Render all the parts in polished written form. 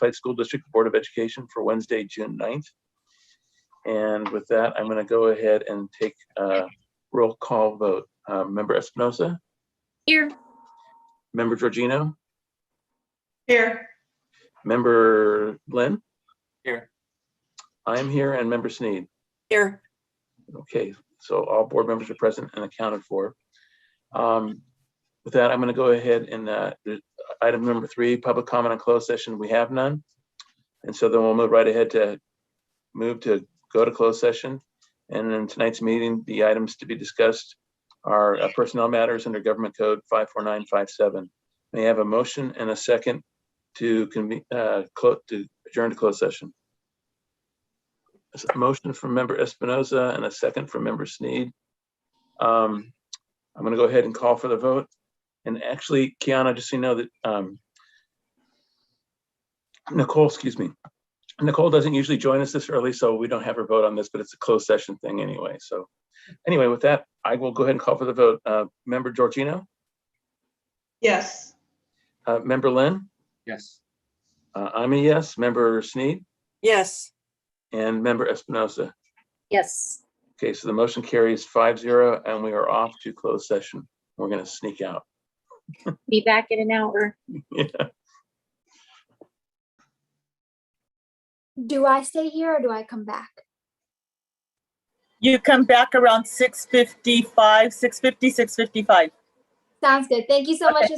Unified School District Board of Education for Wednesday, June 9th. And with that, I'm going to go ahead and take a roll call vote. Member Espinosa? Here. Member Georgino? Here. Member Lynn? Here. I'm here, and Member Sneed. Here. Okay, so all board members are present and accounted for. With that, I'm going to go ahead and item number 3, public comment on closed session. We have none. And so then we'll move right ahead to go to closed session. And in tonight's meeting, the items to be discussed are personnel matters under Government Code 54957. May I have a motion and a second to adjourn to closed session? A motion from Member Espinosa and a second from Member Sneed. I'm going to go ahead and call for the vote. And actually, Kiana, just so you know that Nicole doesn't usually join us this early, so we don't have her vote on this, but it's a closed session thing anyway. So anyway, with that, I will go ahead and call for the vote. Member Georgino? Yes. Member Lynn? Yes. I'm a yes. Member Sneed? Yes. And Member Espinosa? Yes. Okay, so the motion carries 5-0, and we are off to closed session. We're going to sneak out. Be back in an hour. Yeah. Do I stay here or do I come back? You come back around 6:55, 6:55. Sounds good. Thank you so much.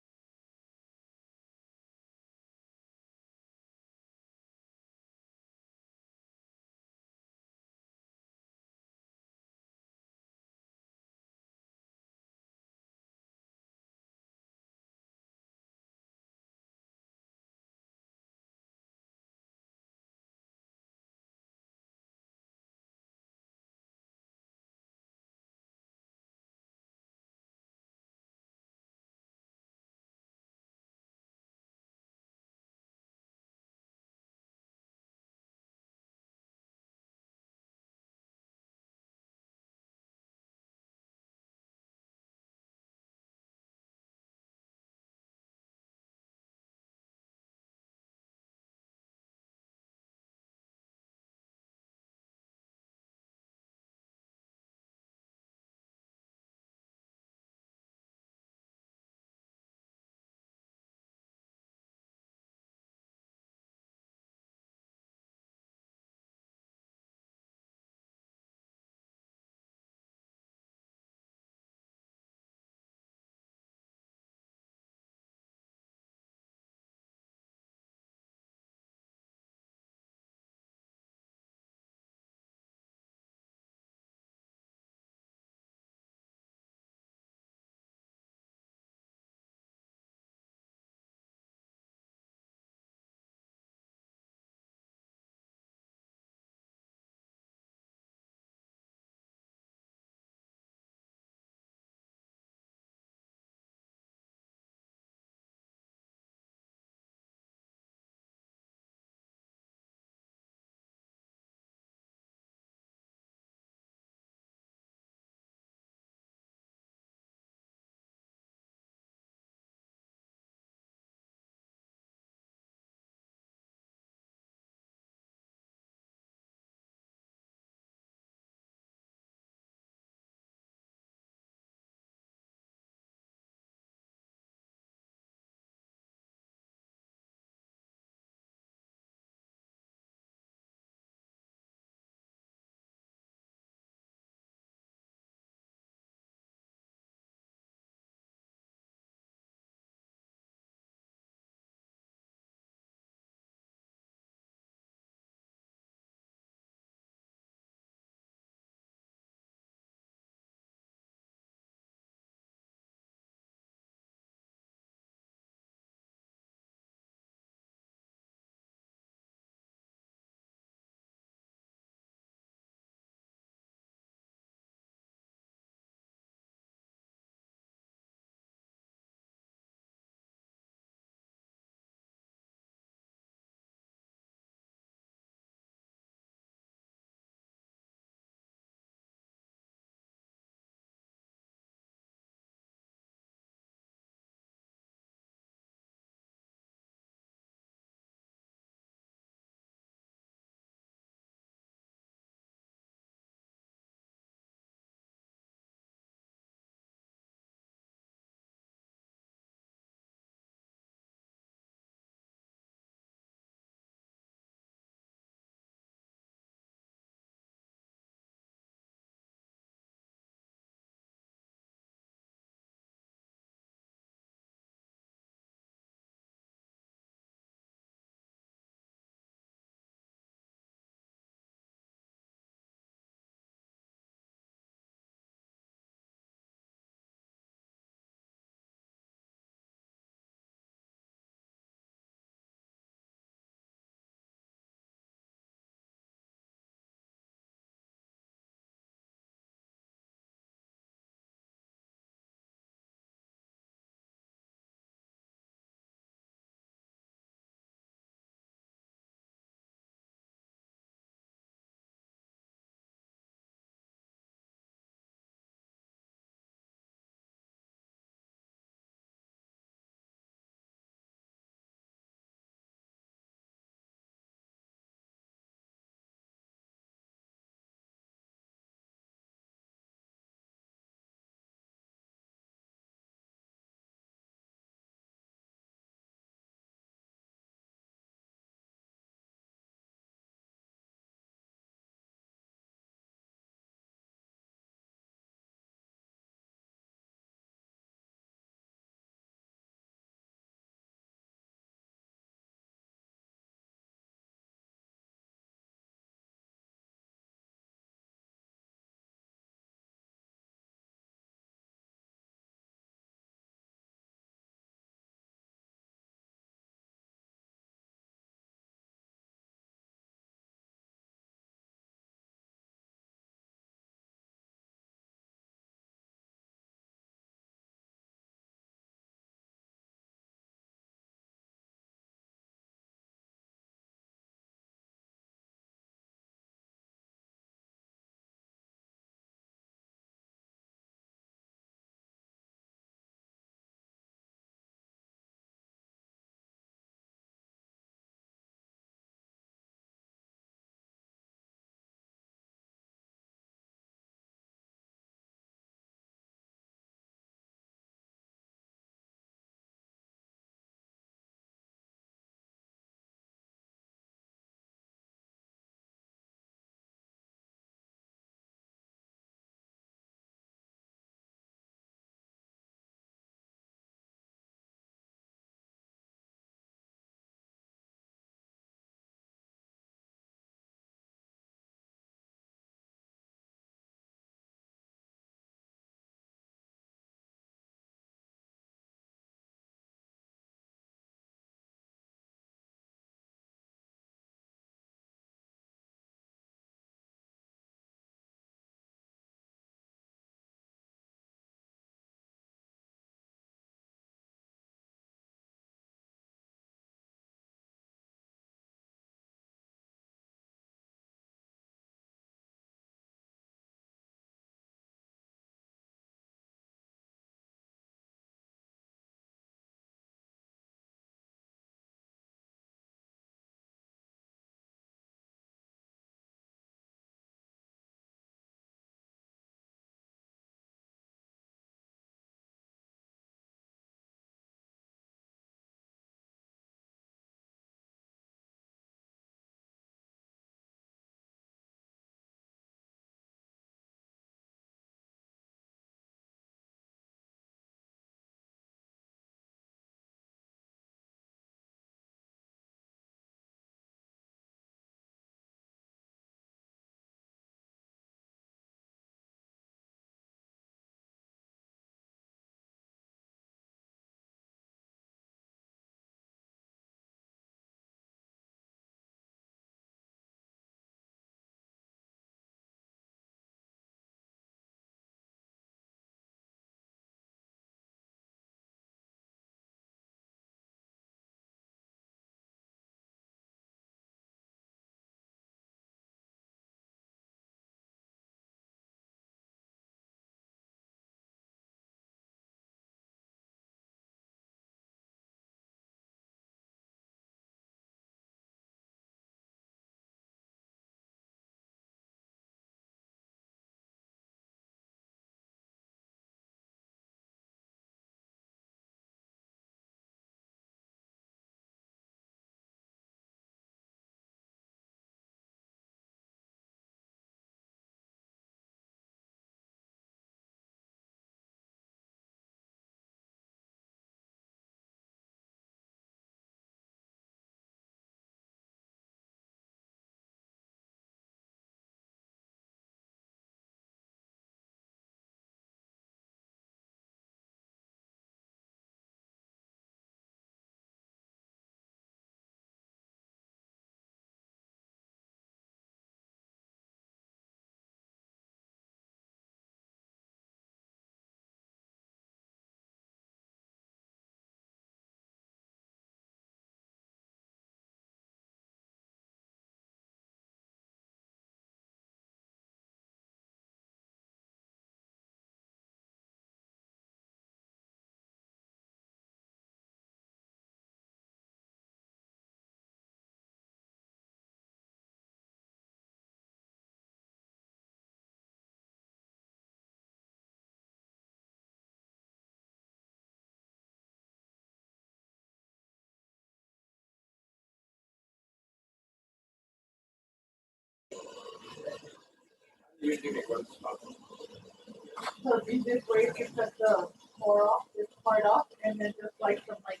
So easiest way is to cut the core off, this part off, and then just like some like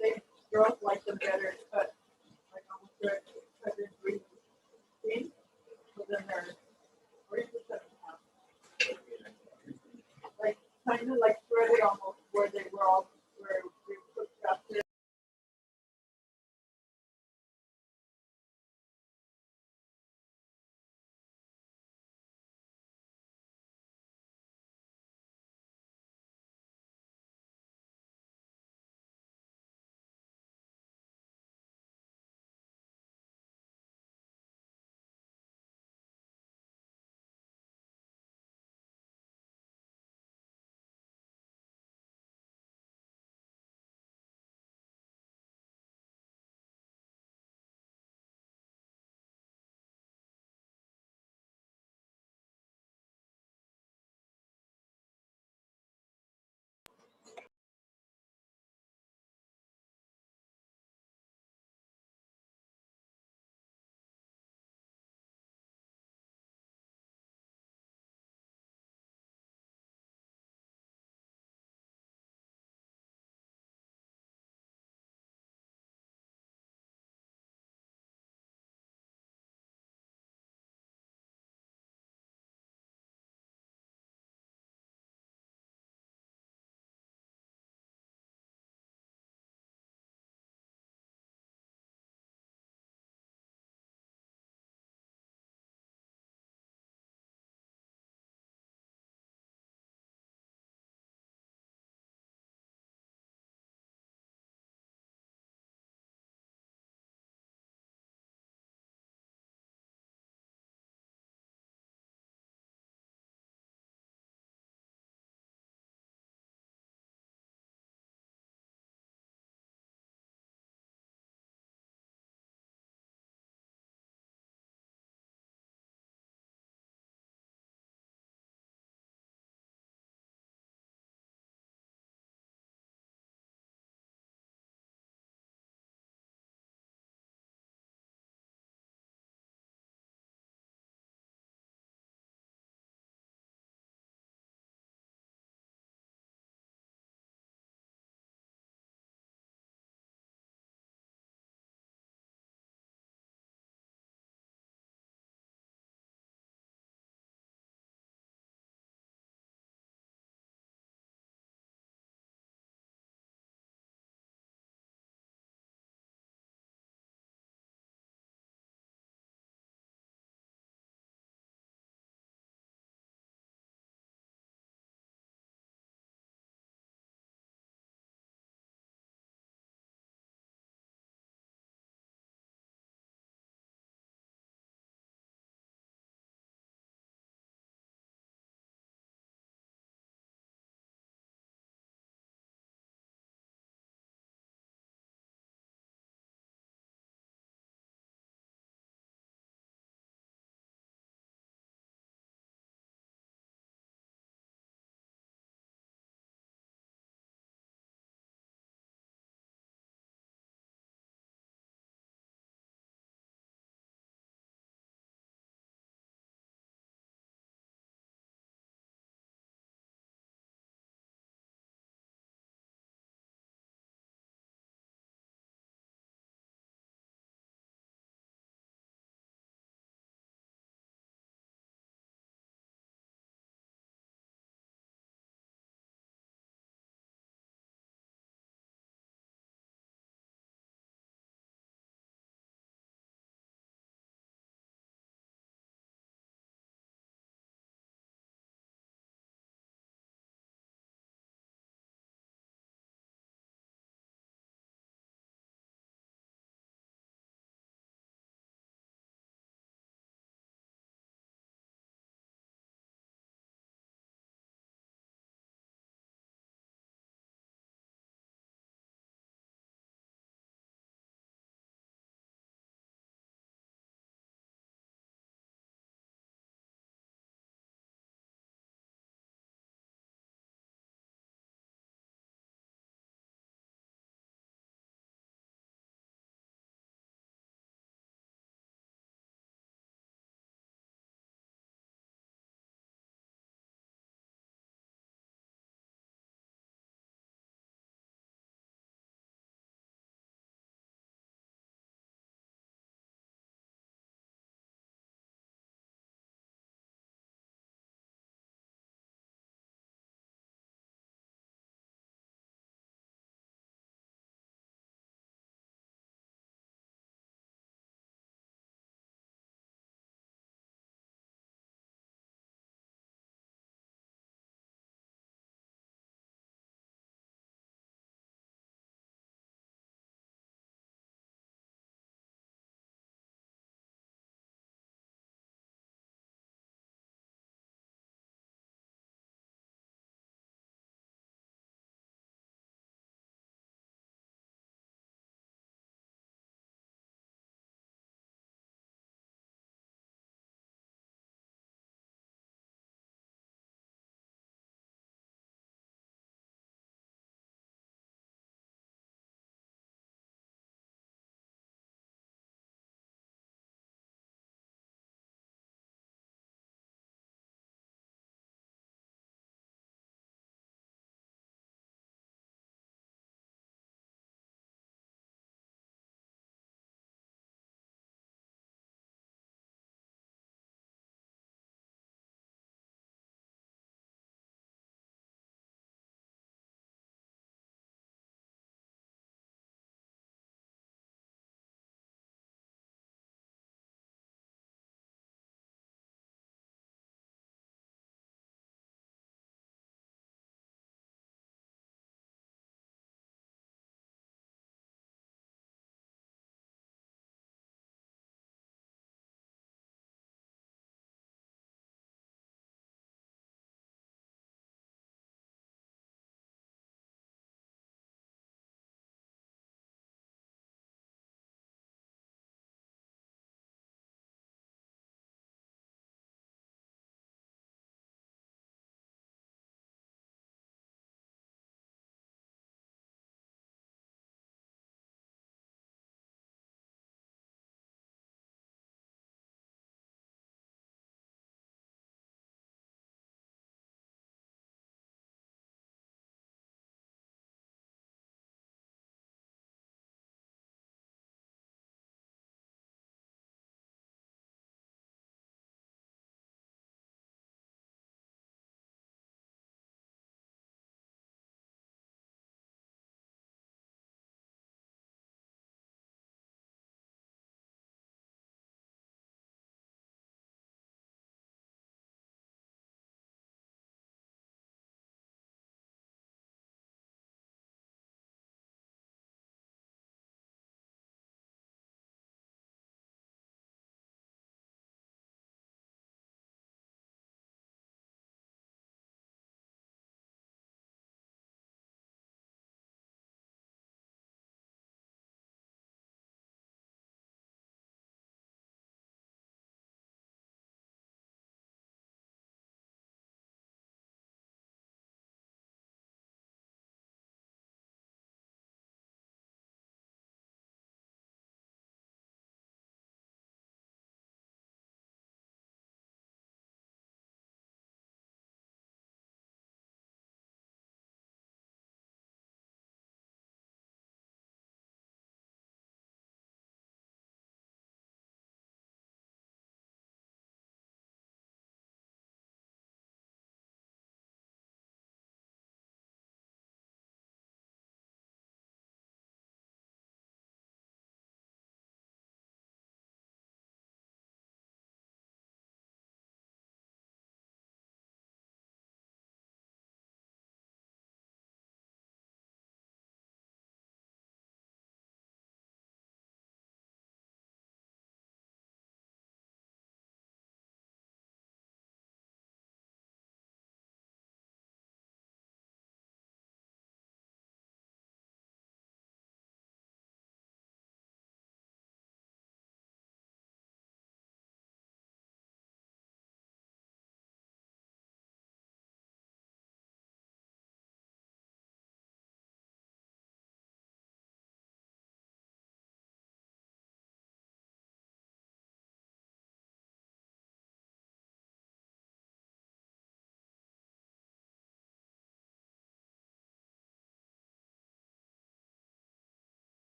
they drove like the better cut, like almost cut in three. See? So then they're, or you just cut them half. Like kind of like spread it almost where they were all, where we put stuff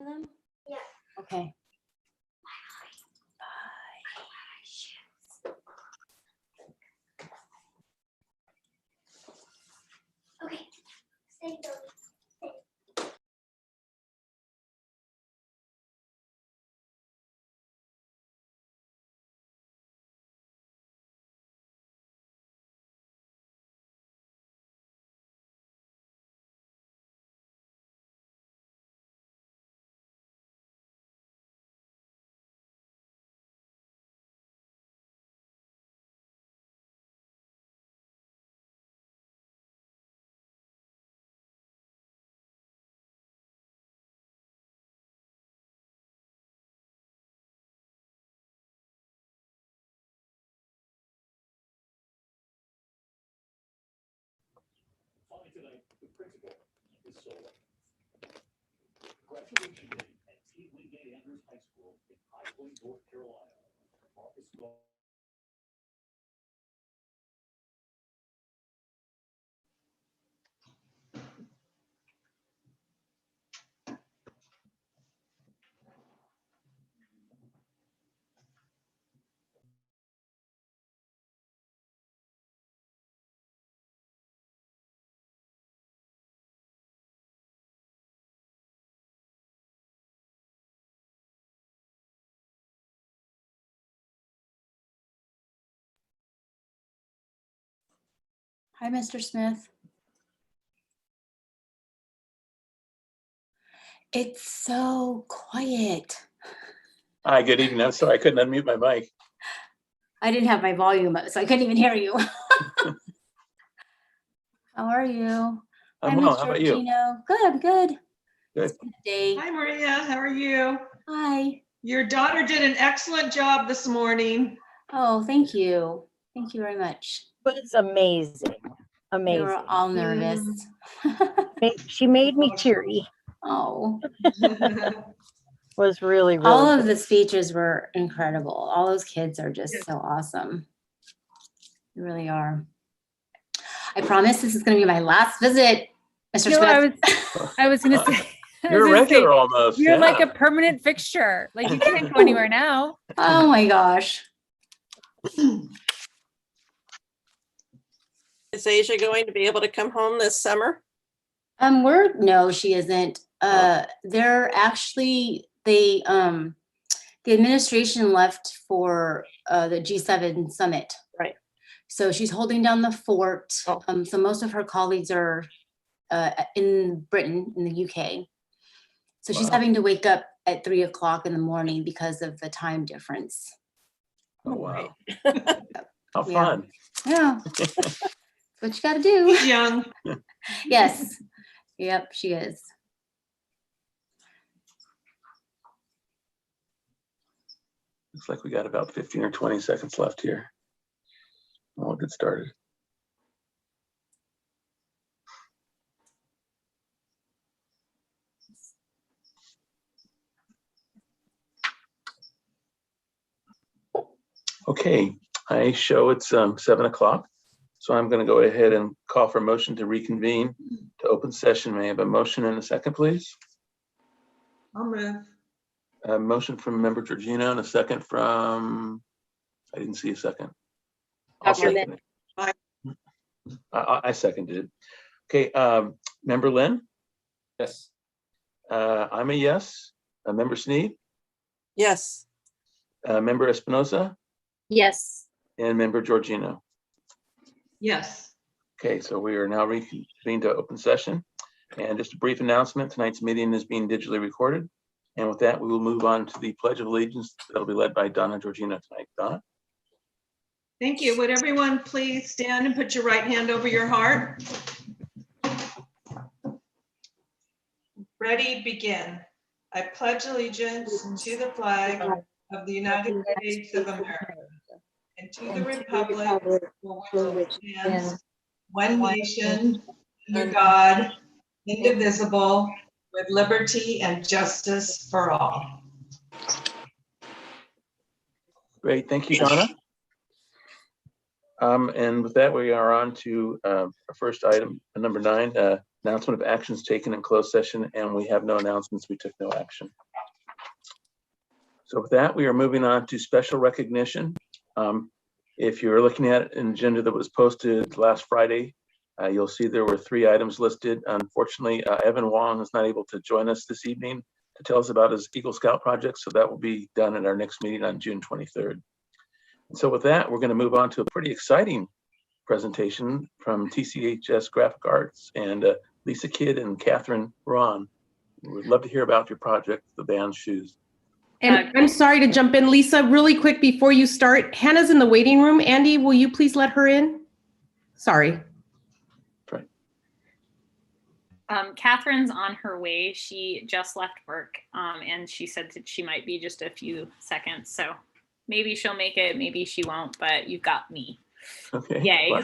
them? Yeah. Okay. Okay. Stay going. Hi, Mr. Smith. It's so quiet. Hi, good evening. I'm sorry, I couldn't unmute my mic. I didn't have my volume up, so I couldn't even hear you. How are you? I'm Hi, well. Miss How about you? Georgino. Good, I'm good. Good. It's been a day. Hi, Maria. How are you? Hi. Your daughter did an excellent job this morning. Oh, thank you. Thank you very much. Was amazing. We Amazing. were all nervous. She made me teary. Oh, Was really, really all of good. the speeches were incredible. All those kids are just Yes. so awesome. They really are. I promise this is going to be my last visit, Mr. No, Smith. I was gonna say. I You're a was gonna say, regular almost. you're like yeah. a permanent fixture. Like you can't go anywhere now. Oh my gosh. Is Asia going to be able to come home this summer? No, she isn't. They're actually, the administration left for the G7 summit. Right. So she's holding down the fort. Oh. So most of her colleagues are in Britain, in the UK. So she's Wow. having to wake up at 3 o'clock in the morning because of the time difference. Oh, wow. How Yeah. fun. Yeah. That's what you gotta do. He's young. Yes. Yep, she is. Looks like we got about 15 or 20 seconds left here. We'll get started. Okay, I show it's 7 o'clock. So I'm going to go ahead and call for a motion to reconvene to open session. May I have a motion and a second, please? I'll move. A motion from member Georgino and a second from, I didn't see a second. I'll Dr. Lynn. second it. I seconded it. Okay, member Lynn? Yes. I'm a yes. Member Sneed? Yes. Member Espinosa? Yes. And member Georgino? Yes. Okay, so we are now reconvened to open session. And just a brief announcement, tonight's meeting is being digitally recorded. And with that, we will move on to the Pledge of Allegiance that'll be led by Donna Georgino tonight. Donna? Thank you. Would everyone please stand and put your right hand over your heart? Ready, begin. I pledge allegiance to the flag of the United States of America and to the republic for which it stands, one nation, under God, indivisible, with liberty and justice for all. Great, thank you, Donna. And with that, we are on to our first item, number 9, Announcement of actions taken in closed session, and we have no announcements. We took no action. So with that, we are moving on to special recognition. If you're looking at an agenda that was posted last Friday, you'll see there were 3 items listed. Unfortunately, Evan Wong is not able to join us this evening to tell us about his Eagle Scout project, so that will be done at our next meeting on June 23rd. And so with that, we're going to move on to a pretty exciting presentation from TCHS Graphic Arts, and Lisa Kidd and Catherine Ron. We'd love to hear about your project, the band's shoes. And I'm sorry to jump in, Lisa, really quick before you start. Hannah's in the waiting room. Andy, will you please let her in? Sorry. Right. Catherine's on her way. She just left work, and she said that she might be just a few seconds. So maybe she'll make it, maybe she won't, but you've got me. Okay. Yay. Well,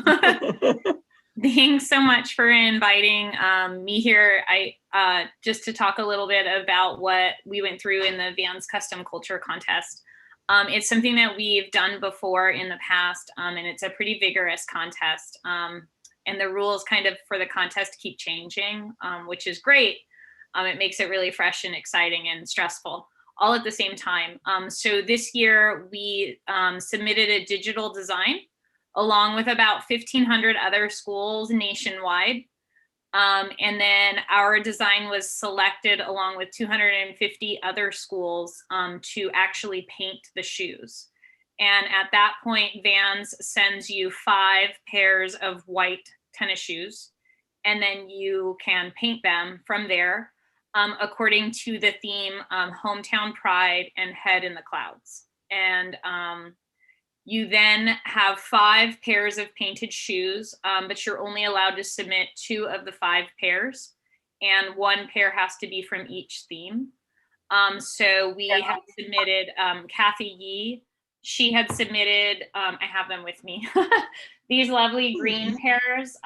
that's good. Thanks so much for inviting me here. Just to talk a little bit about what we went through in the Vans Custom Culture Contest. It's something that we've done before in the past, and it's a pretty vigorous contest. And the rules kind of for the contest keep changing, which is great. It makes it really fresh and exciting and stressful all at the same time. So this year we submitted a digital design along with about 1,500 other schools nationwide. And then our design was selected along with 250 other schools to actually paint the shoes. And at that point, Vans sends you 5 pairs of white tennis shoes, and then you can paint them from there according to the theme Hometown Pride and Head in the Clouds. And you then have 5 pairs of painted shoes, but you're only allowed to submit 2 of the 5 pairs, and 1 pair has to be from each theme. So we have submitted Kathy Yee. She had submitted, I have them with me, these lovely green pairs.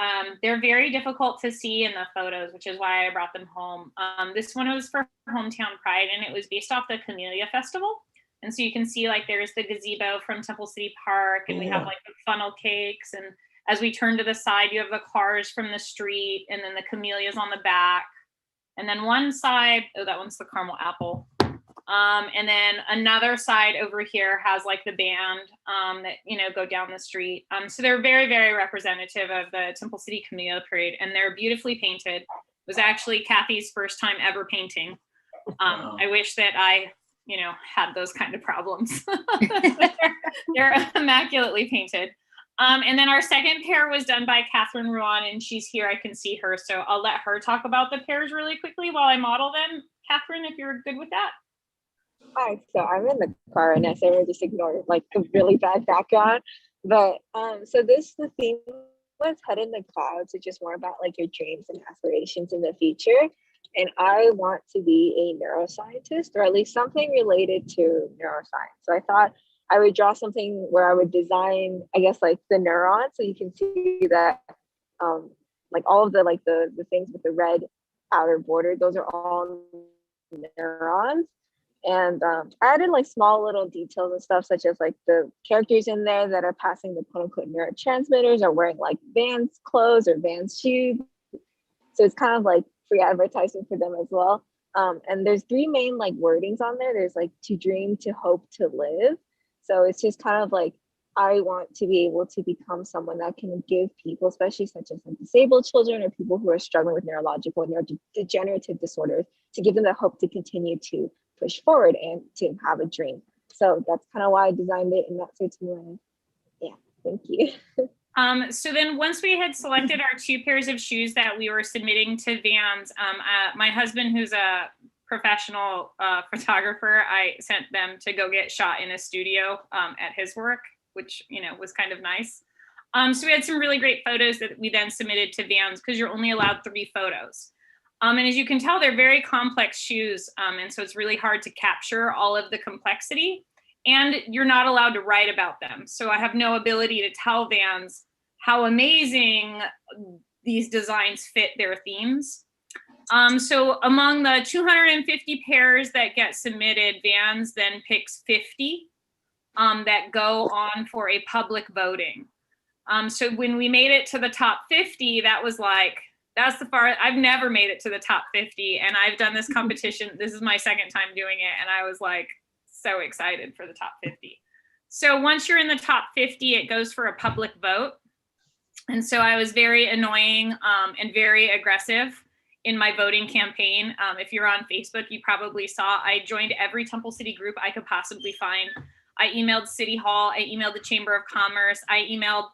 They're very difficult to see in the photos, which is why I brought them home. This one was for Hometown Pride, and it was based off the Camellia Festival. And so you can see like there's the gazebo from Temple City Park, and we have like the funnel cakes. And as we turn to the side, you have the cars from the street, and then the camellias on the back. And then one side, oh, that one's the caramel apple. And then another side over here has like the band that, you know, go down the street. So they're very, very representative of the Temple City Camellia Parade, and they're beautifully painted. It was actually Kathy's first time ever painting. I wish that I, you know, had those kind of problems. They're immaculately painted. And then our second pair was done by Catherine Ruan, and she's here. I can see her. So I'll let her talk about the pairs really quickly while I model them. Catherine, if you're good with that. Hi, so I'm in the car right now, so everyone just ignore like the really bad background. But so the theme was Head in the Clouds, which is more about like your dreams and aspirations in the future. And I want to be a neuroscientist, or at least something related to neuroscience. So I thought I would draw something where I would design, I guess, like the neurons, so you can see that like all of the like the things with the red outer border, those are all neurons. And I added like small little details and stuff, such as like the characters in there that are passing the quote unquote neurotransmitters are wearing like Vans clothes or Vans shoes. So it's kind of like free advertising for them as well. And there's 3 main like wordings on there. There's like to dream, to hope, to live. So it's just kind of like, I want to be able to become someone that can give people, especially such as like disabled children or people who are struggling with neurological and neurodegenerative disorders, to give them the hope to continue to push forward and to have a dream. So that's kind of why I designed it in that certain way. Yeah, thank you. So then once we had selected our 2 pairs of shoes that we were submitting to Vans, my husband, who's a professional photographer, I sent them to go get shot in a studio at his work, which, you know, was kind of nice. So we had some really great photos that we then submitted to Vans, because you're only allowed 3 photos. And as you can tell, they're very complex shoes. And so it's really hard to capture all of the complexity, and you're not allowed to write about them. So I have no ability to tell Vans how amazing these designs fit their themes. So among the 250 pairs that get submitted, Vans then picks 50 that go on for a public voting. So when we made it to the top 50, that was like That's the far. I've never made it to the top 50, and I've done this competition. This is my second time doing it, and I was like so excited for the top 50. So once you're in the top 50, it goes for a public vote. And so I was very annoying and very aggressive in my voting campaign. If you're on Facebook, you probably saw I joined every Temple City group I could possibly find. I emailed City Hall. I emailed the Chamber of Commerce. I emailed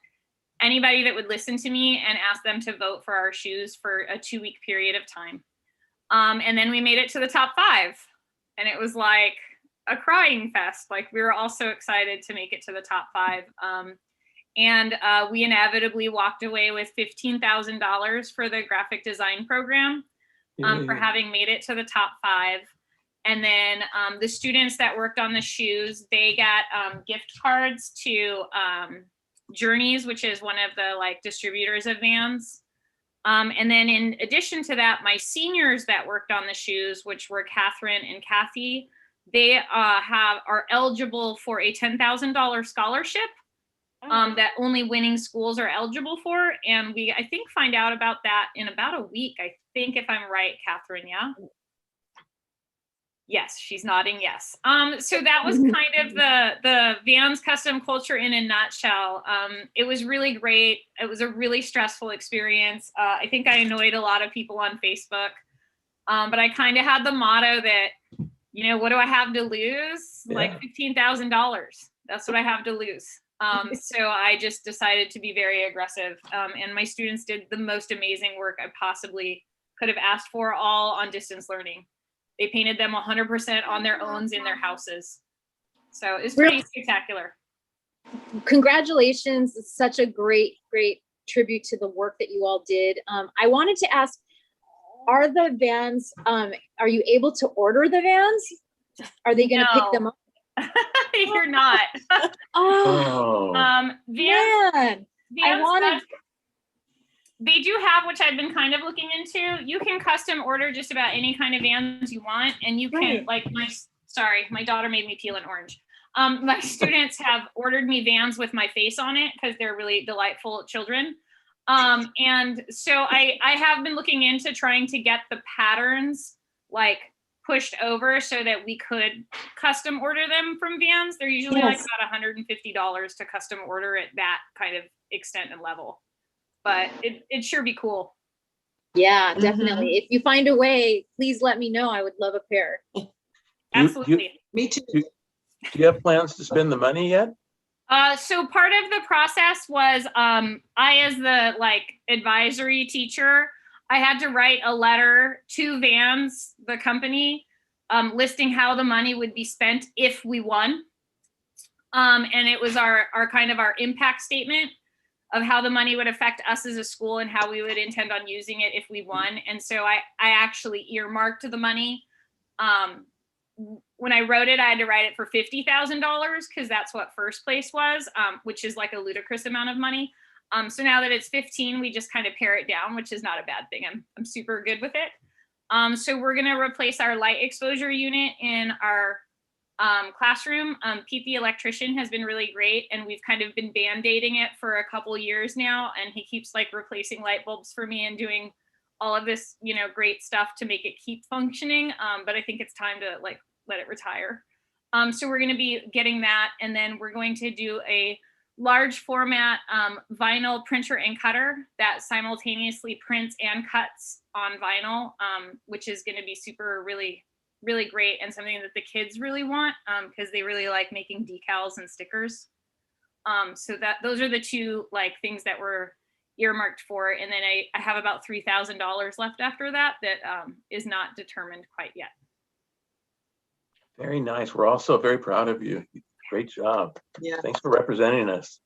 anybody that would listen to me and ask them to vote for our shoes for a 2-week period of time. And then we made it to the top 5. And it was like a crying fest. Like, we were all so excited to make it to the top 5. And we inevitably walked away with $15,000 for the graphic design program for having made it to the top 5. And then the students that worked on the shoes, they got gift cards to Journeys, which is one of the like distributors of Vans. And then in addition to that, my seniors that worked on the shoes, which were Catherine and Kathy, they are eligible for a $10,000 scholarship that only winning schools are eligible for. And we, I think, find out about that in about a week, I think, if I'm right, Catherine, yeah? Yes, she's nodding yes. So that was kind of the Vans custom culture in a nutshell. It was really great. It was a really stressful experience. I think I annoyed a lot of people on Facebook, but I kind of had the motto that, you know, what do I have to lose? Yeah. Like $15,000. That's what I have to lose. So I just decided to be very aggressive. And my students did the most amazing work I possibly could have asked for, all on distance learning. They painted them 100% on their own in their houses. So it's pretty spectacular. Congratulations. It's such a great tribute to the work that you all did. I wanted to ask, are the Vans, are you able to order the Vans? Are they going to pick them up? You're not. Oh, Vans, I wanted. They do have, which I've been kind of looking into, you can custom order just about any kind of Vans you want. And you can, like, my daughter made me peel an orange. My students have ordered me Vans with my face on it because they're really delightful children. And so I have been looking into trying to get the patterns like pushed over so that we could custom order them from Vans. They're usually like about $150 to custom order at that kind of extent and level. But it'd sure be cool. Yeah, definitely. If you find a way, please let me know. I would love a pair. Absolutely. Me too. Do you have plans to spend the money yet? So part of the process was I, as the like advisory teacher, I had to write a letter to Vans, the company, listing how the money would be spent if we won. And it was our kind of our impact statement of how the money would affect us as a school and how we would intend on using it if we won. And so I actually earmarked the money. When I wrote it, I had to write it for $50,000 because that's what first place was, which is like a ludicrous amount of money. So now that it's 15, we just kind of pare it down, which is not a bad thing. I'm super good with it. So we're going to replace our light exposure unit in our classroom. Pete, the electrician, has been really great, and we've kind of been band-aiding it for a couple years now, and he keeps like replacing light bulbs for me and doing all of this, you know, great stuff to make it keep functioning. But I think it's time to like let it retire. So we're going to be getting that, and then we're going to do a large format vinyl printer and cutter that simultaneously prints and cuts on vinyl, which is going to be really great and something that the kids really want because they really like making decals and stickers. So those are the two like things that were earmarked for. And then I have about $3,000 left after that is not determined quite yet. Very nice. We're also very proud of you. Great job. Yeah. Thanks for representing us.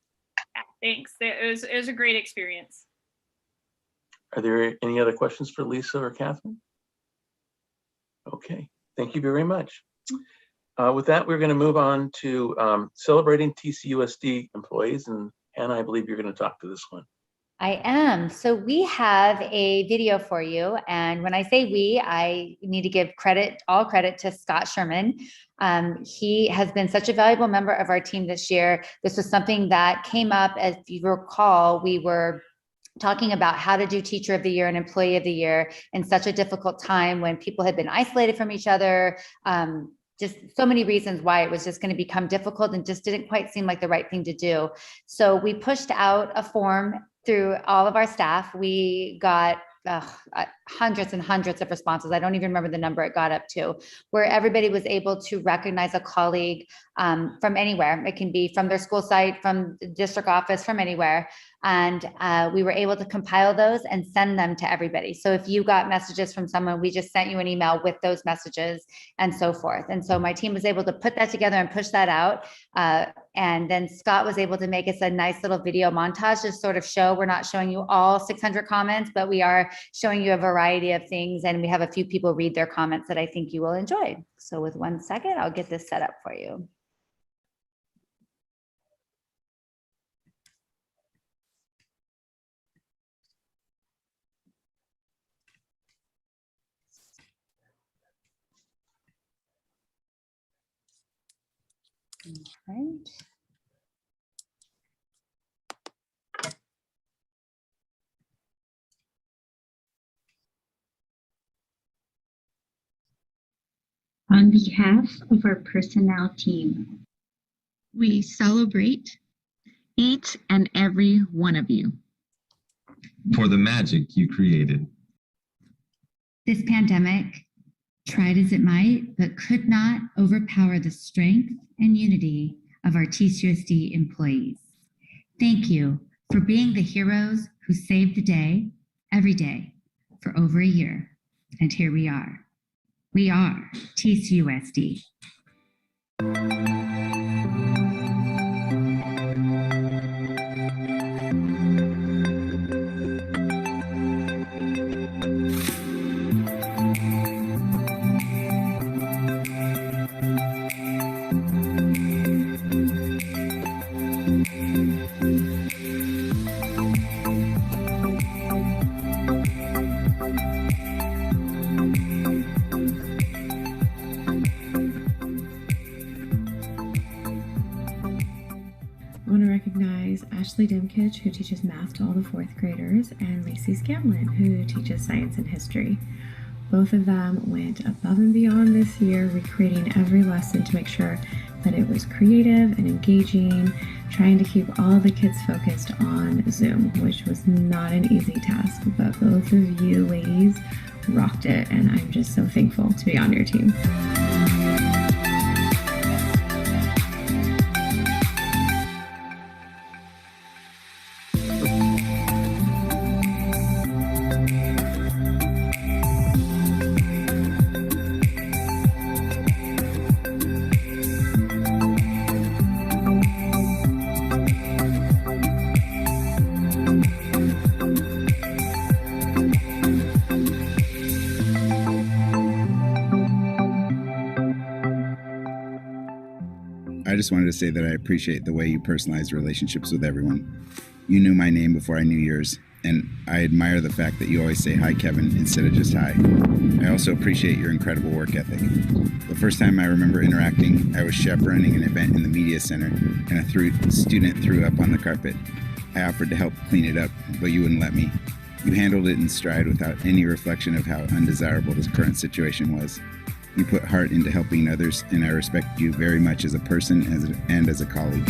Thanks. It was a great experience. Are there any other questions for Lisa or Catherine? Okay. Thank you very much. With that, we're going to move on to celebrating TCUSD employees. And Hannah, I believe you're going to talk to this one. I am. So we have a video for you. And when I say we, I need to give all credit to Scott Sherman. He has been such a valuable member of our team this year. This was something that came up, as you recall, we were talking about how to do Teacher of the Year and Employee of the Year in such a difficult time when people had been isolated from each other. Just so many reasons why it was just going to become difficult and just didn't quite seem like the right thing to do. So we pushed out a form through all of our staff. We got hundreds and hundreds of responses. I don't even remember the number it got up to, where everybody was able to recognize a colleague from anywhere. It can be from their school site, from the district office, from anywhere. And we were able to compile those and send them to everybody. So if you got messages from someone, we just sent you an email with those messages and so forth. And so my team was able to put that together and push that out. And then Scott was able to make us a nice little video montage to sort of show, we're not showing you all 600 comments, but we are showing you a variety of things. And we have a few people read their comments that I think you will enjoy. So with 1 second, I'll get this set up for you. Right. On behalf of our personnel team, we celebrate each and every one of you for the magic you created. This pandemic, tried as it might, but could not overpower the strength and unity of our TCUSD employees. Thank you for being the heroes who saved the day, every day, for over a year. And here we are. We are TCUSD. Ashley Dimkich, who teaches math to all the 4th graders, and Lacey Scanlon, who teaches science and history. Both of them went above and beyond this year, recreating every lesson to make sure that it was creative and engaging, trying to keep all the kids focused on Zoom, which was not an easy task, but both of you ladies rocked it, and I'm just so thankful to be on your team. I just wanted to say that I appreciate the way you personalize relationships with everyone. You knew my name before I knew yours, and I admire the fact that you always say hi, Kevin, instead of just hi. I also appreciate your incredible work ethic. The first time I remember interacting, I was chaperoning an event in the media center, and a student threw up on the carpet. I offered to help clean it up, but you wouldn't let me. You handled it in stride without any reflection of how undesirable the current situation was. You put heart into helping others, and I respect you very much as a person and as a colleague.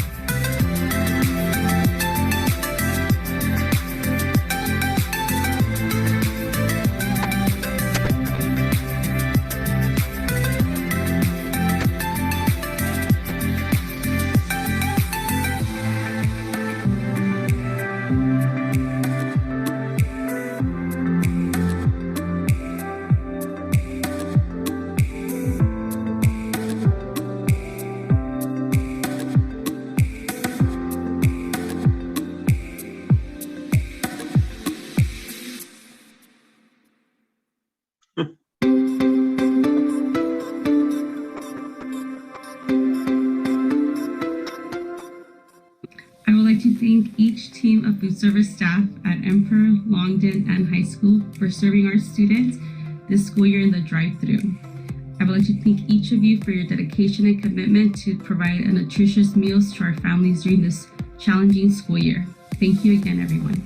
Thank each team of food service staff at Emperor, Longden, and high school for serving our students this school year in the drive-thru. I would like to thank each of you for your dedication and commitment to provide nutritious meals to our families during this challenging school year. Thank you again, everyone.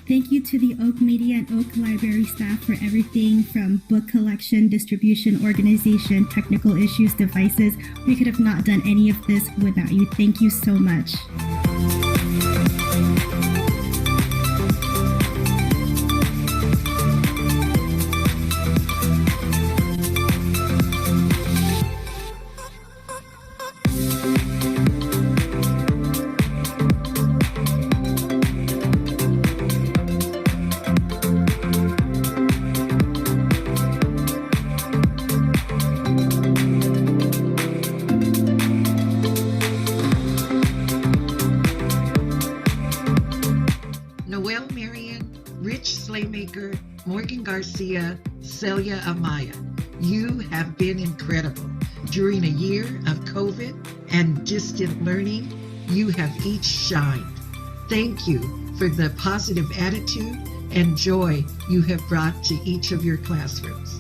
Thank you to the Oak Media and Oak Library staff for everything from book collection, distribution, organization, technical issues, devices. We could have not done any of this without you. Thank you so much. Noel Marion, Rich Slaymaker, Morgan Garcia, Celia Amaya. You have been incredible. During a year of COVID and distant learning, you have each shined. Thank you for the positive attitude and joy you have brought to each of your classrooms.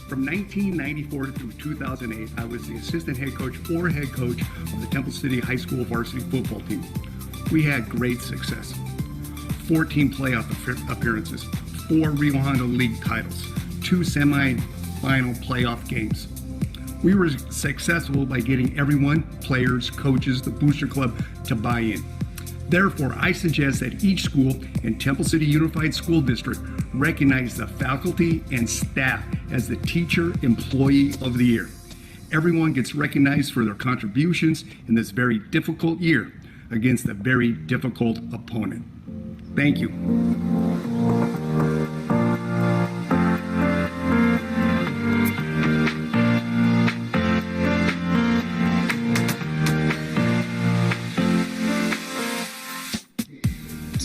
From 1994 through 2008, I was the assistant head coach or head coach of the Temple City High School varsity football team. We had great success. 14 playoff appearances, 4 Rio Hondo League titles, 2 semi-final playoff games. We were successful by getting everyone, players, coaches, the booster club, to buy in. Therefore, I suggest that each school in Temple City Unified School District recognize the faculty and staff as the Teacher Employee of the Year. Everyone gets recognized for their contributions in this very difficult year against a very difficult opponent. Thank you.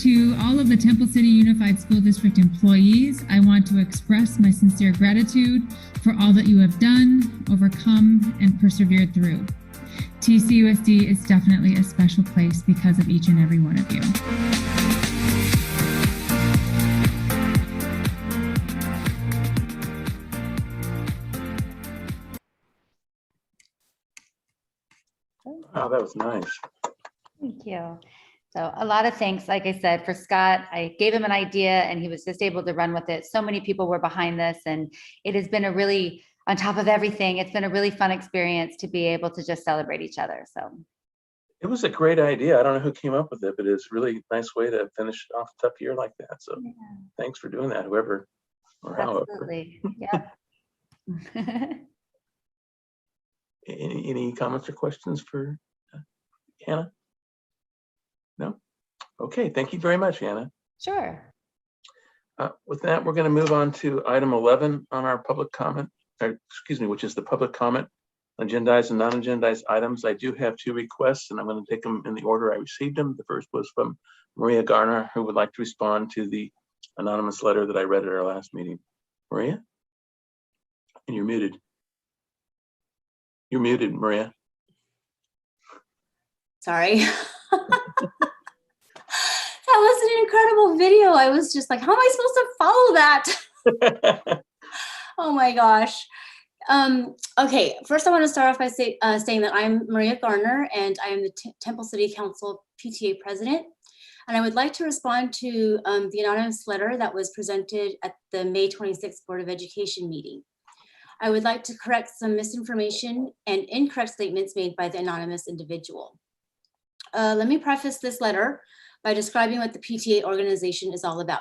To all of the Temple City Unified School District employees, I want to express my sincere gratitude for all that you have done, overcome, and persevered through. TCUSD is definitely a special place because of each and every one of you. Wow, that was nice. Thank you. So a lot of thanks, like I said, for Scott. I gave him an idea and he was just able to run with it. So many people were behind this, and it has been a really, on top of everything, it's been a really fun experience to be able to just celebrate each other. So It was a great idea. I don't know who came up with it, but it's really a nice way to finish off a tough year like that. So thanks for doing that, whoever or however. absolutely, yeah. Any comments or questions for Hannah? No? Okay, thank you very much, Hannah. Sure. With that, we're going to move on to item 11 on our public comment, or excuse me, which is the public comment, agendized and non-agendized items. I do have 2 requests, and I'm going to take them in the order I received them. The first was from Maria Garner, who would like to respond to the anonymous letter that I read at our last meeting. Maria? And you're muted. You're muted, Maria. Sorry. That was an incredible video. I was just like, how am I supposed to follow that? Oh my gosh. Okay, first I want to start off by saying that I'm Maria Garner and I am the Temple City Council PTA president. And I would like to respond to the anonymous letter that was presented at the May 26th Board of Education meeting. I would like to correct some misinformation and incorrect statements made by the anonymous individual. Let me preface this letter by describing what the PTA organization is all about.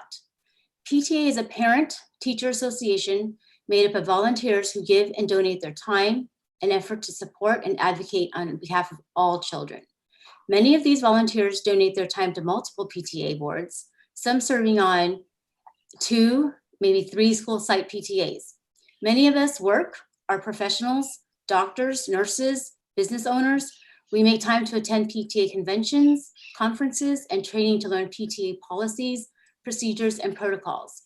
PTA is a parent-teacher association made up of volunteers who give and donate their time and effort to support and advocate on behalf of all children. Many of these volunteers donate their time to multiple PTA boards, some serving on 2, maybe 3 school site PTAs. Many of us are professionals, doctors, nurses, business owners. We make time to attend PTA conventions, conferences, and training to learn PTA policies, procedures, and protocols.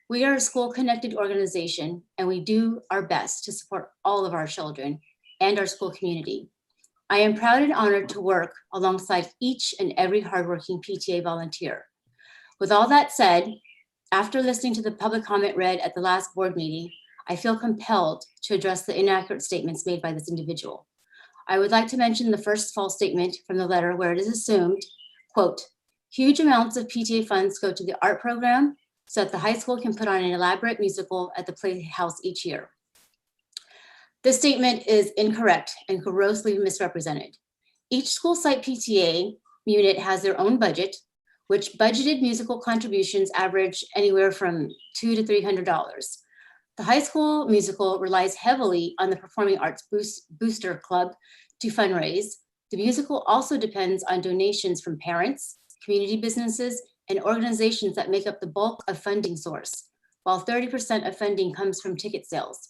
We are a school-connected organization, and we do our best to support all of our children and our school community. I am proud and honored to work alongside each and every hardworking PTA volunteer. With all that said, after listening to the public comment read at the last board meeting, I feel compelled to address the inaccurate statements made by this individual. I would like to mention the first false statement from the letter where it is assumed, quote, huge amounts of PTA funds go to the art program so that the high school can put on an elaborate musical at the Playhouse each year. This statement is incorrect and grossly misrepresented. Each school site PTA unit has their own budget, which budgeted musical contributions average anywhere from $200 to $300. The high school musical relies heavily on the Performing Arts Booster Club to fundraise. The musical also depends on donations from parents, community businesses, and organizations that make up the bulk of funding source, while 30% of funding comes from ticket sales.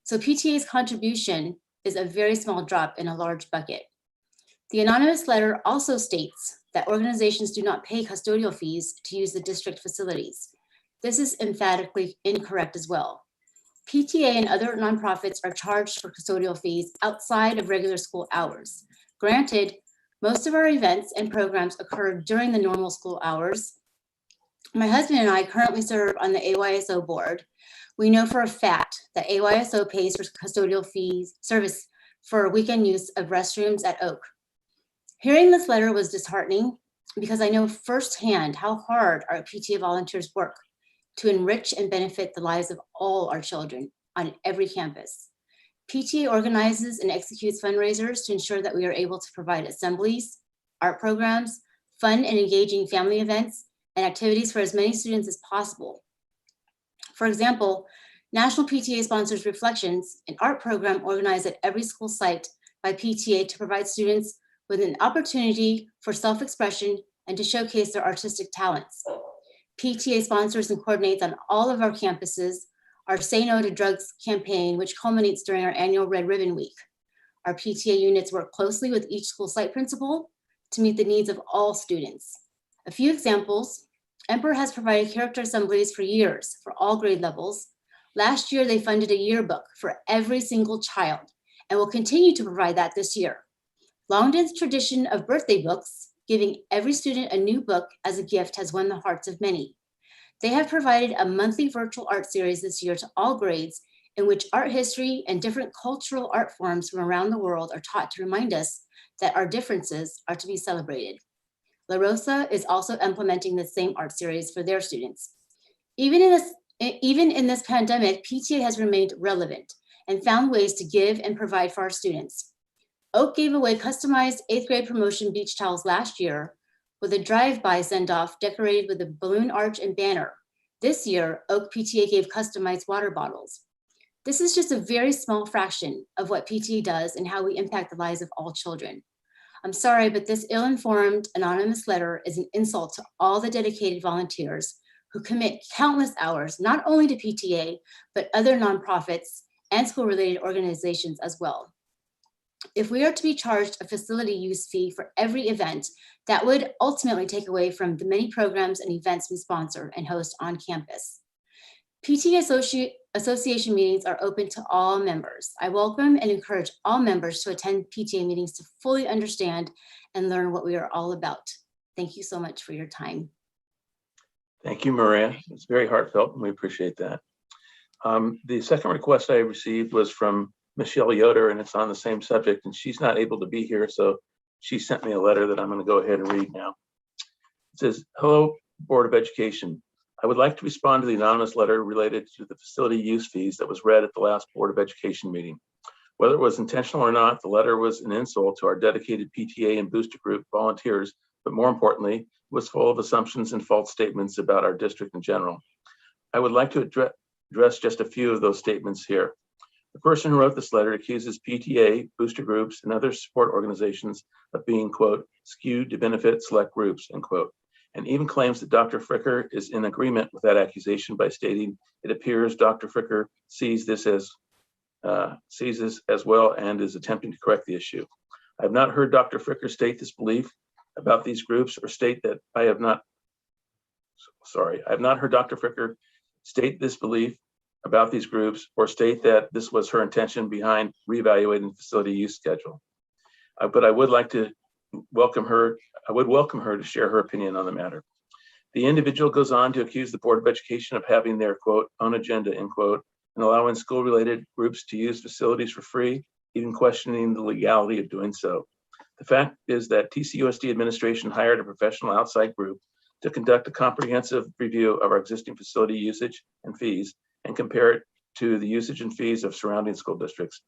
So PTA's contribution is a very small drop in a large bucket. The anonymous letter also states that organizations do not pay custodial fees to use the district facilities. This is emphatically incorrect as well. PTA and other nonprofits are charged for custodial fees outside of regular school hours. Granted, most of our events and programs occur during the normal school hours. My husband and I currently serve on the AYSO board. We know for a fact that AYSO pays for custodial fees service for weekend use of restrooms at Oak. Hearing this letter was disheartening because I know firsthand how hard our PTA volunteers work to enrich and benefit the lives of all our children on every campus. PTA organizes and executes fundraisers to ensure that we are able to provide assemblies, art programs, fun and engaging family events, and activities for as many students as possible. For example, National PTA sponsors Reflections, an art program organized at every school site by PTA to provide students with an opportunity for self-expression and to showcase their artistic talents. PTA sponsors and coordinates on all of our campuses our Say No to Drugs campaign, which culminates during our annual Red Ribbon Week. Our PTA units work closely with each school site principal to meet the needs of all students. A few examples: Emperor has provided character assemblies for years for all grade levels. Last year, they funded a yearbook for every single child and will continue to provide that this year. Longden's tradition of birthday books, giving every student a new book as a gift, has won the hearts of many. They have provided a monthly virtual art series this year to all grades in which art history and different cultural art forms from around the world are taught to remind us that our differences are to be celebrated. La Rosa is also implementing the same art series for their students. Even in this pandemic, PTA has remained relevant and found ways to give and provide for our students. Oak gave away customized 8th grade promotion beach towels last year with a drive-by send-off decorated with a balloon arch and banner. This year, Oak PTA gave customized water bottles. This is just a very small fraction of what PTA does and how we impact the lives of all children. I'm sorry, but this ill-informed anonymous letter is an insult to all the dedicated volunteers who commit countless hours, not only to PTA, but other nonprofits and school-related organizations as well. If we are to be charged a facility use fee for every event, that would ultimately take away from the many programs and events we sponsor and host on campus. PTA association meetings are open to all members. I welcome and encourage all members to attend PTA meetings to fully understand and learn what we are all about. Thank you so much for your time. Thank you, Maria. It's very heartfelt and we appreciate that. The second request I received was from Michelle Yoder, and it's on the same subject, and she's not able to be here, so she sent me a letter that I'm going to go ahead and read now. It says, "Hello, Board of Education. I would like to respond to the anonymous letter related to the facility use fees that was read at the last Board of Education meeting. Whether it was intentional or not, the letter was an insult to our dedicated PTA and booster group volunteers, but more importantly, it was full of assumptions and false statements about our district in general. I would like to address just a few of those statements here. The person who wrote this letter accuses PTA, booster groups, and other support organizations of being, quote, skewed to benefit select groups, end quote, and even claims that Dr. Fricker is in agreement with that accusation by stating it appears Dr. Fricker sees this as well and is attempting to correct the issue. I have not heard Dr. Fricker state this belief about these groups or state that I have not heard Dr. Fricker state this belief about these groups or state that this was her intention behind reevaluating the facility use schedule. But I would like to welcome her to share her opinion on the matter. The individual goes on to accuse the Board of Education of having their, quote, own agenda, end quote, and allowing school-related groups to use facilities for free, even questioning the legality of doing so. The fact is that TCUSD administration hired a professional outside group to conduct a comprehensive review of our existing facility usage and fees and compare it to the usage and fees of surrounding school districts.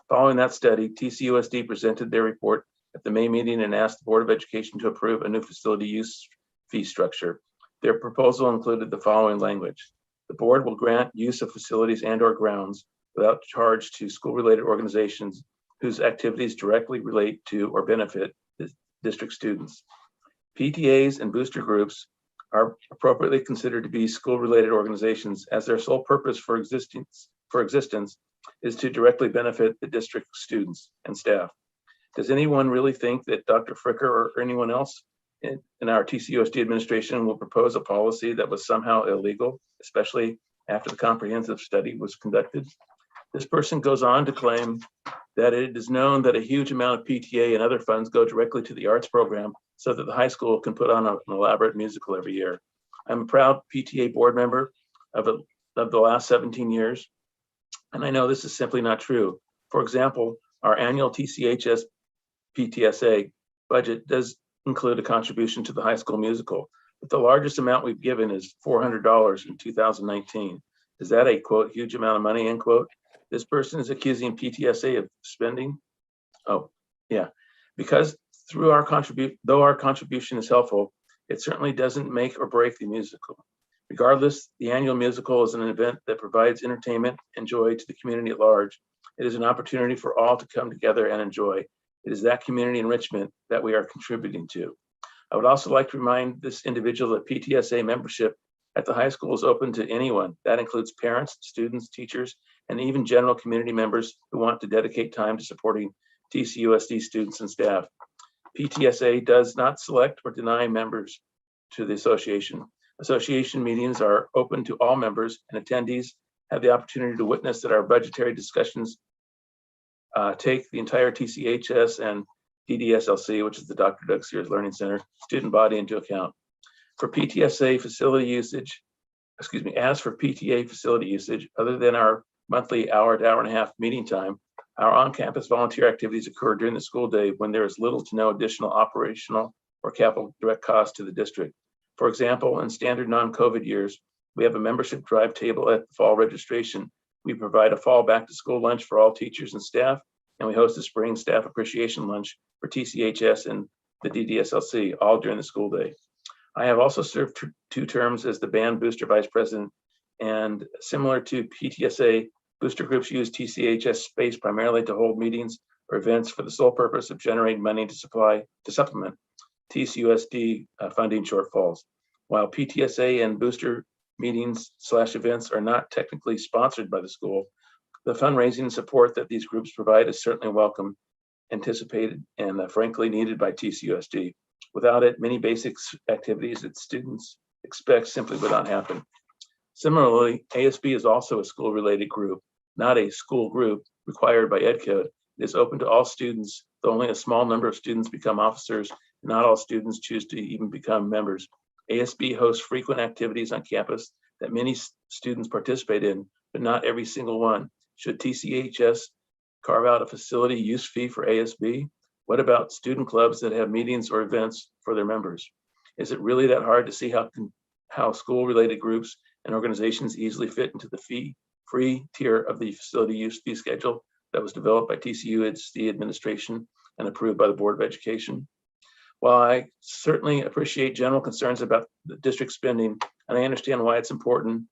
Following that study, TCUSD presented their report at the May meeting and asked the Board of Education to approve a new facility use fee structure. Their proposal included the following language. The board will grant use of facilities and/or grounds without charge to school-related organizations whose activities directly relate to or benefit the district students. PTAs and booster groups are appropriately considered to be school-related organizations as their sole purpose for existence is to directly benefit the district students and staff. Does anyone really think that Dr. Fricker or anyone else in our TCUSD administration will propose a policy that was somehow illegal, especially after the comprehensive study was conducted? This person goes on to claim that it is known that a huge amount of PTA and other funds go directly to the arts program so that the high school can put on an elaborate musical every year. I'm a proud PTA board member of the last 17 years, and I know this is simply not true. For example, our annual TCHS PTSA budget does include a contribution to the high school musical, but the largest amount we've given is $400 in 2019. Is that a, quote, huge amount of money, end quote? This person is accusing PTSA of spending. Oh, yeah, because though our contribution is helpful, it certainly doesn't make or break the musical. Regardless, the annual musical is an event that provides entertainment and joy to the community at large. It is an opportunity for all to come together and enjoy. It is that community enrichment that we are contributing to. I would also like to remind this individual that PTSA membership at the high school is open to anyone. That includes parents, students, teachers, and even general community members who want to dedicate time to supporting TCUSD students and staff. PTSA does not select or deny members to the association. Association meetings are open to all members, and attendees have the opportunity to witness that our budgetary discussions take the entire TCHS and DDSLC, which is the Dr. Doug Sears Learning Center, student body into account. For PTSA facility usage, as for PTA facility usage, other than our monthly hour to hour and a half meeting time, our on-campus volunteer activities occur during the school day when there is little to no additional operational or capital direct cost to the district. For example, in standard non-COVID years, we have a membership drive table at the fall registration. We provide a fall back to school lunch for all teachers and staff, and we host a spring staff appreciation lunch for TCHS and the DDSLC, all during the school day. I have also served 2 terms as the band booster vice president, and similar to PTSA, booster groups use TCHS space primarily to hold meetings or events for the sole purpose of generating money to supplement TCUSD funding shortfalls. While PTSA and booster meetings/events are not technically sponsored by the school, the fundraising and support that these groups provide is certainly welcome, anticipated, and frankly needed by TCUSD. Without it, many basic activities that students expect simply would not happen. Similarly, ASB is also a school-related group, not a school group required by Ed Code. It is open to all students, though only a small number of students become officers, and not all students choose to even become members. ASB hosts frequent activities on campus that many students participate in, but not every single one. Should TCHS carve out a facility use fee for ASB? What about student clubs that have meetings or events for their members? Is it really that hard to see how school-related groups and organizations easily fit into the fee-free tier of the facility use fee schedule that was developed by TCUSD administration and approved by the Board of Education? While I certainly appreciate general concerns about the district spending, and I understand why it's important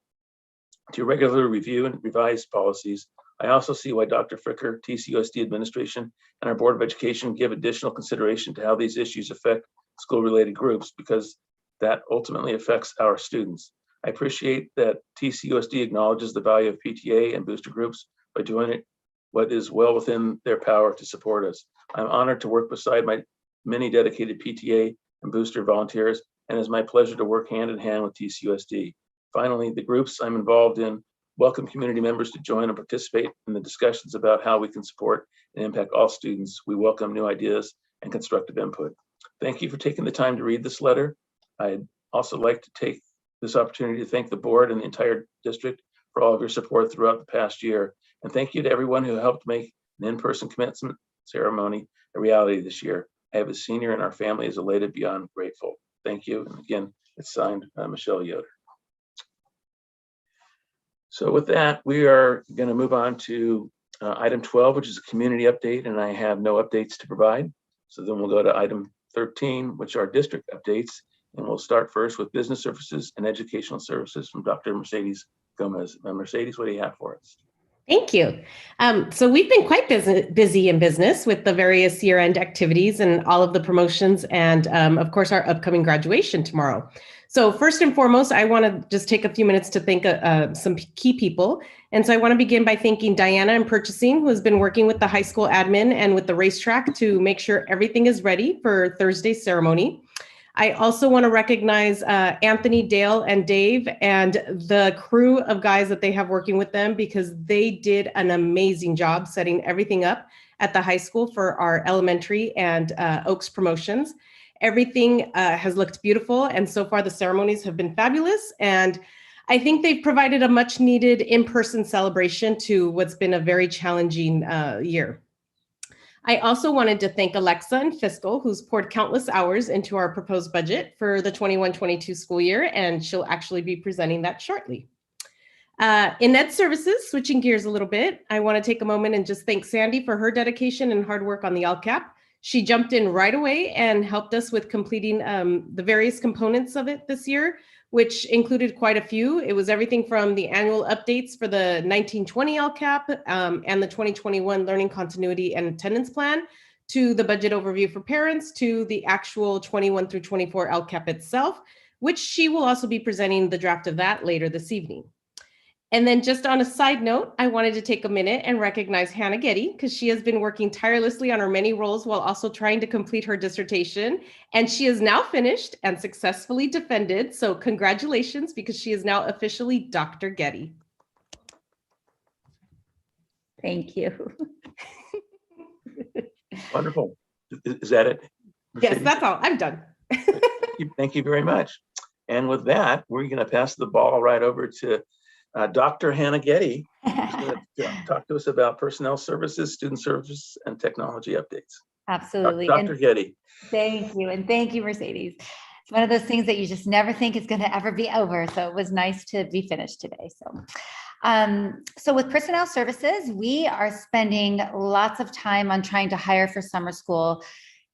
to regularly review and revise policies, I also see why Dr. Fricker, TCUSD administration, and our Board of Education give additional consideration to how these issues affect school-related groups, because that ultimately affects our students. I appreciate that TCUSD acknowledges the value of PTA and booster groups by doing it what is well within their power to support us. I'm honored to work beside my many dedicated PTA and booster volunteers, and it's my pleasure to work hand in hand with TCUSD. Finally, the groups I'm involved in welcome community members to join and participate in the discussions about how we can support and impact all students. We welcome new ideas and constructive input. Thank you for taking the time to read this letter. I'd also like to take this opportunity to thank the board and the entire district for all of your support throughout the past year. And thank you to everyone who helped make an in-person commencement ceremony a reality this year. I have a senior in our family is elated beyond grateful. Thank you. And again, it's signed Michelle Yoder. So with that, we are going to move on to item 12, which is a community update, and I have no updates to provide. So then we'll go to item 13, which are district updates. And we'll start first with business services and educational services from Dr. Mercedes Gomez. Mercedes, what do you have for us? Thank you. So we've been quite busy in business with the various year-end activities and all of the promotions and of course our upcoming graduation tomorrow. So first and foremost, I want to just take a few minutes to thank some key people. And so I want to begin by thanking Diana in purchasing, who has been working with the high school admin and with the racetrack to make sure everything is ready for Thursday's ceremony. I also want to recognize Anthony, Dale, and Dave and the crew of guys that they have working with them, because they did an amazing job setting everything up at the high school for our elementary and Oaks promotions. Everything has looked beautiful, and so far the ceremonies have been fabulous. And I think they've provided a much needed in-person celebration to what's been a very challenging year. I also wanted to thank Alexa and Fiscal, who's poured countless hours into our proposed budget for the 21-22 school year, and she'll actually be presenting that shortly. In Ed Services, switching gears a little bit, I want to take a moment and just thank Sandy for her dedication and hard work on the LCAP. She jumped in right away and helped us with completing the various components of it this year, which included quite a few. It was everything from the annual updates for the 1920 LCAP and the 2021 Learning Continuity and Attendance Plan, to the budget overview for parents, to the actual 21 through 24 LCAP itself, which she will also be presenting the draft of that later this evening. And then just on a side note, I wanted to take a minute and recognize Hannah Getty, because she has been working tirelessly on her many roles while also trying to complete her dissertation. And she is now finished and successfully defended. So congratulations, because she is now officially Dr. Getty. Thank you. Wonderful. Is that it? Yes, that's all. I'm done. Thank you very much. And with that, we're going to pass the ball right over to Dr. Hannah Getty, who's going to talk to us about personnel services, student services, and technology updates. Absolutely. Dr. Getty. Thank you. And thank you, Mercedes. It's one of those things that you just never think is going to ever be over. So it was nice to be finished today. So with personnel services, we are spending lots of time on trying to hire for summer school.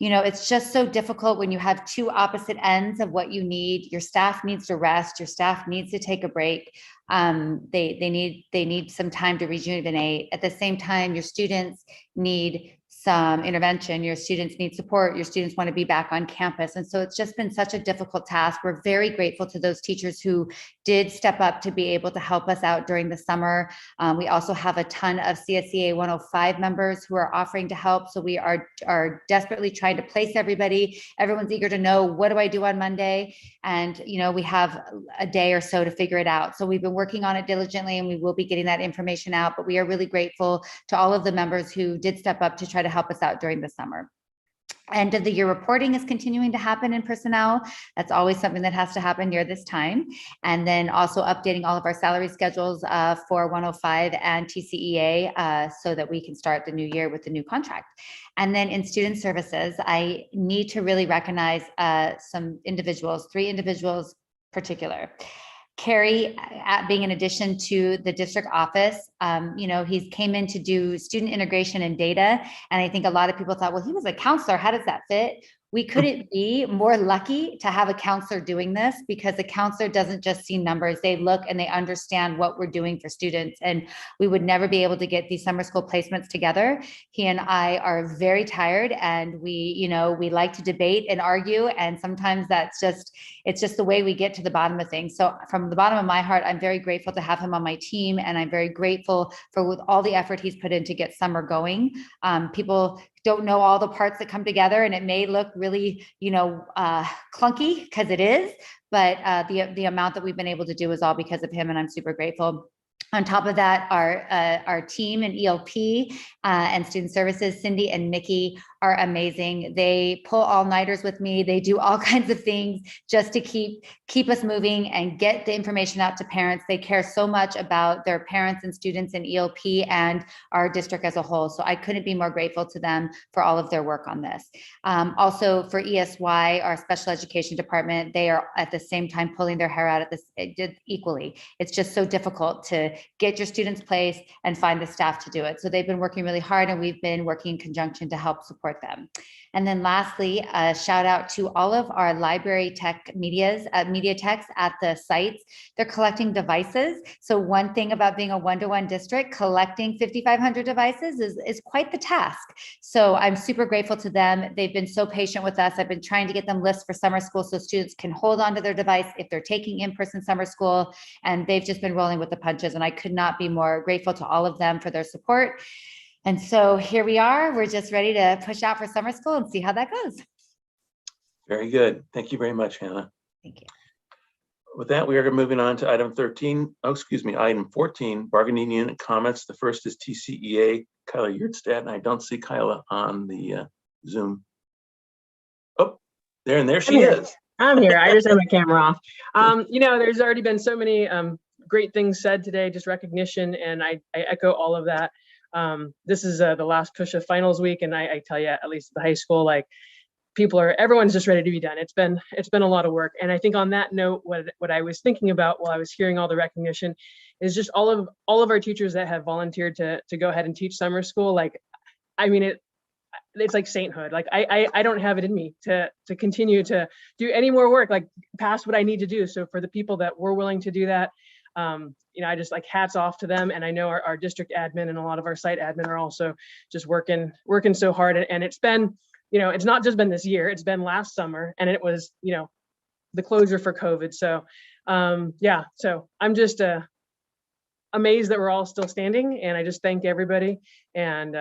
You know, it's just so difficult when you have two opposite ends of what you need. Your staff needs to rest. Your staff needs to take a break. They need some time to rejuvenate. At the same time, your students need some intervention. Your students need support. Your students want to be back on campus. And so it's just been such a difficult task. We're very grateful to those teachers who did step up to be able to help us out during the summer. We also have a ton of CSEA 105 members who are offering to help. So we are desperately trying to place everybody. Everyone's eager to know, what do I do on Monday? And, you know, we have a day or so to figure it out. So we've been working on it diligently, and we will be getting that information out. But we are really grateful to all of the members who did step up to try to help us out during the summer. End of the year reporting is continuing to happen in personnel. That's always something that has to happen near this time. And then also updating all of our salary schedules for 105 and TCEA so that we can start the new year with the new contract. And then in student services, I need to really recognize some individuals, 3 individuals particular. Carrie, being in addition to the district office, he came in to do student integration and data. And I think a lot of people thought, well, he was a counselor. How does that fit? We couldn't be more lucky to have a counselor doing this, because the counselor doesn't just see numbers. They look and they understand what we're doing for students. And we would never be able to get these summer school placements together. He and I are very tired, and we like to debate and argue. And sometimes it's just the way we get to the bottom of things. So from the bottom of my heart, I'm very grateful to have him on my team. And I'm very grateful for all the effort he's put in to get summer going. People don't know all the parts that come together, and it may look really, clunky, because it is, but the amount that we've been able to do is all because of him, and I'm super grateful. On top of that, our team in ELP and student services, Cindy and Mickey, are amazing. They pull all-nighters with me. They do all kinds of things just to keep us moving and get the information out to parents. They care so much about their parents and students in ELP and our district as a whole. So I couldn't be more grateful to them for all of their work on this. Also for ESY, our special education department, they are at the same time pulling their hair out at this equally. It's just so difficult to get your students placed and find the staff to do it. So they've been working really hard, and we've been working in conjunction to help support them. And then lastly, a shout out to all of our library tech media techs at the sites. They're collecting devices. So one thing about being a one-to-one district, collecting 5,500 devices is quite the task. So I'm super grateful to them. They've been so patient with us. I've been trying to get them lists for summer school so students can hold on to their device if they're taking in-person summer school. And they've just been rolling with the punches. And I could not be more grateful to all of them for their support. And so here we are. We're just ready to push out for summer school and see how that goes. Very good. Thank you very much, Hannah. Thank you. With that, we are moving on to item 14, bargaining unit comments. The first is TCEA, Kyla Yurtstadt, and I don't see Kyla on the Zoom. Oh, there she is. I'm here. I just had my camera off. There's already been so many great things said today, just recognition, and I echo all of that. This is the last push of finals week, and I tell you, at least at the high school, like everyone's just ready to be done. It's been a lot of work. And I think on that note, what I was thinking about while I was hearing all the recognition is just all of our teachers that have volunteered to go ahead and teach summer school. Like, I mean, it's like sainthood. Like I don't have it in me to continue to do any more work, like past what I need to do. So for the people that were willing to do that, I just hats off to them. And I know our district admin and a lot of our site admin are also just working so hard. And it's been, it's not just been this year, it's been last summer, and it was, the closure for COVID. So so I'm just amazed that we're all still standing, and I just thank everybody. And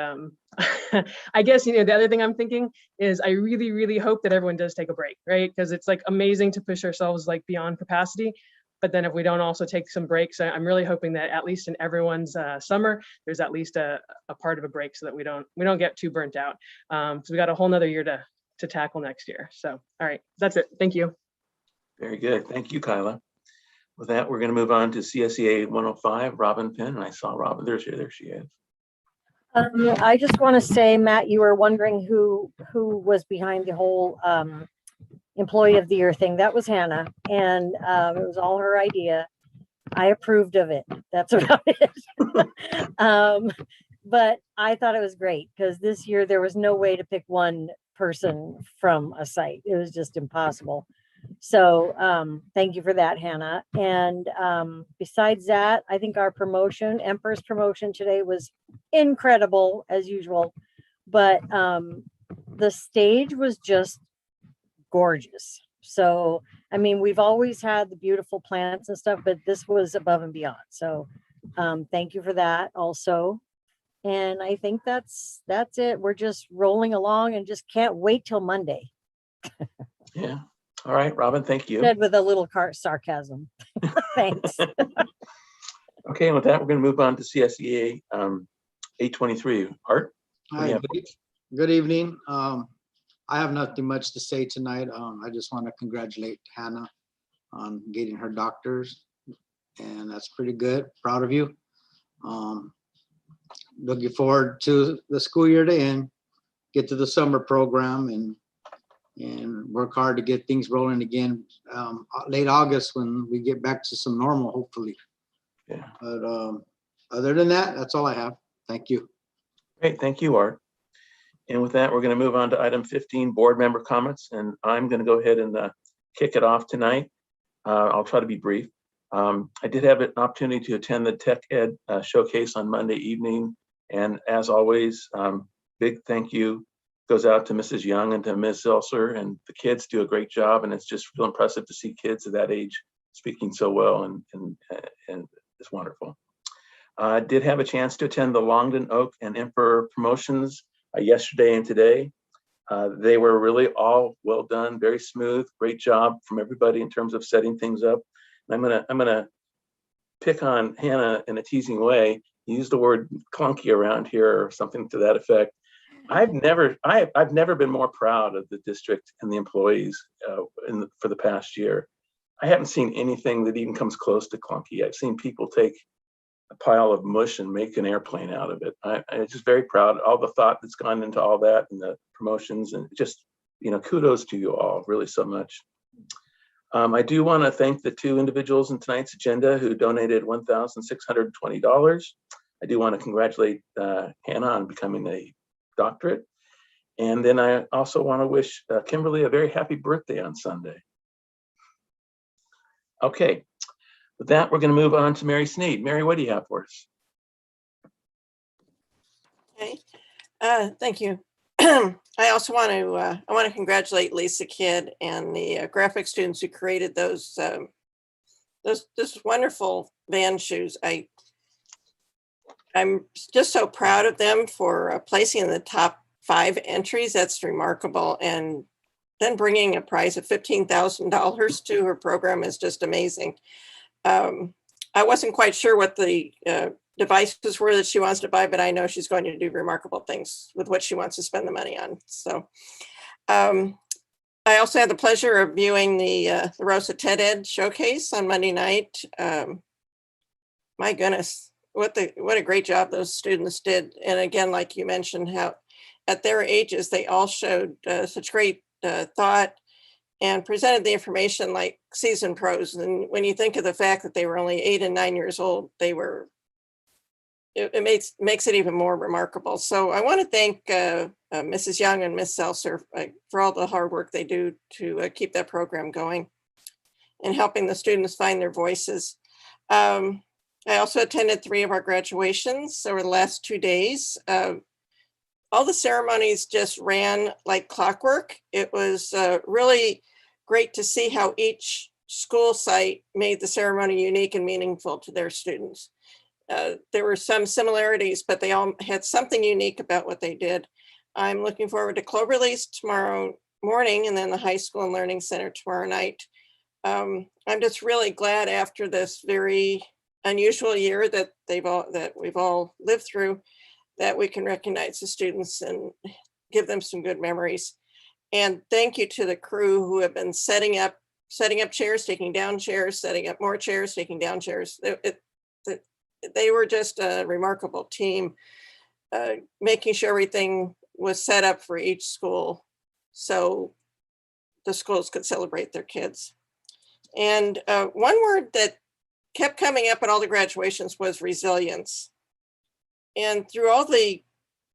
I guess, the other thing I'm thinking is I really, really hope that everyone does take a break, right? Because it's amazing to push ourselves beyond capacity. But then if we don't also take some breaks, I'm really hoping that at least in everyone's summer, there's at least a part of a break so that we don't get too burnt out. So we got a whole nother year to tackle next year. So, all right, that's it. Thank you. Very good. Thank you, Kyla. With that, we're going to move on to CSEA 105, Robin Penn. And I saw Robin. There she is. I just want to say, Matt, you were wondering who was behind the whole Employee of the Year thing. That was Hannah, and it was all her idea. I approved of it. That's about it. But I thought it was great because this year there was no way to pick one person from a site. It was just impossible. So thank you for that, Hannah. And besides that, I think our promotion, Emperor's promotion today was incredible as usual. But the stage was just gorgeous. So, I mean, we've always had the beautiful plants and stuff, but this was above and beyond. So thank you for that also. And I think that's it. We're just rolling along and just can't wait till Monday. Yeah. All right, Robin, thank you. Said with a little sarcasm. Thanks. Okay, and with that, we're going to move on to CSEA 823. Art? Hi, good evening. I have nothing much to say tonight. I just want to congratulate Hannah on getting her doctors, and that's pretty good. Proud of you. Looking forward to the school year to end, get to the summer program, and work hard to get things rolling again late August when we get back to some normal, hopefully. Yeah. But other than that, that's all I have. Thank you. Great, thank you, Art. And with that, we're going to move on to item 15, board member comments, and I'm going to go ahead and kick it off tonight. I'll try to be brief. I did have an opportunity to attend the Tech Ed showcase on Monday evening, and as always, big thank you goes out to Mrs. Young and to Ms. Zelser, and the kids do a great job, and it's just real impressive to see kids of that age speaking so well, and it's wonderful. I did have a chance to attend the Longden Oak and Emperor promotions yesterday and today. They were really all well done, very smooth, great job from everybody in terms of setting things up. And I'm gonna pick on Hannah in a teasing way. Use the word clunky around here or something to that effect. I've never been more proud of the district and the employees for the past year. I haven't seen anything that even comes close to clunky. I've seen people take a pile of mush and make an airplane out of it. I'm just very proud. All the thought that's gone into all that and the promotions, and just, kudos to you all really so much. I do want to thank the two individuals in tonight's agenda who donated $1,620. I do want to congratulate Hannah on becoming a doctorate. And then I also want to wish Kimberly a very happy birthday on Sunday. Okay, with that, we're going to move on to Mary Sneed. Mary, what do you have for us? Okay, thank you. I also want to congratulate Lisa Kidd and the graphic students who created those wonderful van shoes. I'm just so proud of them for placing in the top 5 entries. That's remarkable. And then bringing a prize of $15,000 to her program is just amazing. I wasn't quite sure what the devices were that she wants to buy, but I know she's going to do remarkable things with what she wants to spend the money on. So I also had the pleasure of viewing the Rosa TED Ed showcase on Monday night. My goodness, what a great job those students did. And again, like you mentioned, how at their ages, they all showed such great thought and presented the information like seasoned pros. And when you think of the fact that they were only 8 and 9 years old, it makes it even more remarkable. So I want to thank Mrs. Young and Ms. Seltzer for all the hard work they do to keep that program going and helping the students find their voices. I also attended 3 of our graduations over the last 2 days. All the ceremonies just ran like clockwork. It was really great to see how each school site made the ceremony unique and meaningful to their students. There were some similarities, but they all had something unique about what they did. I'm looking forward to Cloverleaf tomorrow morning and then the High School and Learning Center tomorrow night. I'm just really glad after this very unusual year that we've all lived through, that we can recognize the students and give them some good memories. And thank you to the crew who have been setting up chairs, taking down chairs, setting up more chairs, taking down chairs. They were just a remarkable team, making sure everything was set up for each school so the schools could celebrate their kids. And one word that kept coming up at all the graduations was resilience. And through all the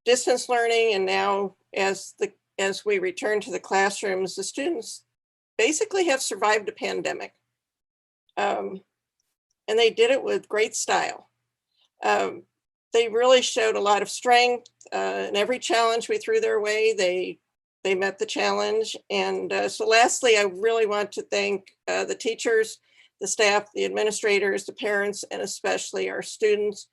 distance learning, and now as we return to the classrooms, the students basically have survived a pandemic. And they did it with great style. They really showed a lot of strength in every challenge we threw their way. They met the challenge. And so lastly, I really want to thank the teachers, the staff, the administrators, the parents, and especially our students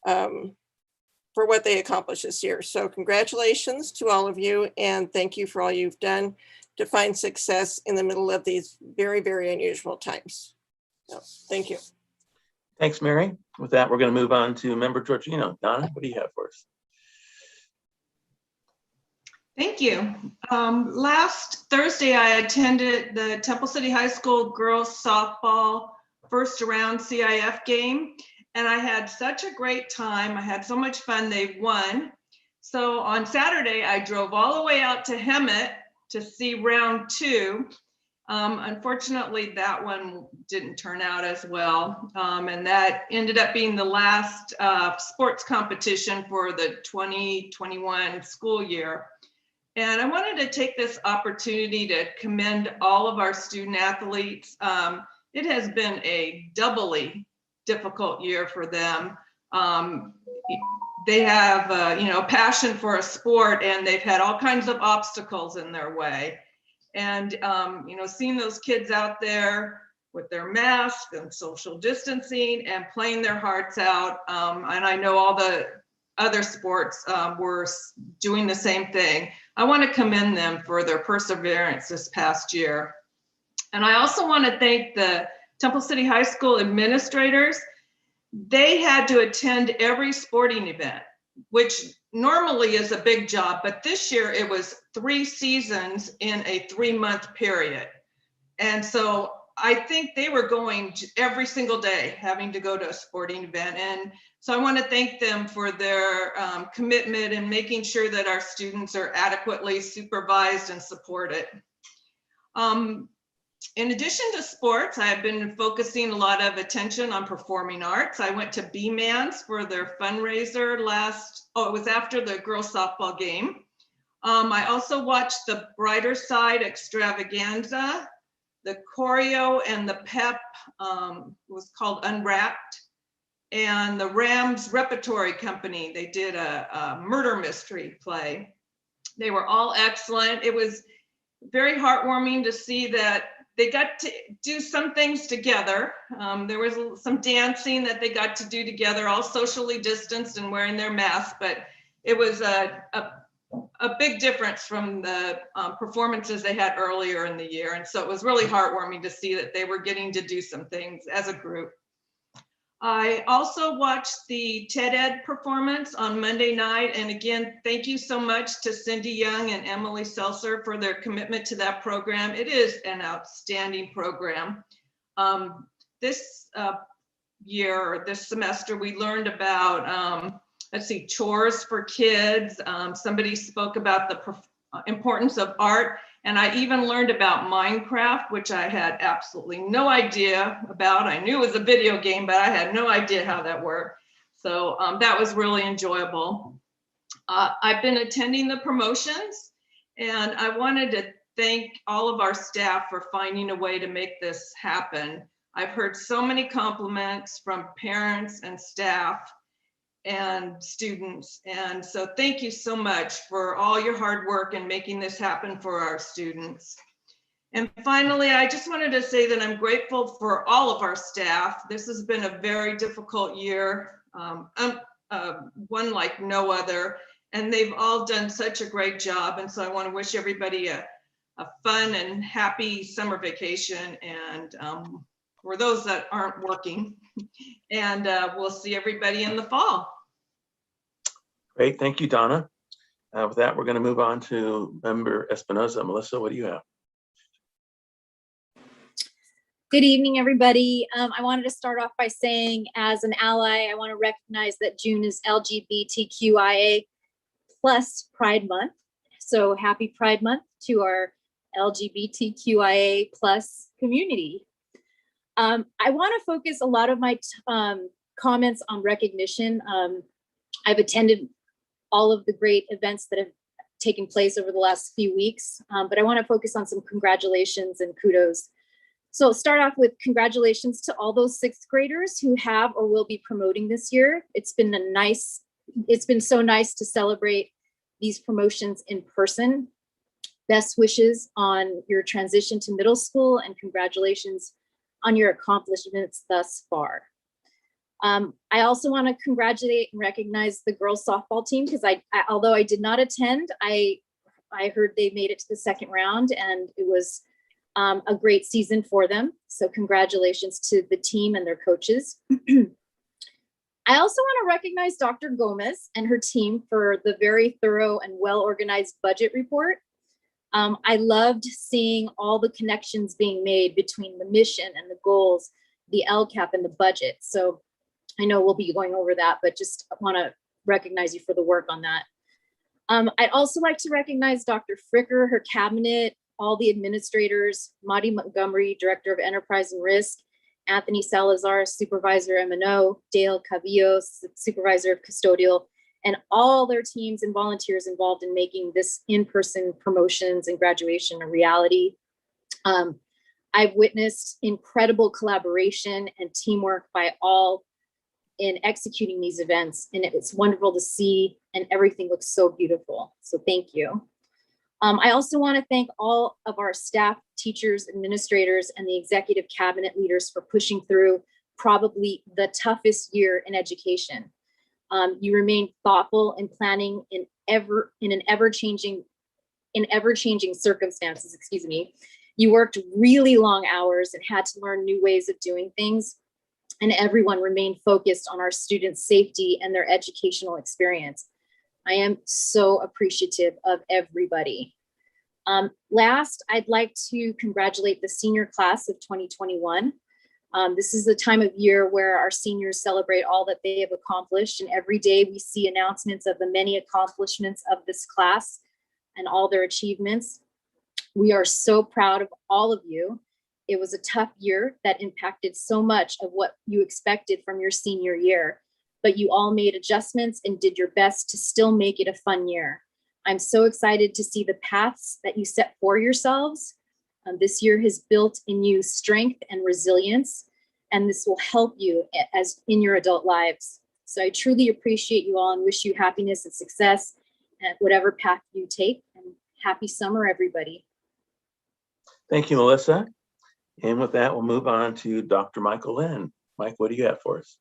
for what they accomplished this year. So congratulations to all of you, and thank you for all you've done to find success in the middle of these very, very unusual times. So, thank you. Thanks, Mary. With that, we're going to move on to Member Georgino. Donna, what do you have for us? Thank you. Last Thursday, I attended the Temple City High School girls softball first round CIF game, and I had such a great time. I had so much fun. They won. So on Saturday, I drove all the way out to Hemet to see round 2. Unfortunately, that one didn't turn out as well. And that ended up being the last sports competition for the 2021 school year. And I wanted to take this opportunity to commend all of our student athletes. It has been a doubly difficult year for them. They have passion for a sport, and they've had all kinds of obstacles in their way. And seeing those kids out there with their masks and social distancing and playing their hearts out, and I know all the other sports were doing the same thing. I want to commend them for their perseverance this past year. And I also want to thank the Temple City High School administrators. They had to attend every sporting event, which normally is a big job, but this year it was 3 seasons in a 3-month period. And so I think they were going every single day, having to go to a sporting event. And so I want to thank them for their commitment and making sure that our students are adequately supervised and supported. In addition to sports, I have been focusing a lot of attention on performing arts. I went to B-Man's for their fundraiser it was after the girls softball game. I also watched the Brighter Side extravaganza, the choreo and the pep was called Unwrapped, and the Rams Repertory Company. They did a murder mystery play. They were all excellent. It was very heartwarming to see that they got to do some things together. There was some dancing that they got to do together, all socially distanced and wearing their masks, but it was a big difference from the performances they had earlier in the year. And so it was really heartwarming to see that they were getting to do some things as a group. I also watched the TED Ed performance on Monday night. And again, thank you so much to Cindy Young and Emily Seltzer for their commitment to that program. It is an outstanding program. This year, or this semester, we learned about, chores for kids. Somebody spoke about the importance of art. And I even learned about Minecraft, which I had absolutely no idea about. I knew it was a video game, but I had no idea how that worked. So that was really enjoyable. I've been attending the promotions, and I wanted to thank all of our staff for finding a way to make this happen. I've heard so many compliments from parents and staff and students. And so thank you so much for all your hard work in making this happen for our students. And finally, I just wanted to say that I'm grateful for all of our staff. This has been a very difficult year, one like no other, and they've all done such a great job. And so I want to wish everybody a fun and happy summer vacation, and for those that aren't working, and we'll see everybody in the fall. Great, thank you, Donna. With that, we're going to move on to Member Espinoza. Melissa, what do you have? Good evening, everybody. I wanted to start off by saying, as an ally, I want to recognize that June is LGBTQIA+ Pride Month. So happy Pride Month to our LGBTQIA+ community. I want to focus a lot of my comments on recognition. I've attended all of the great events that have taken place over the last few weeks, but I want to focus on some congratulations and kudos. So I'll start off with congratulations to all those 6th graders who have or will be promoting this year. It's been so nice to celebrate these promotions in person. Best wishes on your transition to middle school, and congratulations on your accomplishments thus far. I also want to congratulate and recognize the girls softball team, because although I did not attend, I heard they made it to the 2nd round, and it was a great season for them. So congratulations to the team and their coaches. I also want to recognize Dr. Gomez and her team for the very thorough and well-organized budget report. I loved seeing all the connections being made between the mission and the goals, the LCAP and the budget. So I know we'll be going over that, but just want to recognize you for the work on that. I'd also like to recognize Dr. Fricker, her cabinet, all the administrators, Marty Montgomery, Director of Enterprise and Risk, Anthony Salazar, Supervisor M&O, Dale Cavillo, Supervisor of Custodial, and all their teams and volunteers involved in making this in-person promotions and graduation a reality. I've witnessed incredible collaboration and teamwork by all in executing these events, and it's wonderful to see, and everything looks so beautiful. So thank you. I also want to thank all of our staff, teachers, administrators, and the executive cabinet leaders for pushing through probably the toughest year in education. You remain thoughtful in planning in ever-changing circumstances, excuse me. You worked really long hours and had to learn new ways of doing things, and everyone remained focused on our students' safety and their educational experience. I am so appreciative of everybody. Last, I'd like to congratulate the senior class of 2021. This is the time of year where our seniors celebrate all that they have accomplished, and every day we see announcements of the many accomplishments of this class and all their achievements. We are so proud of all of you. It was a tough year that impacted so much of what you expected from your senior year, but you all made adjustments and did your best to still make it a fun year. I'm so excited to see the paths that you set for yourselves. This year has built in you strength and resilience, and this will help you as in your adult lives. So I truly appreciate you all and wish you happiness and success at whatever path you take, and happy summer, everybody. Thank you, Melissa. And with that, we'll move on to Dr. Michael Lynn. Mike, what do you have for us?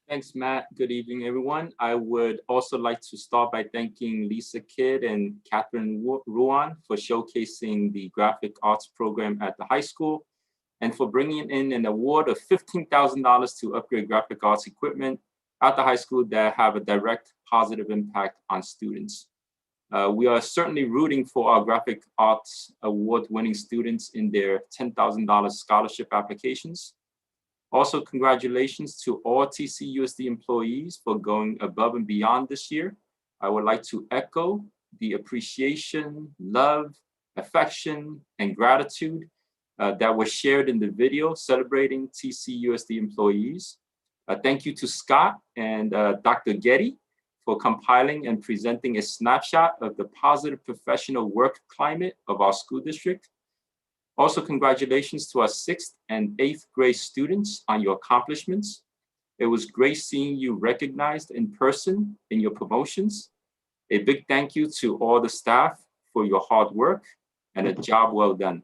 Thanks, Matt. Good evening, everyone. I would also like to start by thanking Lisa Kidd and Catherine Ruan for showcasing the graphic arts program at the high school and for bringing in an award of $15,000 to upgrade graphic arts equipment at the high school that have a direct positive impact on students. We are certainly rooting for our graphic arts award-winning students in their $10,000 scholarship applications. Also, congratulations to all TCUSD employees for going above and beyond this year. I would like to echo the appreciation, love, affection, and gratitude that was shared in the video celebrating TCUSD employees. Thank you to Scott and Dr. Getty for compiling and presenting a snapshot of the positive professional work climate of our school district. Also, congratulations to our 6th and 8th grade students on your accomplishments. It was great seeing you recognized in person in your promotions. A big thank you to all the staff for your hard work and a job well done.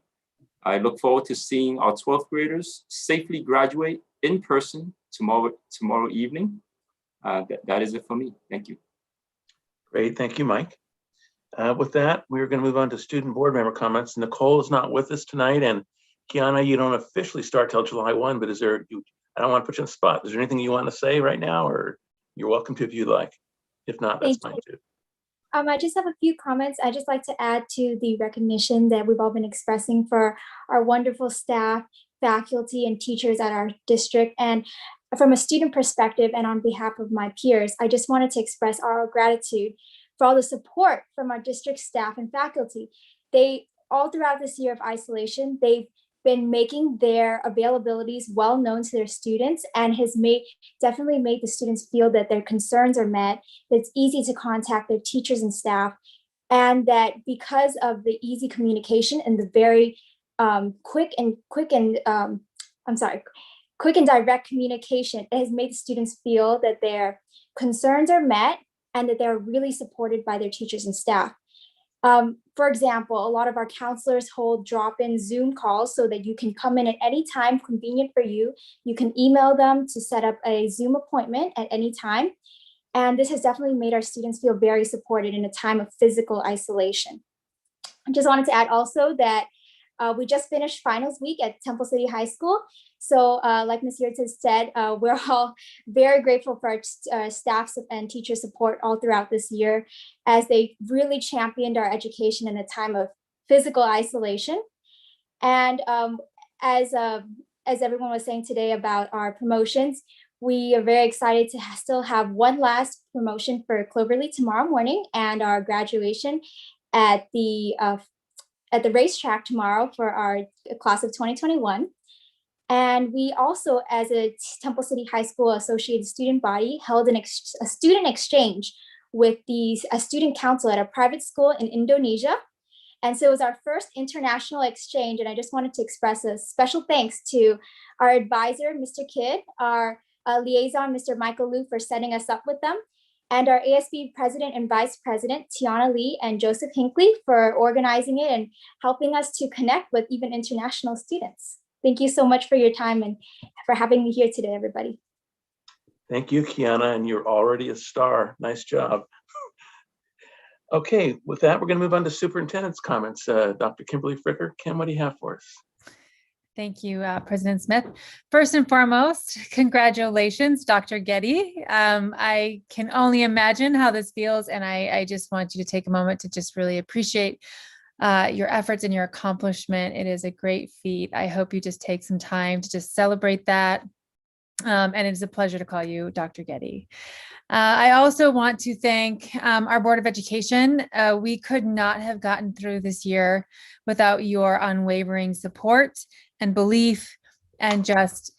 I look forward to seeing our 12th graders safely graduate in person tomorrow evening. That is it for me. Thank you. Great, thank you, Mike. With that, we're going to move on to student board member comments. Nicole is not with us tonight, and Kiana, you don't officially start till July 1, but I don't want to put you on the spot. Is there anything you want to say right now, or you're welcome to if you'd like? If not, that's fine too. I just have a few comments. I just like to add to the recognition that we've all been expressing for our wonderful staff, faculty, and teachers at our district. And from a student perspective and on behalf of my peers, I just wanted to express our gratitude for all the support from our district staff and faculty. They, all throughout this year of isolation, they've been making their availabilities well known to their students, and has definitely made the students feel that their concerns are met, that it's easy to contact their teachers and staff, and that because of the easy communication and the very quick and direct communication, it has made the students feel that their concerns are met and that they're really supported by their teachers and staff. For example, a lot of our counselors hold drop-in Zoom calls so that you can come in at any time convenient for you. You can email them to set up a Zoom appointment at any time. And this has definitely made our students feel very supported in a time of physical isolation. I just wanted to add also that We just finished finals week at Temple City High School. So like Ms. Yurts has said, we're all very grateful for our staff and teacher support all throughout this year, as they really championed our education in a time of physical isolation. And as everyone was saying today about our promotions, we are very excited to still have one last promotion for Cloverly tomorrow morning, and our graduation at the racetrack tomorrow for our class of 2021. And we also, as a Temple City High School associated student body, held a student exchange with a student council at a private school in Indonesia. And so it was our first international exchange. And I just wanted to express a special thanks to our advisor, Mr. Kidd, our liaison, Mr. Michael Liu, for setting us up with them, and our ASB president and vice president, Tiana Lee and Joseph Hinckley, for organizing it and helping us to connect with even international students. Thank you so much for your time and for having me here today, everybody. Thank you, Kiana, and you're already a star. Nice job. Okay, with that, we're going to move on to superintendent's comments. Dr. Kimberly Fricker, Kim, what do you have for us? Thank you, President Smith. First and foremost, congratulations, Dr. Getty. I can only imagine how this feels, and I just want you to take a moment to just really appreciate your efforts and your accomplishment. It is a great feat. I hope you just take some time to just celebrate that. And it's a pleasure to call you Dr. Getty. I also want to thank our Board of Education. We could not have gotten through this year without your unwavering support and belief, and just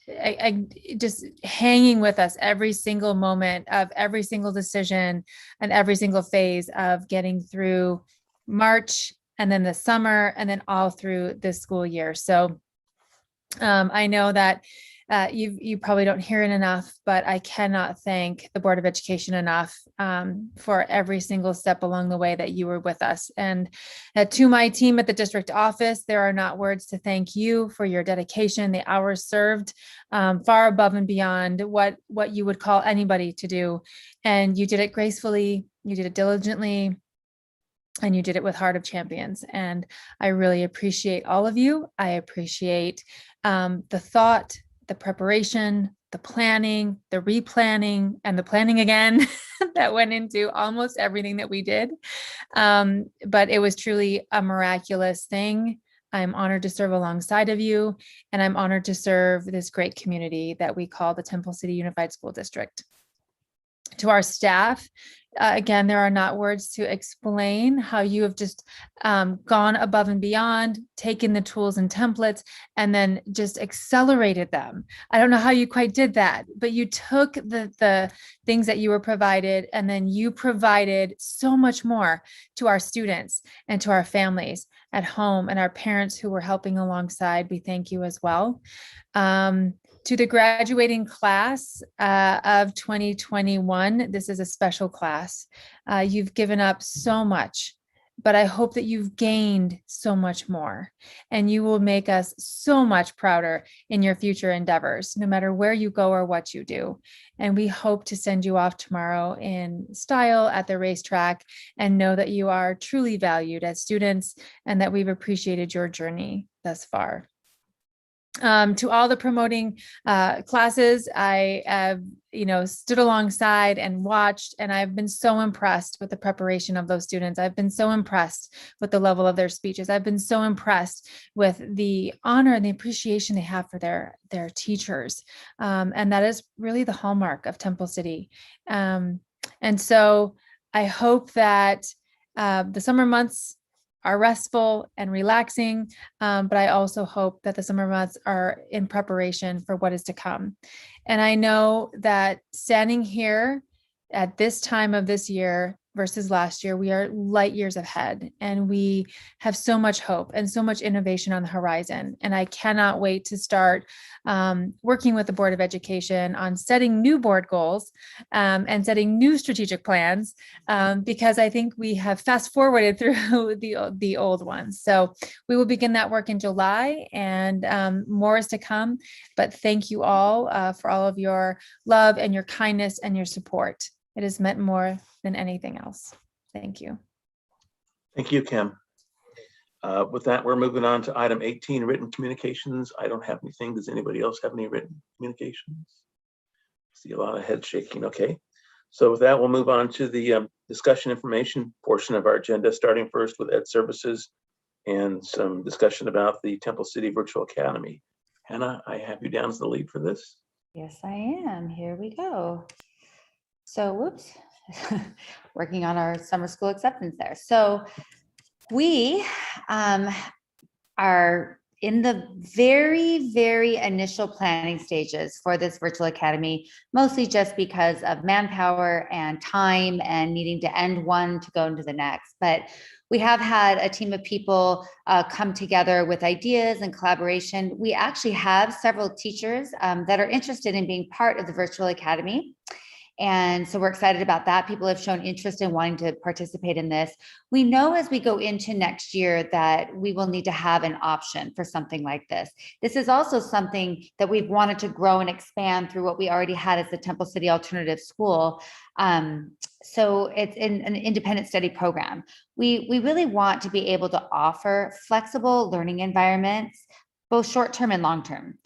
hanging with us every single moment of every single decision and every single phase of getting through March and then the summer and then all through this school year. So I know that you probably don't hear it enough, but I cannot thank the Board of Education enough for every single step along the way that you were with us. And to my team at the district office, there are not words to thank you for your dedication, the hours served, far above and beyond what you would call anybody to do. And you did it gracefully, you did it diligently, and you did it with Heart of Champions. And I really appreciate all of you. I appreciate the thought, the preparation, the planning, the replanning, and the planning again that went into almost everything that we did. But it was truly a miraculous thing. I'm honored to serve alongside of you, and I'm honored to serve this great community that we call the Temple City Unified School District. To our staff, again, there are not words to explain how you have just gone above and beyond, taken the tools and templates, and then just accelerated them. I don't know how you quite did that, but you took the things that you were provided, and then you provided so much more to our students and to our families at home and our parents who were helping alongside. We thank you as well. To the graduating class of 2021, this is a special class. You've given up so much, but I hope that you've gained so much more, and you will make us so much prouder in your future endeavors, no matter where you go or what you do. And we hope to send you off tomorrow in style at the racetrack, and know that you are truly valued as students and that we've appreciated your journey thus far. To all the promoting classes, I have, stood alongside and watched, and I've been so impressed with the preparation of those students. I've been so impressed with the level of their speeches. I've been so impressed with the honor and the appreciation they have for their teachers. And that is really the hallmark of Temple City. And so I hope that the summer months are restful and relaxing, but I also hope that the summer months are in preparation for what is to come. And I know that standing here at this time of this year versus last year, we are light years ahead, and we have so much hope and so much innovation on the horizon. And I cannot wait to start working with the Board of Education on setting new board goals and setting new strategic plans, because I think we have fast forwarded through the old ones. So we will begin that work in July, and more is to come. But thank you all for all of your love and your kindness and your support. It has meant more than anything else. Thank you. Thank you, Kim. With that, we're moving on to item 18, written communications. I don't have anything. Does anybody else have any written communications? See a lot of head shaking. Okay. So with that, we'll move on to the discussion information portion of our agenda, starting first with Ed Services and some discussion about the Temple City Virtual Academy. Hannah, I have you down as the lead for this. Yes, I am. Here we go. So, whoops, working on our summer school acceptance there. So we are in the very, very initial planning stages for this virtual academy, mostly just because of manpower and time and needing to end one to go into the next. But we have had a team of people come together with ideas and collaboration. We actually have several teachers that are interested in being part of the virtual academy. And so we're excited about that. People have shown interest in wanting to participate in this. We know as we go into next year that we will need to have an option for something like this. This is also something that we've wanted to grow and expand through what we already had as the Temple City Alternative School. So it's in an independent study program. We really want to be able to offer flexible learning environments, both short-term and long-term.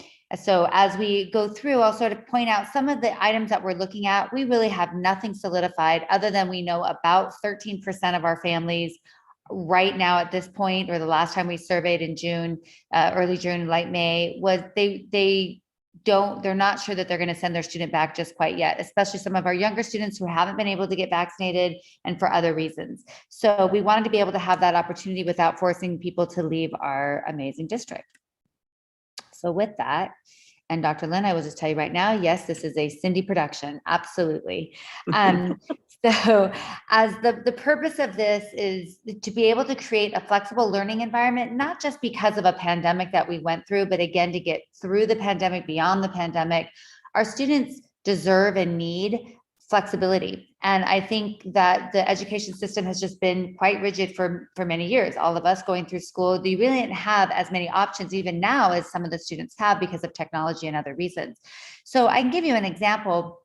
So as we go through, I'll sort of point out some of the items that we're looking at. We really have nothing solidified other than we know about 13% of our families right now at this point, or the last time we surveyed in June, early June, late May, was they're not sure that they're going to send their student back just quite yet, especially some of our younger students who haven't been able to get vaccinated and for other reasons. So we wanted to be able to have that opportunity without forcing people to leave our amazing district. So with that, and Dr. Lynn, I will just tell you right now, yes, this is a Cindy production, absolutely. So as the purpose of this is to be able to create a flexible learning environment, not just because of a pandemic that we went through, but again, to get through the pandemic, beyond the pandemic. Our students deserve and need flexibility. And I think that the education system has just been quite rigid for many years. All of us going through school, you really didn't have as many options even now as some of the students have because of technology and other reasons. So I can give you an example.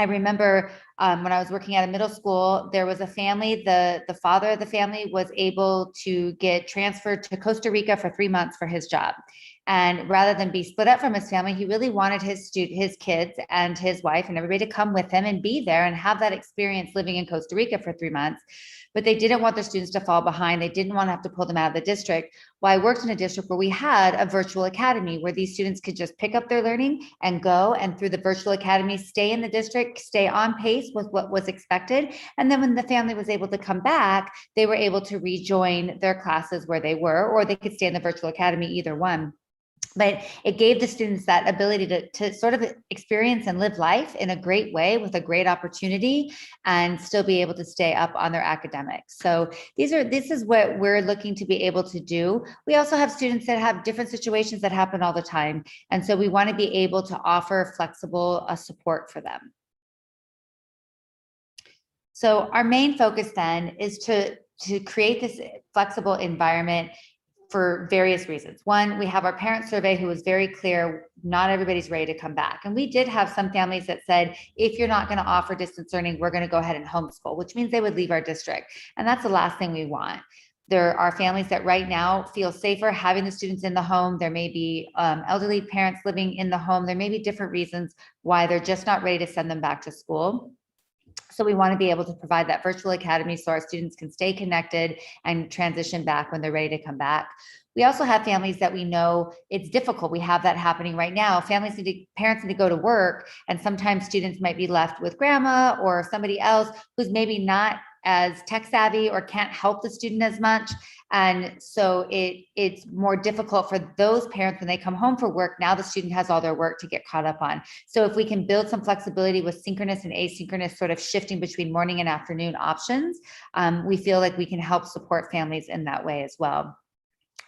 I remember when I was working at a middle school, there was a family, the father of the family was able to get transferred to Costa Rica for 3 months for his job. And rather than be split up from his family, he really wanted his kids and his wife and everybody to come with him and be there and have that experience living in Costa Rica for 3 months. But they didn't want their students to fall behind. They didn't want to have to pull them out of the district. Well, I worked in a district where we had a virtual academy where these students could just pick up their learning and go, and through the virtual academy, stay in the district, stay on pace with what was expected. And then when the family was able to come back, they were able to rejoin their classes where they were, or they could stay in the virtual academy, either one. But it gave the students that ability to sort of experience and live life in a great way with a great opportunity and still be able to stay up on their academics. So this is what we're looking to be able to do. We also have students that have different situations that happen all the time. And so we want to be able to offer flexible support for them. So our main focus then is to create this flexible environment for various reasons. One, we have our parent survey who was very clear, not everybody's ready to come back. And we did have some families that said, if you're not going to offer distance learning, we're going to go ahead and homeschool, which means they would leave our district. And that's the last thing we want. There are families that right now feel safer having the students in the home. There may be elderly parents living in the home. There may be different reasons why they're just not ready to send them back to school. So we want to be able to provide that virtual academy so our students can stay connected and transition back when they're ready to come back. We also have families that we know it's difficult. We have that happening right now. Parents need to go to work, and sometimes students might be left with grandma or somebody else who's maybe not as tech savvy or can't help the student as much. And so it's more difficult for those parents when they come home for work. Now the student has all their work to get caught up on. So if we can build some flexibility with synchronous and asynchronous sort of shifting between morning and afternoon options, we feel like we can help support families in that way as well.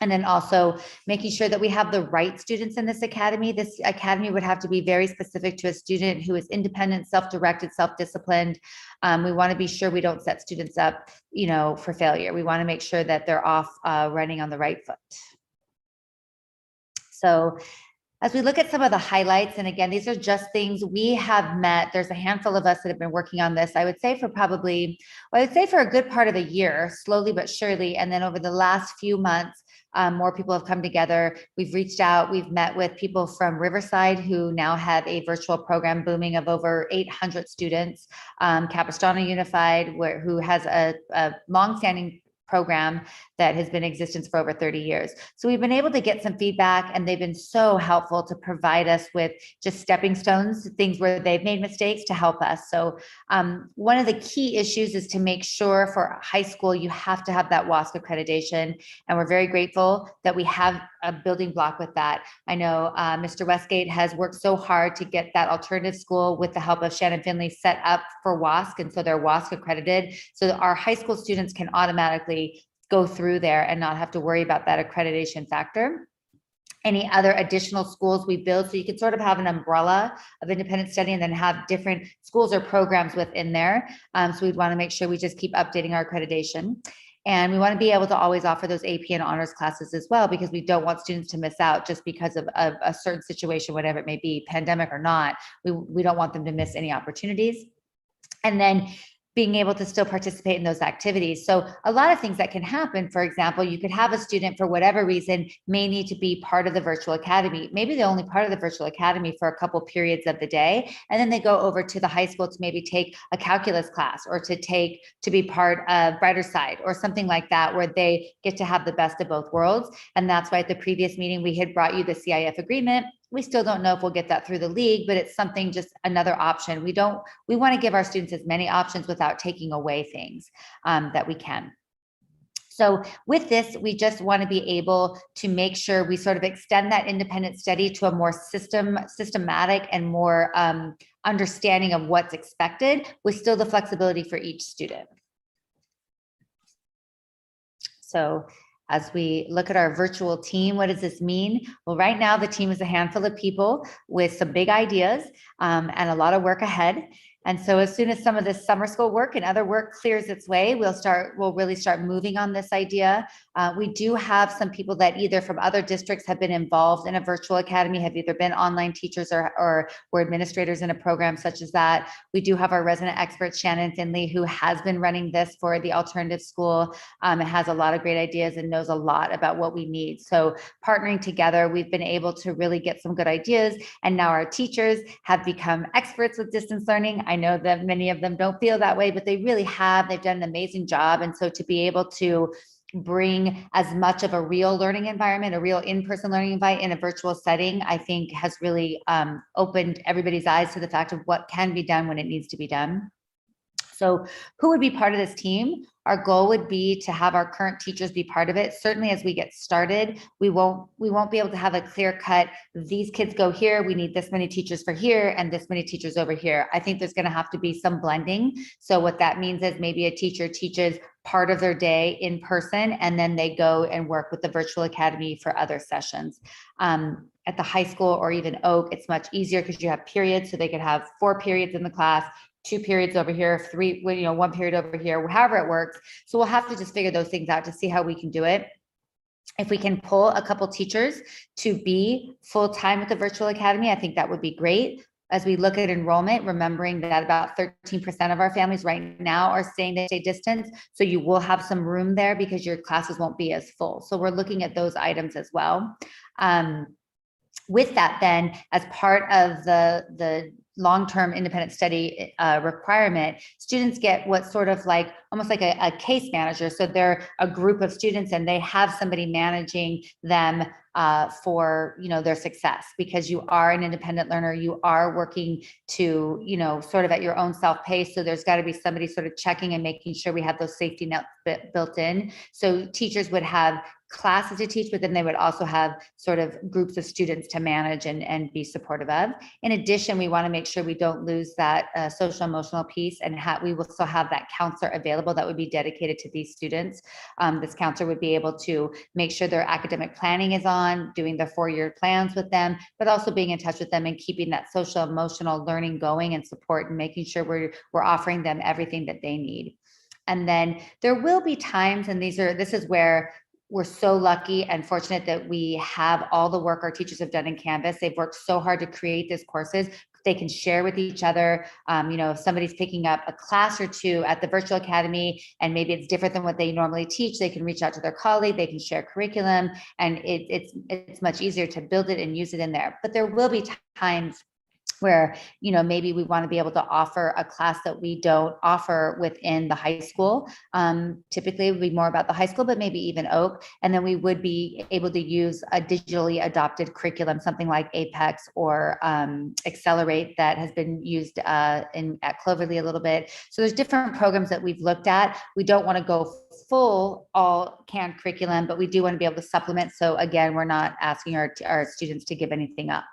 And then also making sure that we have the right students in this academy. This academy would have to be very specific to a student who is independent, self-directed, self-disciplined. We want to be sure we don't set students up, for failure. We want to make sure that they're off running on the right foot. So As we look at some of the highlights, and again, these are just things we have met. There's a handful of us that have been working on this. I would say for a good part of a year, slowly but surely. And then over the last few months, more people have come together. We've reached out. We've met with people from Riverside who now have a virtual program booming of over 800 students. Capistrano Unified, who has a longstanding program that has been in existence for over 30 years. So we've been able to get some feedback, and they've been so helpful to provide us with just stepping stones, things where they've made mistakes to help us. So one of the key issues is to make sure for high school, you have to have that WASC accreditation. And we're very grateful that we have a building block with that. I know Mr. Westgate has worked so hard to get that alternative school with the help of Shannon Finley set up for WASC. And so they're WASC accredited. So our high school students can automatically go through there and not have to worry about that accreditation factor. Any other additional schools we build, so you can sort of have an umbrella of independent study and then have different schools or programs within there. So we'd want to make sure we just keep updating our accreditation. And we want to be able to always offer those AP and honors classes as well, because we don't want students to miss out just because of a certain situation, whatever it may be, pandemic or not. We don't want them to miss any opportunities. And then being able to still participate in those activities. So a lot of things that can happen, for example, you could have a student for whatever reason may need to be part of the virtual academy. Maybe they're only part of the virtual academy for a couple periods of the day, and then they go over to the high school to maybe take a calculus class or to be part of Brighter Side or something like that, where they get to have the best of both worlds. And that's why at the previous meeting, we had brought you the CIF agreement. We still don't know if we'll get that through the league, but it's something, just another option. We want to give our students as many options without taking away things that we can. So with this, we just want to be able to make sure we sort of extend that independent study to a more systematic and more understanding of what's expected, with still the flexibility for each student. So as we look at our virtual team, what does this mean? Well, right now the team is a handful of people with some big ideas and a lot of work ahead. And so as soon as some of this summer school work and other work clears its way, we'll really start moving on this idea. We do have some people that either from other districts have been involved in a virtual academy, have either been online teachers or were administrators in a program such as that. We do have our resident expert, Shannon Finley, who has been running this for the alternative school and has a lot of great ideas and knows a lot about what we need. So partnering together, we've been able to really get some good ideas. And now our teachers have become experts with distance learning. I know that many of them don't feel that way, but they really have. They've done an amazing job. And so to be able to bring as much of a real learning environment, a real in-person learning environment in a virtual setting, I think has really opened everybody's eyes to the fact of what can be done when it needs to be done. So who would be part of this team? Our goal would be to have our current teachers be part of it. Certainly as we get started, we won't be able to have a clear cut, these kids go here, we need this many teachers for here and this many teachers over here. I think there's going to have to be some blending. So what that means is maybe a teacher teaches part of their day in person, and then they go and work with the virtual academy for other sessions. At the high school or even Oak, it's much easier because you have periods, so they could have 4 periods in the class, 2 periods over here, 3, 1 period over here, however it works. So we'll have to just figure those things out to see how we can do it. If we can pull a couple teachers to be full-time with the virtual academy, I think that would be great. As we look at enrollment, remembering that about 13% of our families right now are saying they stay distance. So you will have some room there because your classes won't be as full. So we're looking at those items as well. With that then, as part of the long-term independent study requirement, students get what's sort of like almost like a case manager. So they're a group of students and they have somebody managing them for their success, because you are an independent learner, you are working to sort of at your own self-pace. So there's got to be somebody sort of checking and making sure we have those safety nets built in. So teachers would have classes to teach, but then they would also have sort of groups of students to manage and be supportive of. In addition, we want to make sure we don't lose that social emotional piece, and we will still have that counselor available that would be dedicated to these students. This counselor would be able to make sure their academic planning is on, doing their 4-year plans with them, but also being in touch with them and keeping that social emotional learning going and support, and making sure we're offering them everything that they need. And then there will be times, and this is where we're so lucky and fortunate that we have all the work our teachers have done in Canvas. They've worked so hard to create these courses. They can share with each other. If somebody's picking up a class or two at the virtual academy and maybe it's different than what they normally teach, they can reach out to their colleague, they can share curriculum, and it's much easier to build it and use it in there. But there will be times where, maybe we want to be able to offer a class that we don't offer within the high school. Typically it would be more about the high school, but maybe even Oak. And then we would be able to use a digitally adopted curriculum, something like Apex or Accelerate that has been used at Cloverly a little bit. So there's different programs that we've looked at. We don't want to go full all canned curriculum, but we do want to be able to supplement. So again, we're not asking our students to give anything up.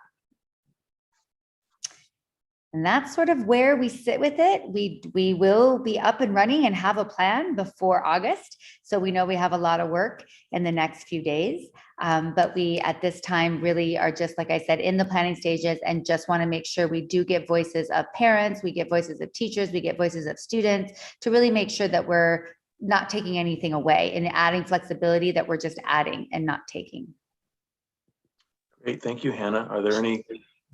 And that's sort of where we sit with it. We will be up and running and have a plan before August. So we know we have a lot of work in the next few days. But we, at this time, really are just, like I said, in the planning stages and just want to make sure we do get voices of parents, we get voices of teachers, we get voices of students to really make sure that we're not taking anything away and adding flexibility, that we're just adding and not taking. Great, thank you, Hannah. Are there any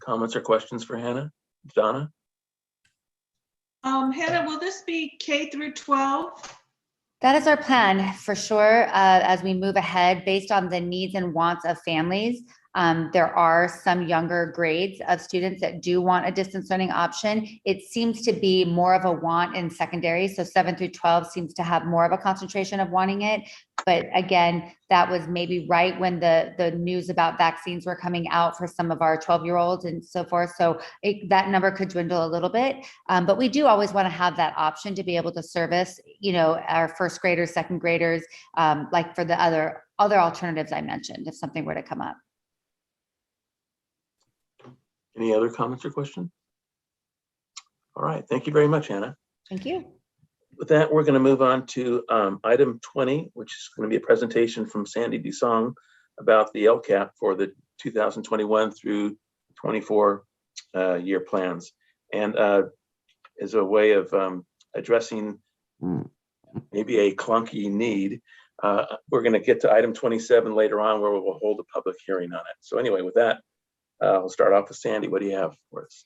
comments or questions for Hannah? Donna? Hannah, will this be K through 12? That is our plan for sure. As we move ahead, based on the needs and wants of families, there are some younger grades of students that do want a distance learning option. It seems to be more of a want in secondary. So 7 through 12 seems to have more of a concentration of wanting it. But again, that was maybe right when the news about vaccines were coming out for some of our 12-year-olds and so forth. So that number could dwindle a little bit. But we do always want to have that option to be able to service, our first graders, second graders, like for the other alternatives I mentioned, if something were to come up. Any other comments or questions? All right, thank you very much, Hannah. Thank you. With that, we're going to move on to item 20, which is going to be a presentation from Sandy Dusong about the LCAP for the 2021 through 24 year plans. And as a way of addressing maybe a clunky need, we're going to get to item 27 later on, where we'll hold a public hearing on it. So anyway, with that, we'll start off with Sandy. What do you have for us?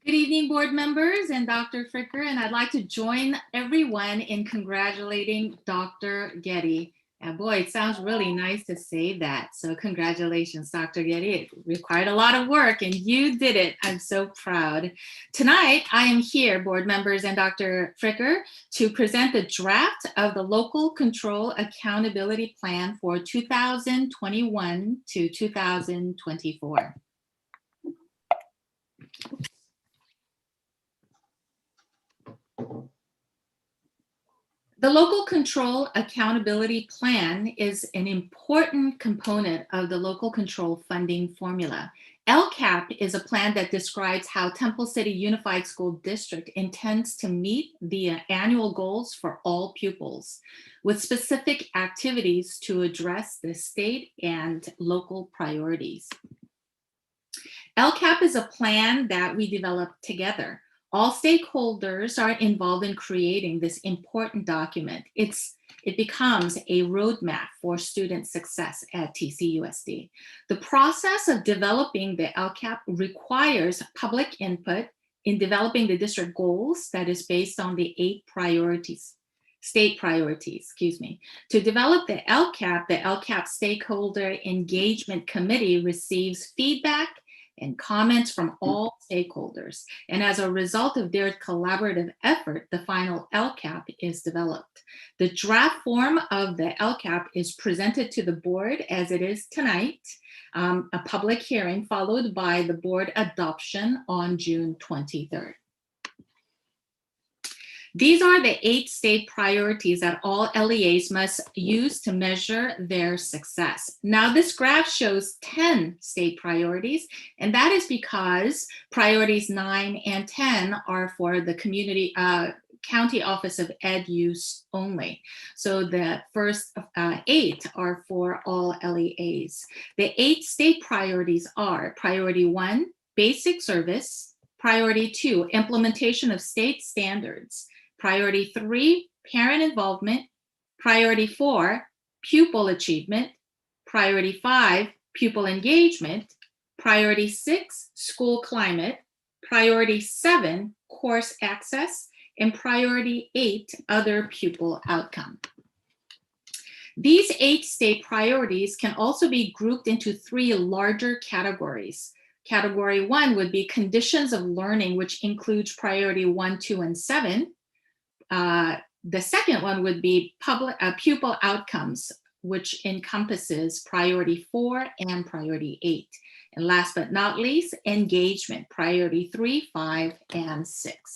Good evening, board members and Dr. Fricker, and I'd like to join everyone in congratulating Dr. Getty. And boy, it sounds really nice to say that. So congratulations, Dr. Getty. It required a lot of work and you did it. I'm so proud. Tonight, I am here, board members and Dr. Fricker, to present the draft of the Local Control Accountability Plan for 2021 to 2024. The Local Control Accountability Plan is an important component of the local control funding formula. LCAP is a plan that describes how Temple City Unified School District intends to meet the annual goals for all pupils, with specific activities to address the state and local priorities. LCAP is a plan that we developed together. All stakeholders are involved in creating this important document. It becomes a roadmap for student success at TCUSD. The process of developing the LCAP requires public input in developing the district goals that is based on the state priorities. To develop the LCAP stakeholder engagement committee receives feedback and comments from all stakeholders. And as a result of their collaborative effort, the final LCAP is developed. The draft form of the LCAP is presented to the board as it is tonight, a public hearing followed by the board adoption on June 23rd. These are the 8 state priorities that all LEAs must use to measure their success. Now, this graph shows 10 state priorities, and that is because priorities 9 and 10 are for the County Office of Ed use only. So the first 8 are for all LEAs. The 8 state priorities are priority 1, basic service, priority 2, implementation of state standards, priority 3, parent involvement, priority 4, pupil achievement. Priority 5, pupil engagement. Priority 6, school climate. Priority 7, course access. And priority 8, other pupil outcome. These 8 state priorities can also be grouped into 3 larger categories. Category 1 would be conditions of learning, which includes priority 1, 2, and 7. The second one would be pupil outcomes, which encompasses priority 4 and priority 8. And last but not least, engagement, priority 3, 5, and 6.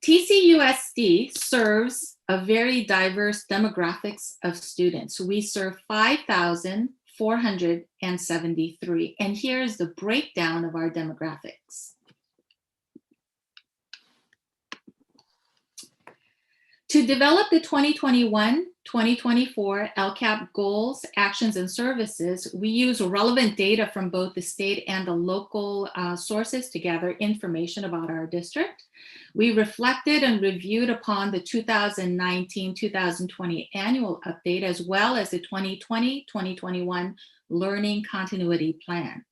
TCUSD serves a very diverse demographics of students. We serve 5,473. And here's the breakdown of our demographics. To develop the 2021-2024 LCAP goals, actions, and services, we use relevant data from both the state and the local sources to gather information about our district. We reflected and reviewed upon the 2019-2020 annual update, as well as the 2020-2021 Learning Continuity Plan,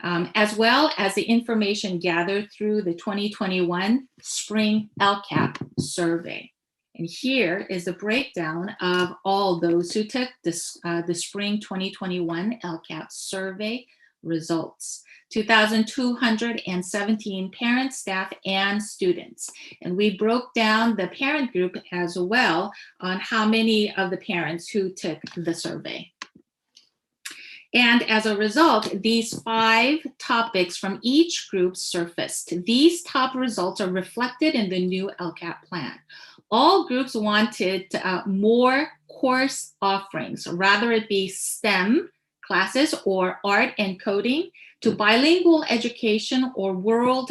as well as the information gathered through the 2021 Spring LCAP survey. And here is a breakdown of all those who took this, the Spring 2021 LCAP survey results. 2,217 parents, staff, and students. And we broke down the parent group as well on how many of the parents who took the survey. And as a result, these 5 topics from each group surfaced. These top results are reflected in the new LCAP plan. All groups wanted more course offerings, rather it be STEM classes or art and coding, to bilingual education or world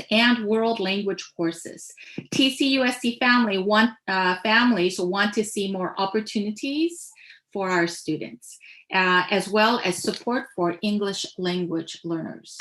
language courses. TCUSD families want to see more opportunities for our students, as well as support for English language learners.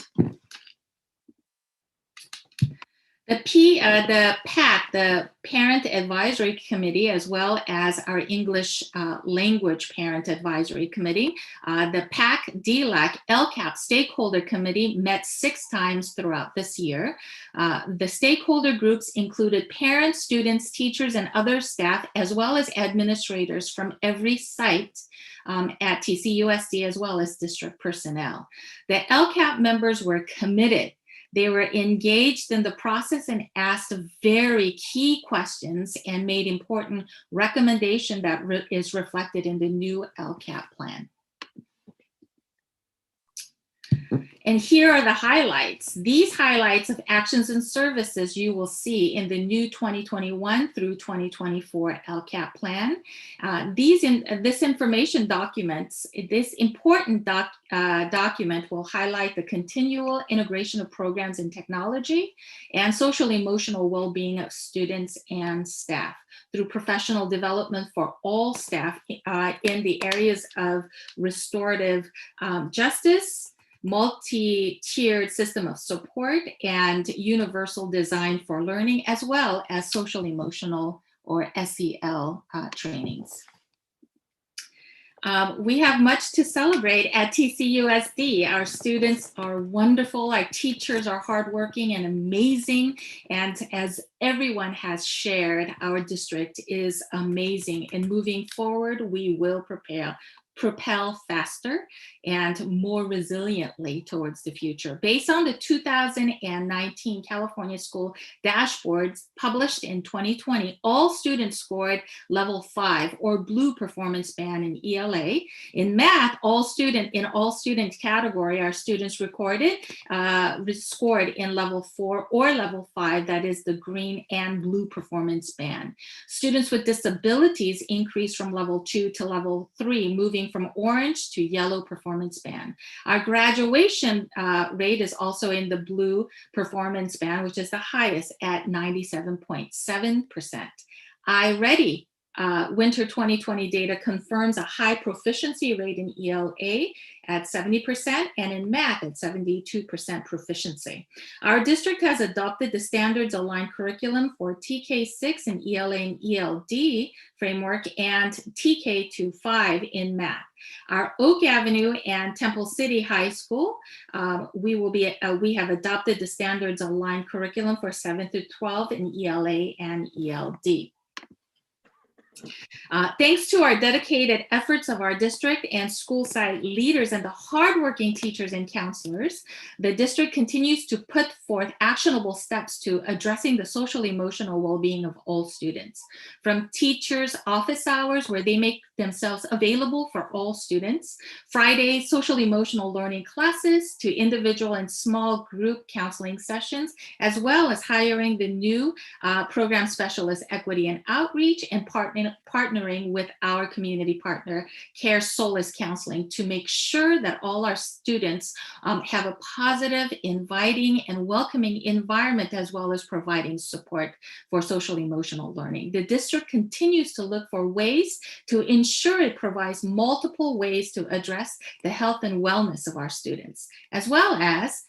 The PAC, the Parent Advisory Committee, as well as our English Language Parent Advisory Committee, the PAC DLAC LCAP Stakeholder Committee met 6 times throughout this year. The stakeholder groups included parents, students, teachers, and other staff, as well as administrators from every site at TCUSD, as well as district personnel. The LCAP members were committed. They were engaged in the process and asked very key questions and made important recommendations that is reflected in the new LCAP plan. And here are the highlights. These highlights of actions and services you will see in the new 2021 through 2024 LCAP plan. This information documents, this important document will highlight the continual integration of programs and technology and social emotional well-being of students and staff through professional development for all staff in the areas of restorative justice, multi-tiered system of support, and universal design for learning, as well as social emotional or SEL trainings. We have much to celebrate at TCUSD. Our students are wonderful, our teachers are hardworking and amazing, and as everyone has shared, our district is amazing. And moving forward, we will propel faster and more resiliently towards the future. Based on the 2019 California School Dashboards published in 2020, all students scored level 5 or blue performance band in ELA. In math, all student category, our students scored in level 4 or level 5, that is the green and blue performance band. Students with disabilities increased from level 2 to level 3, moving from orange to yellow performance band. Our graduation rate is also in the blue performance band, which is the highest at 97.7%. iReady Winter 2020 data confirms a high proficiency rate in ELA at 70% and in math at 72% proficiency. Our district has adopted the standards aligned curriculum for TK6 in ELA and ELD framework and TK25 in math. Our Oak Avenue and Temple City High School, we have adopted the standards aligned curriculum for 7 through 12 in ELA and ELD. Thanks to our dedicated efforts of our district and school site leaders and the hardworking teachers and counselors, the district continues to put forth actionable steps to addressing the social emotional well-being of all students. From teachers' office hours where they make themselves available for all students, Friday social emotional learning classes to individual and small group counseling sessions, as well as hiring the new program specialist equity and outreach and partnering with our community partner, Care Solace Counseling, to make sure that all our students have a positive, inviting, and welcoming environment, as well as providing support for social emotional learning. The district continues to look for ways to ensure it provides multiple ways to address the health and wellness of our students, as well as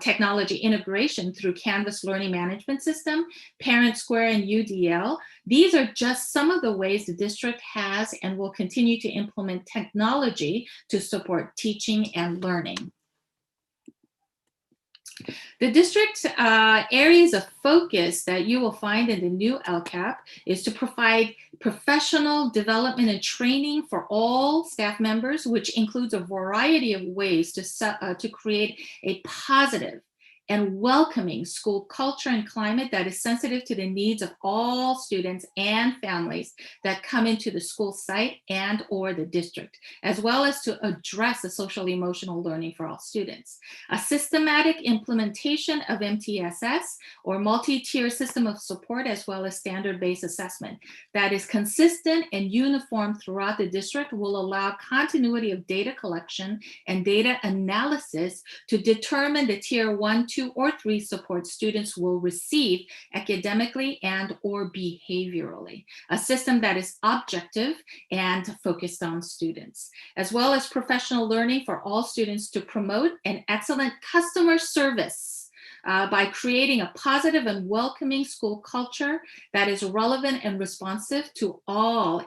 technology integration through Canvas Learning Management System, Parent Square, and UDL. These are just some of the ways the district has and will continue to implement technology to support teaching and learning. The district's areas of focus that you will find in the new LCAP is to provide professional development and training for all staff members, which includes a variety of ways to create a positive and welcoming school culture and climate that is sensitive to the needs of all students and families that come into the school site and or the district, as well as to address the social emotional learning for all students. A systematic implementation of MTSS or multi-tier system of support, as well as standard-based assessment that is consistent and uniform throughout the district will allow continuity of data collection and data analysis to determine the tier 1, 2, or 3 support students will receive academically and or behaviorally. A system that is objective and focused on students, as well as professional learning for all students to promote an excellent customer service by creating a positive and welcoming school culture that is relevant and responsive to all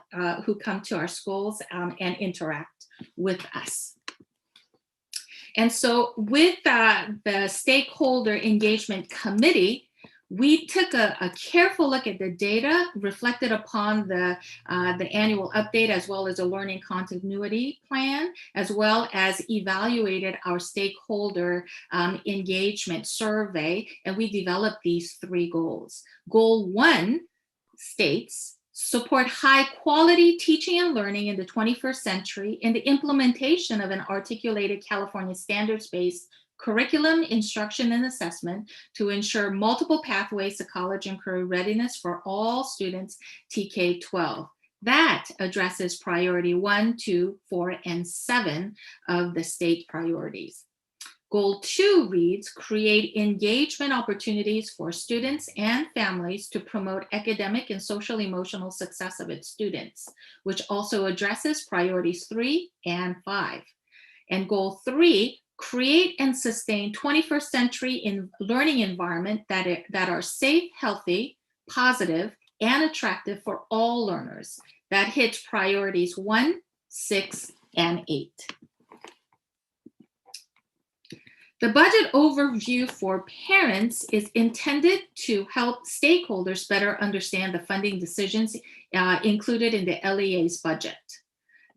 who come to our schools and interact with us. And so with the stakeholder engagement committee, we took a careful look at the data reflected upon the annual update, as well as a learning continuity plan, as well as evaluated our stakeholder engagement survey. And we developed these 3 goals. Goal 1 states, support high quality teaching and learning in the 21st century in the implementation of an articulated California standards-based curriculum, instruction, and assessment to ensure multiple pathways to college and career readiness for all students TK12. That addresses priority 1, 2, 4, and 7 of the state priorities. Goal 2 reads, create engagement opportunities for students and families to promote academic and social emotional success of its students, which also addresses priorities 3 and 5. And goal 3, create and sustain 21st century learning environment that are safe, healthy, positive, and attractive for all learners. That hits priorities 1, 6, and 8. The budget overview for parents is intended to help stakeholders better understand the funding decisions included in the LEA's budget.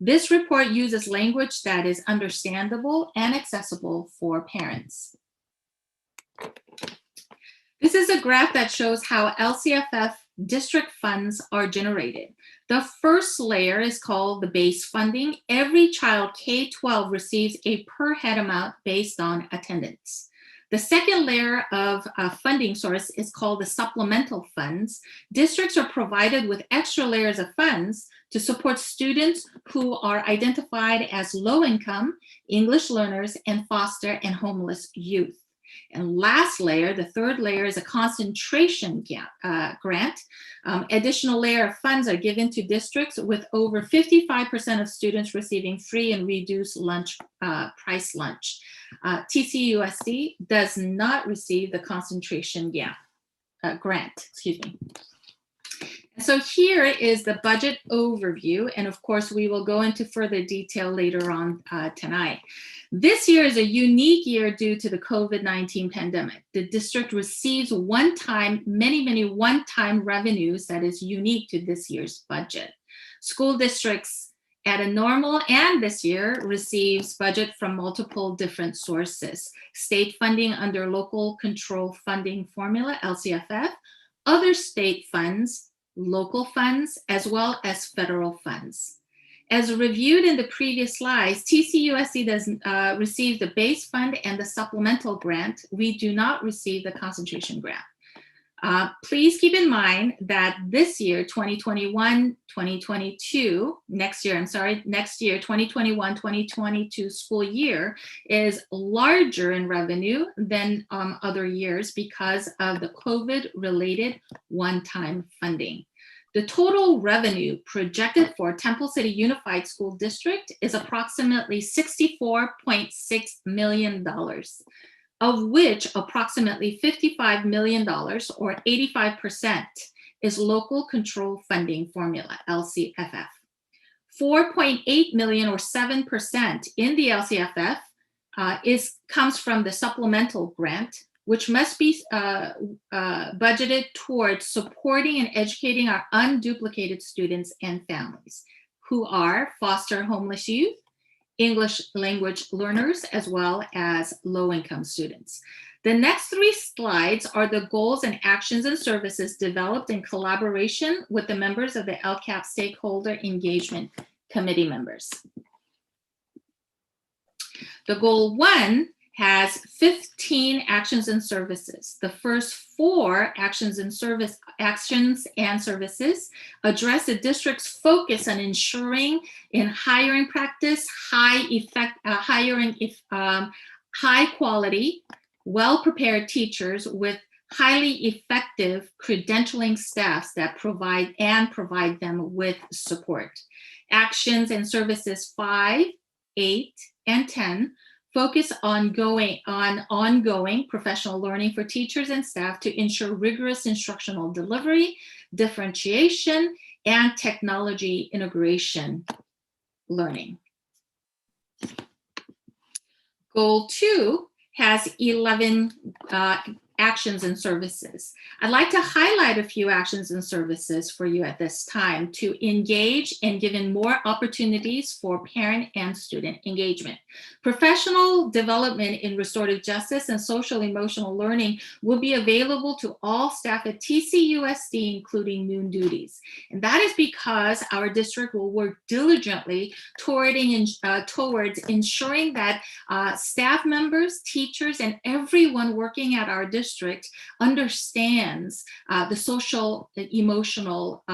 This report uses language that is understandable and accessible for parents. This is a graph that shows how LCFF district funds are generated. The first layer is called the base funding. Every child K-12 receives a per head amount based on attendance. The second layer of funding source is called the supplemental funds. Districts are provided with extra layers of funds to support students who are identified as low income, English learners, and foster and homeless youth. And last layer, the third layer, is a concentration grant. Additional layer of funds are given to districts with over 55% of students receiving free and reduced lunch price lunch. TCUSD does not receive the concentration grant, excuse me. So here is the budget overview, and of course we will go into further detail later on tonight. This year is a unique year due to the COVID-19 pandemic. The district receives many one-time revenues that is unique to this year's budget. School districts at a normal and this year receives budget from multiple different sources. State funding under local control funding formula, LCFF, other state funds, local funds, as well as federal funds. As reviewed in the previous slides, TCUSD does receive the base fund and the supplemental grant. We do not receive the concentration grant. Please keep in mind that this year, 2021, 2022, next year, 2021, 2022 school year is larger in revenue than other years because of the COVID-related one-time funding. The total revenue projected for Temple City Unified School District is approximately $64.6 million. Of which approximately $55 million or 85% is local control funding formula, LCFF. 4.8 million or 7% in the LCFF comes from the supplemental grant, which must be budgeted towards supporting and educating our unduplicated students and families who are foster homeless youth, English language learners, as well as low-income students. The next three slides are the goals and actions and services developed in collaboration with the members of the LCAP Stakeholder Engagement Committee members. The goal 1 has 15 actions and services. The first 4 actions and services address the district's focus on ensuring in hiring practice, high quality, well-prepared teachers with highly effective credentialing staffs that provide them with support. Actions and services 5, 8, and 10 focus on ongoing professional learning for teachers and staff to ensure rigorous instructional delivery, differentiation, and technology integration learning. Goal 2 has 11 actions and services. I'd like to highlight a few actions and services for you at this time to engage and given more opportunities for parent and student engagement. Professional development in restorative justice and social emotional learning will be available to all staff at TCUSD, including noon duties. And that is because our district will work diligently towards ensuring that staff members, teachers, and everyone working at our district understands the social emotional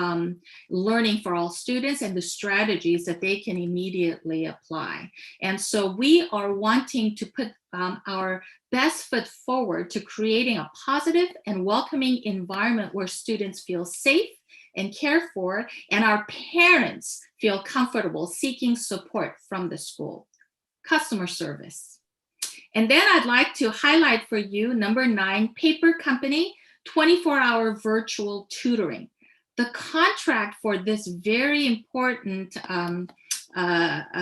learning for all students and the strategies that they can immediately apply. And so we are wanting to put our best foot forward to creating a positive and welcoming environment where students feel safe and cared for, and our parents feel comfortable seeking support from the school. Customer service. And then I'd like to highlight for you number 9, Paper Company 24-hour virtual tutoring. The contract for this very important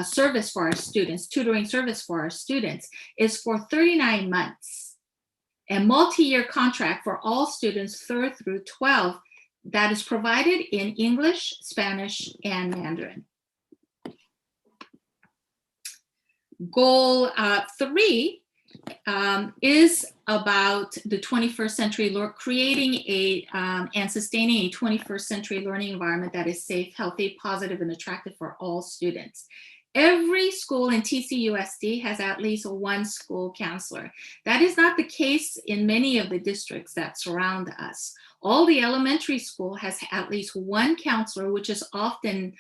service for our students, tutoring service for our students, is for 39 months. A multi-year contract for all students 3rd through 12 that is provided in English, Spanish, and Mandarin. Goal 3 is about the 21st century, creating and sustaining a 21st century learning environment that is safe, healthy, positive, and attractive for all students. Every school in TCUSD has at least one school counselor. That is not the case in many of the districts that surround us. All the elementary school has at least one counselor, which is often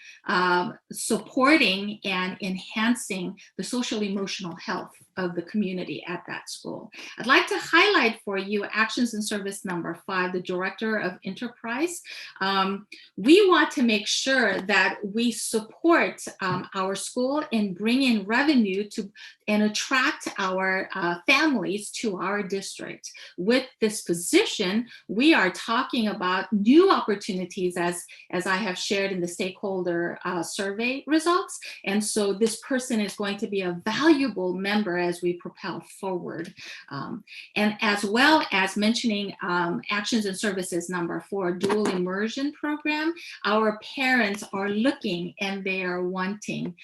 supporting and enhancing the social emotional health of the community at that school. I'd like to highlight for you actions and service number 5, the Director of Enterprise. We want to make sure that we support our school and bring in revenue and attract our families to our district. With this position, we are talking about new opportunities as I have shared in the stakeholder survey results. And so this person is going to be a valuable member as we propel forward. And as well as mentioning actions and services number 4, dual immersion program, our parents are looking and they are wanting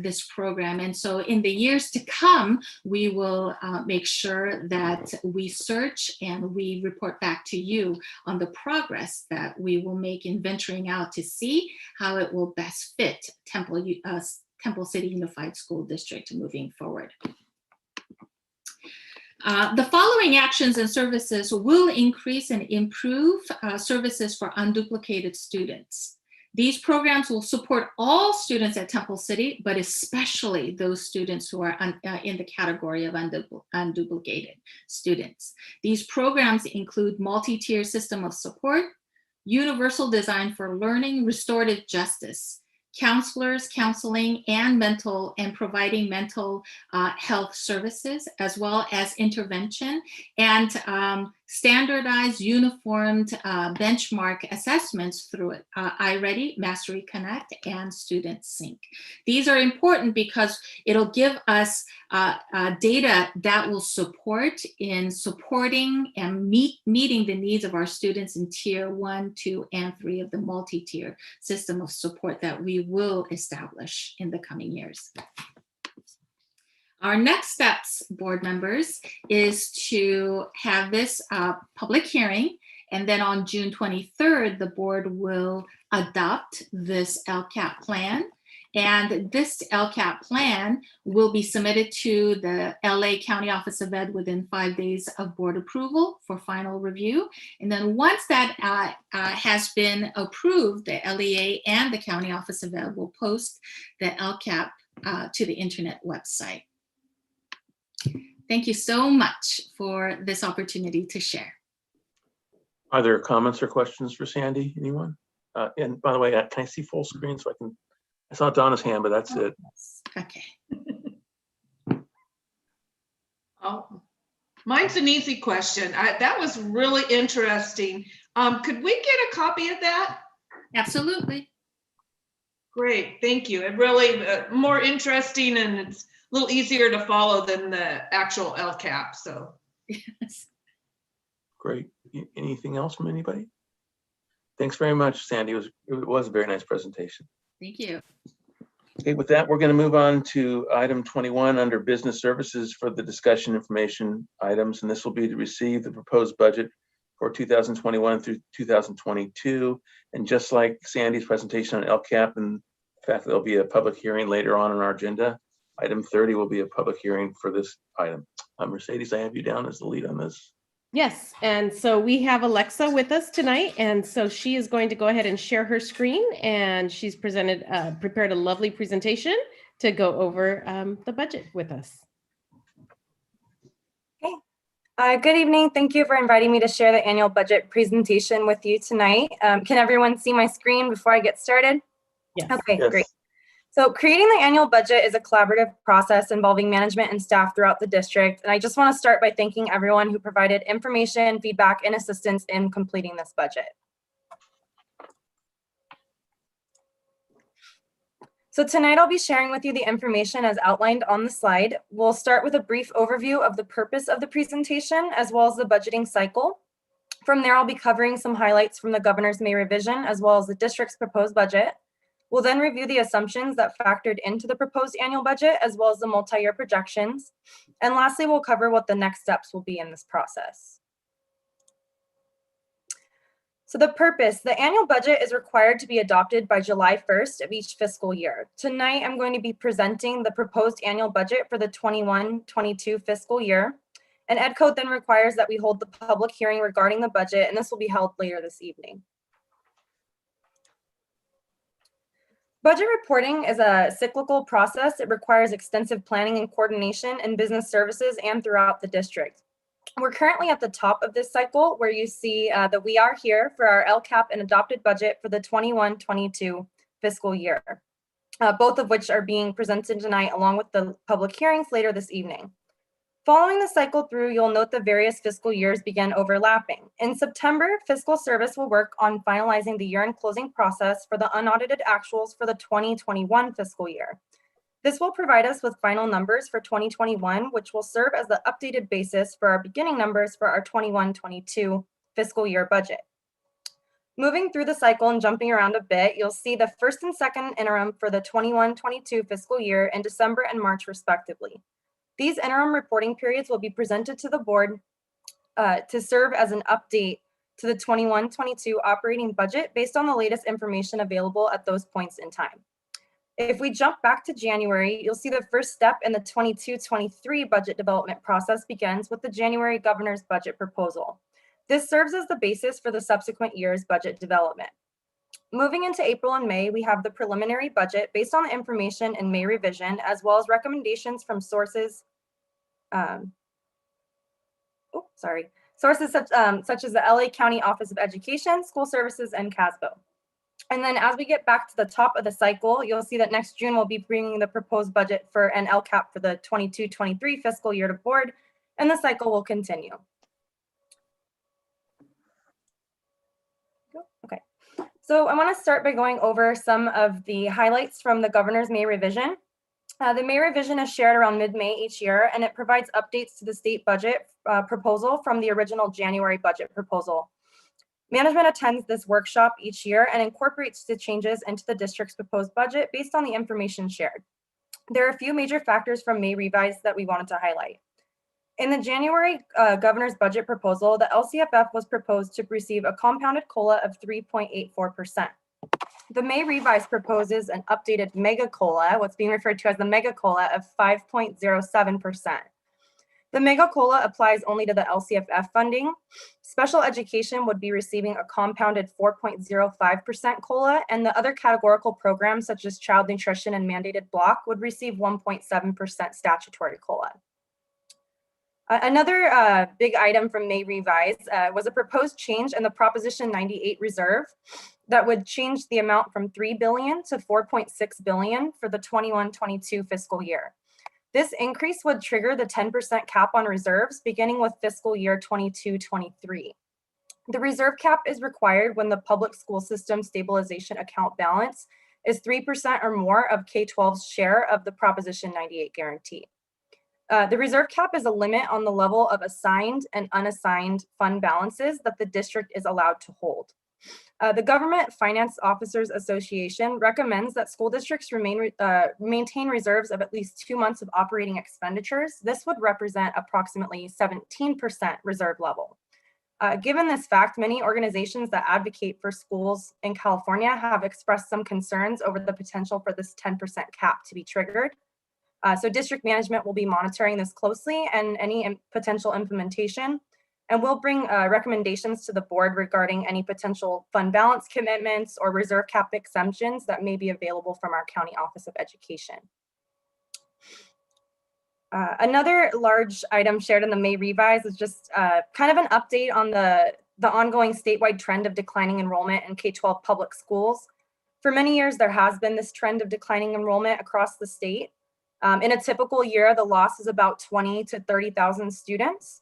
this program. And so in the years to come, we will make sure that we search and we report back to you on the progress that we will make in venturing out to see how it will best fit Temple City Unified School District moving forward. The following actions and services will increase and improve services for unduplicated students. These programs will support all students at Temple City, but especially those students who are in the category of unduplicated students. These programs include multi-tier system of support, universal design for learning, restorative justice, counselors, counseling, and providing mental health services, as well as intervention and standardized, uniformed benchmark assessments through iReady, Mastery Connect, and Student Sync. These are important because it'll give us data that will support in supporting and meeting the needs of our students in tier 1, 2, and 3 of the multi-tier system of support that we will establish in the coming years. Our next steps, board members, is to have this public hearing, and then on June 23rd, the board will adopt this LCAP plan. And this LCAP plan will be submitted to the LA County Office of Ed within 5 days of board approval for final review. And then once that has been approved, the LEA and the County Office of Ed will post the LCAP to the internet website. Thank you so much for this opportunity to share. Are there comments or questions for Sandy? Anyone? And by the way, can I see full screen so I saw Donna's hand, but that's it. Okay. Oh, mine's an easy question. That was really interesting. Could we get a copy of that? Absolutely. Great, thank you. It really more interesting, and it's a little easier to follow than the actual LCAP. So, yes. Great. Anything else from anybody? Thanks very much, Sandy. It was a very nice presentation. Thank you. Okay, with that, we're going to move on to item 21 under business services for the discussion information items, and this will be to receive the proposed budget for 2021 through 2022. And just like Sandy's presentation on LCAP and the fact that there'll be a public hearing later on our agenda, item 30 will be a public hearing for this item. Mercedes, I have you down as the lead on this. Yes, and so we have Alexa with us tonight, and so she is going to go ahead and share her screen, and she's prepared a lovely presentation to go over the budget with us. Okay. Good evening. Thank you for inviting me to share the annual budget presentation with you tonight. Can everyone see my screen before I get started? Yes. Okay, Yes. great. So creating the annual budget is a collaborative process involving management and staff throughout the district. And I just want to start by thanking everyone who provided information, feedback, and assistance in completing this budget. So tonight I'll be sharing with you the information as outlined on the slide. We'll start with a brief overview of the purpose of the presentation, as well as the budgeting cycle. From there, I'll be covering some highlights from the Governor's May revision, as well as the district's proposed budget. We'll then review the assumptions that factored into the proposed annual budget, as well as the multi-year projections. And lastly, we'll cover what the next steps will be in this process. So the purpose, the annual budget is required to be adopted by July 1st of each fiscal year. Tonight, I'm going to be presenting the proposed annual budget for the 21-22 fiscal year. And Ed Code then requires that we hold the public hearing regarding the budget, and this will be held later this evening. Budget reporting is a cyclical process. It requires extensive planning and coordination in business services and throughout the district. We're currently at the top of this cycle where you see that we are here for our LCAP and adopted budget for the 21-22 fiscal year, both of which are being presented tonight along with the public hearings later this evening. Following the cycle through, you'll note the various fiscal years begin overlapping. In September, fiscal service will work on finalizing the year-end closing process for the unaudited actuals for the 2021 fiscal year. This will provide us with final numbers for 2021, which will serve as the updated basis for our beginning numbers for our 21-22 fiscal year budget. Moving through the cycle and jumping around a bit, you'll see the first and second interim for the 21-22 fiscal year in December and March respectively. These interim reporting periods will be presented to the board to serve as an update to the 21-22 operating budget based on the latest information available at those points in time. If we jump back to January, you'll see the first step in the 22-23 budget development process begins with the January governor's budget proposal. This serves as the basis for the subsequent year's budget development. Moving into April and May, we have the preliminary budget based on the information in May revision, as well as recommendations from sources, sources such as the LA County Office of Education, School Services, and CASBO. And then as we get back to the top of the cycle, you'll see that next June we'll be bringing the proposed budget for an LCAP for the 22-23 fiscal year to board, and the cycle will continue. Okay, so I want to start by going over some of the highlights from the governor's May revision. The May revision is shared around mid-May each year, and it provides updates to the state budget proposal from the original January budget proposal. Management attends this workshop each year and incorporates the changes into the district's proposed budget based on the information shared. There are a few major factors from May revised that we wanted to highlight. In the January governor's budget proposal, the LCFF was proposed to receive a compounded COLA of 3.84%. The May revise proposes an updated mega COLA, what's being referred to as the mega COLA, of 5.07%. The mega COLA applies only to the LCFF funding. Special education would be receiving a compounded 4.05% COLA, and the other categorical programs such as child nutrition and mandated block would receive 1.7% statutory COLA. Another big item from May revise was a proposed change in the Proposition 98 reserve that would change the amount from $3 billion to $4.6 billion for the 21-22 fiscal year. This increase would trigger the 10% cap on reserves beginning with fiscal year 22-23. The reserve cap is required when the public school system stabilization account balance is 3% or more of K-12's share of the Proposition 98 guarantee. The reserve cap is a limit on the level of assigned and unassigned fund balances that the district is allowed to hold. The Government Finance Officers Association recommends that school districts maintain reserves of at least 2 months of operating expenditures. This would represent approximately 17% reserve level. Given this fact, many organizations that advocate for schools in California have expressed some concerns over the potential for this 10% cap to be triggered. So district management will be monitoring this closely and any potential implementation. And we'll bring recommendations to the board regarding any potential fund balance commitments or reserve cap exemptions that may be available from our County Office of Education. Another large item shared in the May revise is just kind of an update on the ongoing statewide trend of declining enrollment in K-12 public schools. For many years, there has been this trend of declining enrollment across the state. In a typical year, the loss is about 20 to 30,000 students.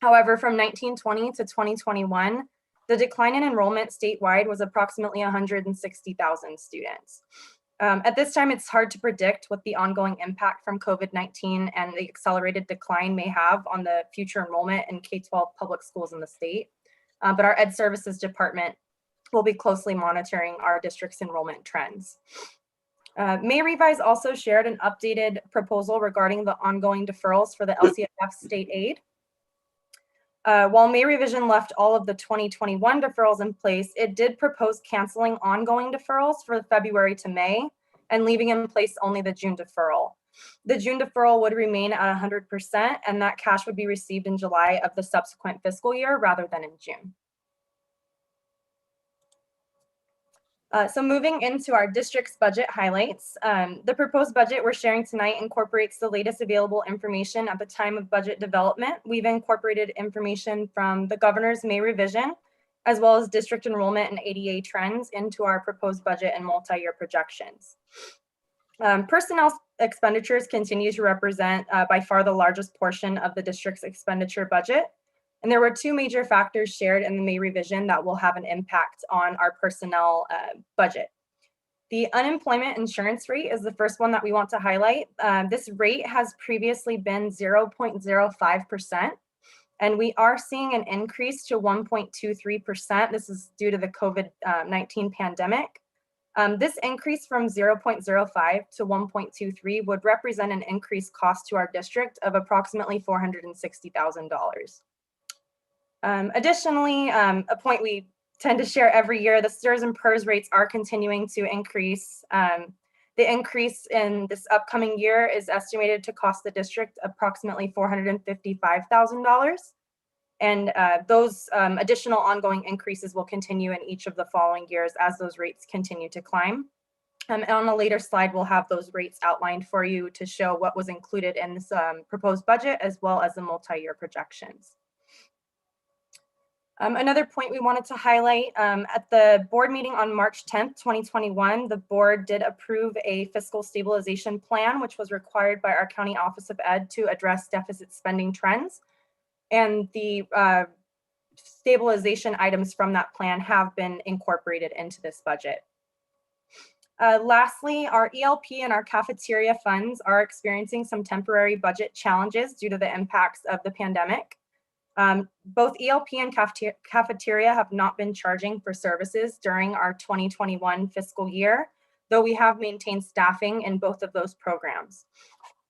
However, from 1920 to 2021, the decline in enrollment statewide was approximately 160,000 students. At this time, it's hard to predict what the ongoing impact from COVID-19 and the accelerated decline may have on the future enrollment in K-12 public schools in the state. But our Ed Services Department will be closely monitoring our district's enrollment trends. May revise also shared an updated proposal regarding the ongoing deferrals for the LCFF state aid. While May revision left all of the 2021 deferrals in place, it did propose canceling ongoing deferrals for February to May and leaving in place only the June deferral. The June deferral would remain at 100%, and that cash would be received in July of the subsequent fiscal year rather than in June. So moving into our district's budget highlights, the proposed budget we're sharing tonight incorporates the latest available information at the time of budget development. We've incorporated information from the governor's May revision, as well as district enrollment and ADA trends into our proposed budget and multi-year projections. Personnel expenditures continue to represent by far the largest portion of the district's expenditure budget. And there were two major factors shared in the May revision that will have an impact on our personnel budget. The unemployment insurance rate is the first one that we want to highlight. This rate has previously been 0.05%, and we are seeing an increase to 1.23%. This is due to the COVID-19 pandemic. This increase from 0.05 to 1.23 would represent an increased cost to our district of approximately $460,000. Additionally, a point we tend to share every year, the STRS and PERS rates are continuing to increase. The increase in this upcoming year is estimated to cost the district approximately $455,000. And those additional ongoing increases will continue in each of the following years as those rates continue to climb. And on a later slide, we'll have those rates outlined for you to show what was included in this proposed budget, as well as the multi-year projections. Another point we wanted to highlight, at the board meeting on March 10th, 2021, the board did approve a fiscal stabilization plan, which was required by our County Office of Ed to address deficit spending trends. And the stabilization items from that plan have been incorporated into this budget. Lastly, our ELP and our cafeteria funds are experiencing some temporary budget challenges due to the impacts of the pandemic. Both ELP and cafeteria have not been charging for services during our 2021 fiscal year, though we have maintained staffing in both of those programs.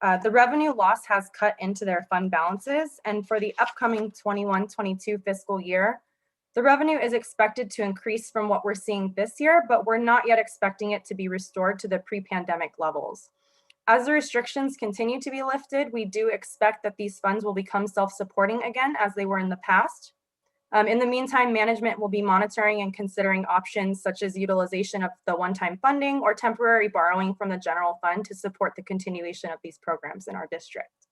The revenue loss has cut into their fund balances, and for the upcoming 21-22 fiscal year, the revenue is expected to increase from what we're seeing this year, but we're not yet expecting it to be restored to the pre-pandemic levels. As the restrictions continue to be lifted, we do expect that these funds will become self-supporting again as they were in the past. In the meantime, management will be monitoring and considering options such as utilization of the one-time funding or temporary borrowing from the general fund to support the continuation of these programs in our district.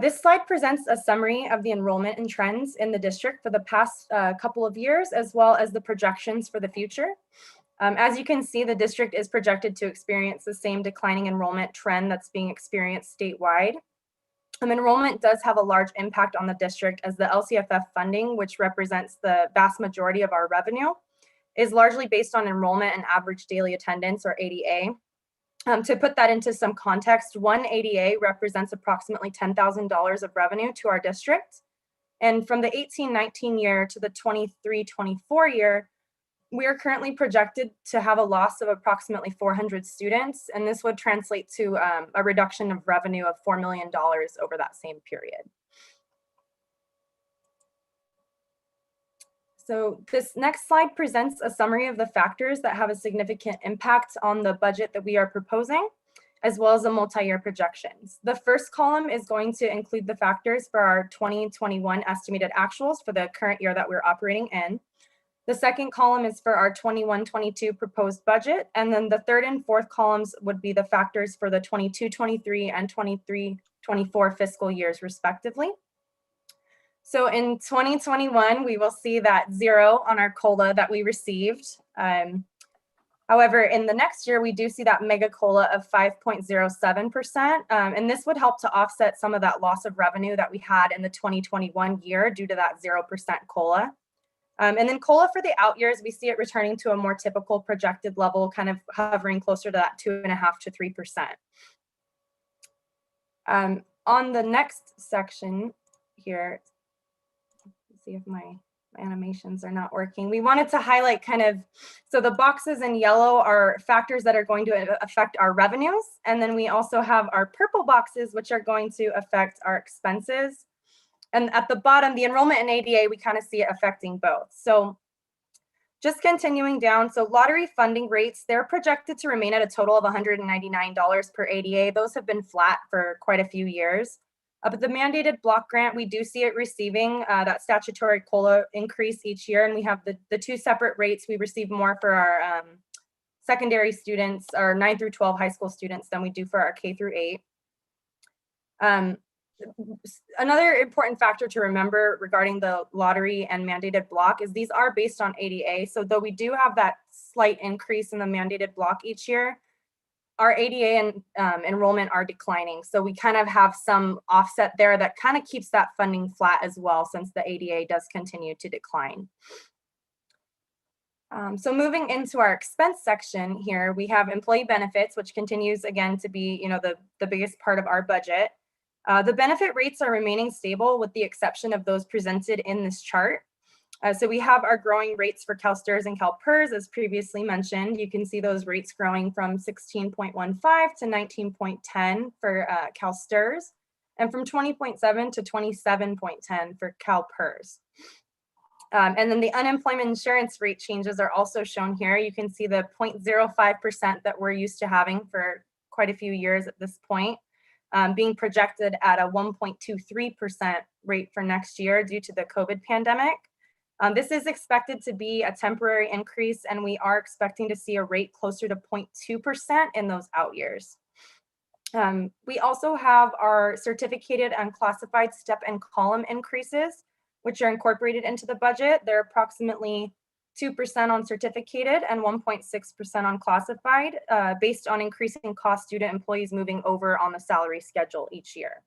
This slide presents a summary of the enrollment and trends in the district for the past couple of years, as well as the projections for the future. As you can see, the district is projected to experience the same declining enrollment trend that's being experienced statewide. Enrollment does have a large impact on the district, as the LCFF funding, which represents the vast majority of our revenue, is largely based on enrollment and average daily attendance, or ADA. To put that into some context, one ADA represents approximately $10,000 of revenue to our district. And from the 18-19 year to the 23-24 year, we are currently projected to have a loss of approximately 400 students, and this would translate to a reduction of revenue of $4 million over that same period. So this next slide presents a summary of the factors that have a significant impact on the budget that we are proposing, as well as the multi-year projections. The first column is going to include the factors for our 2021 estimated actuals for the current year that we're operating in. The second column is for our 21-22 proposed budget, and then the third and fourth columns would be the factors for the 22-23 and 23-24 fiscal years, respectively. So in 2021, we will see that 0 on our COLA that we received. However, in the next year, we do see that mega COLA of 5.07%, and this would help to offset some of that loss of revenue that we had in the 2021 year due to that 0% COLA. And then COLA for the out years, we see it returning to a more typical projected level, kind of hovering closer to that 2.5% to 3%. On the next section here, let's see if my animations are not working. We wanted to highlight so the boxes in yellow are factors that are going to affect our revenues. And then we also have our purple boxes, which are going to affect our expenses. And at the bottom, the enrollment in ADA, we kind of see it affecting both. So just continuing down, so lottery funding rates, they're projected to remain at a total of $199 per ADA. Those have been flat for quite a few years. But the mandated block grant, we do see it receiving that statutory COLA increase each year. And we have the two separate rates. We receive more for our secondary students, our 9 through 12 high school students, than we do for our K through 8. Another important factor to remember regarding the lottery and mandated block is these are based on ADA. So though we do have that slight increase in the mandated block each year, our ADA and enrollment are declining. So we kind of have some offset there that kind of keeps that funding flat as well, since the ADA does continue to decline. So moving into our expense section here, we have employee benefits, which continues again to be, the biggest part of our budget. The benefit rates are remaining stable with the exception of those presented in this chart. So we have our growing rates for CalSTRS and CalPERS, as previously mentioned. You can see those rates growing from 16.15 to 19.10 for CalSTRS, and from 20.7 to 27.10 for CalPERS. And then the unemployment insurance rate changes are also shown here. You can see the 0.05% that we're used to having for quite a few years at this point, being projected at a 1.23% rate for next year due to the COVID pandemic. This is expected to be a temporary increase, and we are expecting to see a rate closer to 0.2% in those out years. We also have our certificated and classified step and column increases, which are incorporated into the budget. They're approximately 2% on certificated and 1.6% on classified, based on increasing cost due to employees moving over on the salary schedule each year.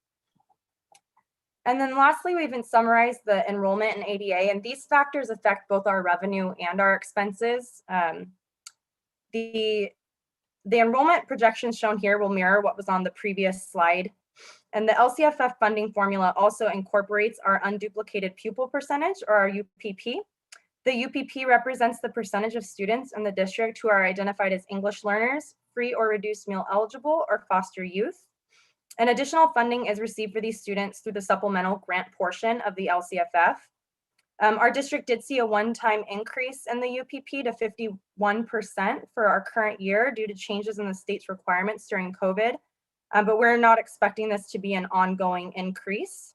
And then lastly, we even summarized the enrollment and ADA, and these factors affect both our revenue and our expenses. The enrollment projections shown here will mirror what was on the previous slide. And the LCFF funding formula also incorporates our unduplicated pupil percentage, or our UPP. The UPP represents the percentage of students in the district who are identified as English learners, free or reduced meal eligible, or foster youth. And additional funding is received for these students through the supplemental grant portion of the LCFF. Our district did see a one-time increase in the UPP to 51% for our current year due to changes in the state's requirements during COVID, but we're not expecting this to be an ongoing increase.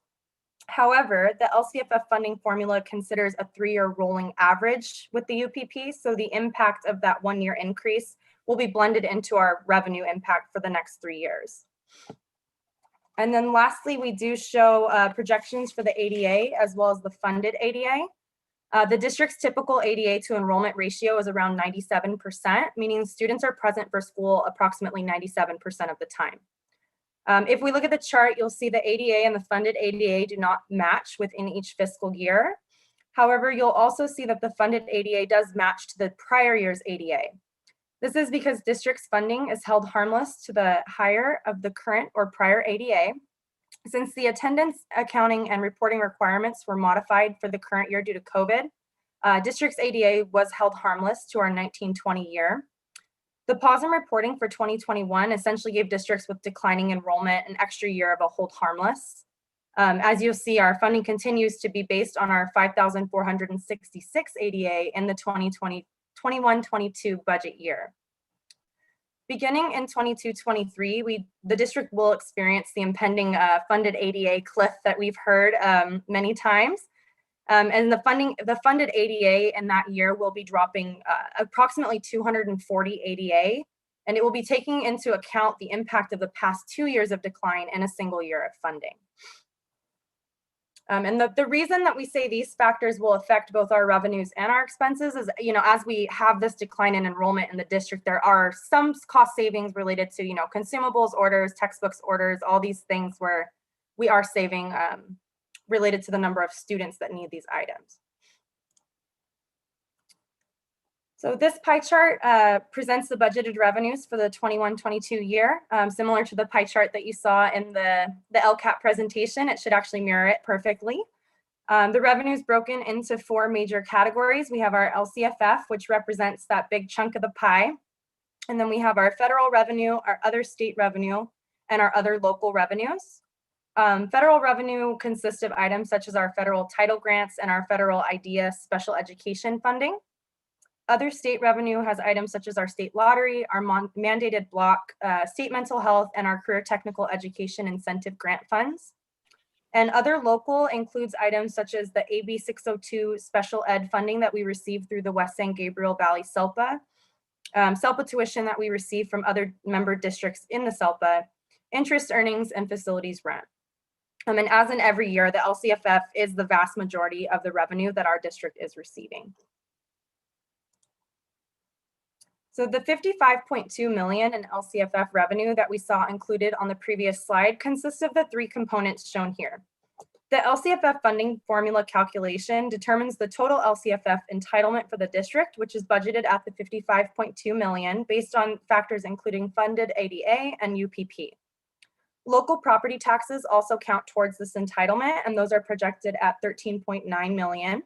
However, the LCFF funding formula considers a 3-year rolling average with the UPP, so the impact of that 1-year increase will be blended into our revenue impact for the next 3 years. And then lastly, we do show projections for the ADA as well as the funded ADA. The district's typical ADA to enrollment ratio is around 97%, meaning students are present for school approximately 97% of the time. If we look at the chart, you'll see the ADA and the funded ADA do not match within each fiscal year. However, you'll also see that the funded ADA does match to the prior year's ADA. This is because district's funding is held harmless to the higher of the current or prior ADA. Since the attendance, accounting, and reporting requirements were modified for the current year due to COVID, district's ADA was held harmless to our 1920 year. The pause in reporting for 2021 essentially gave districts with declining enrollment an extra year of a hold harmless. As you'll see, our funding continues to be based on our 5,466 ADA in the 21-22 budget year. Beginning in 22-23, the district will experience the impending funded ADA cliff that we've heard many times. And the funded ADA in that year will be dropping approximately 240 ADA, and it will be taking into account the impact of the past 2 years of decline in a single year of funding. And the reason that we say these factors will affect both our revenues and our expenses is, as we have this decline in enrollment in the district, there are some cost savings related to, consumables orders, textbooks orders, all these things where we are saving related to the number of students that need these items. So this pie chart presents the budgeted revenues for the 21-22 year, similar to the pie chart that you saw in the LCAP presentation. It should actually mirror it perfectly. The revenue is broken into 4 major categories. We have our LCFF, which represents that big chunk of the pie. And then we have our federal revenue, our other state revenue, and our other local revenues. Federal revenue consists of items such as our federal title grants and our federal IDEA special education funding. Other state revenue has items such as our state lottery, our mandated block, state mental health, and our career technical education incentive grant funds. And other local includes items such as the AB 602 special ed funding that we received through the West San Gabriel Valley SELPA, SELPA tuition that we receive from other member districts in the SELPA, interest earnings, and facilities rent. And as in every year, the LCFF is the vast majority of the revenue that our district is receiving. So the 55.2 million in LCFF revenue that we saw included on the previous slide consists of the three components shown here. The LCFF funding formula calculation determines the total LCFF entitlement for the district, which is budgeted at the 55.2 million based on factors including funded ADA and UPP. Local property taxes also count towards this entitlement, and those are projected at 13.9 million.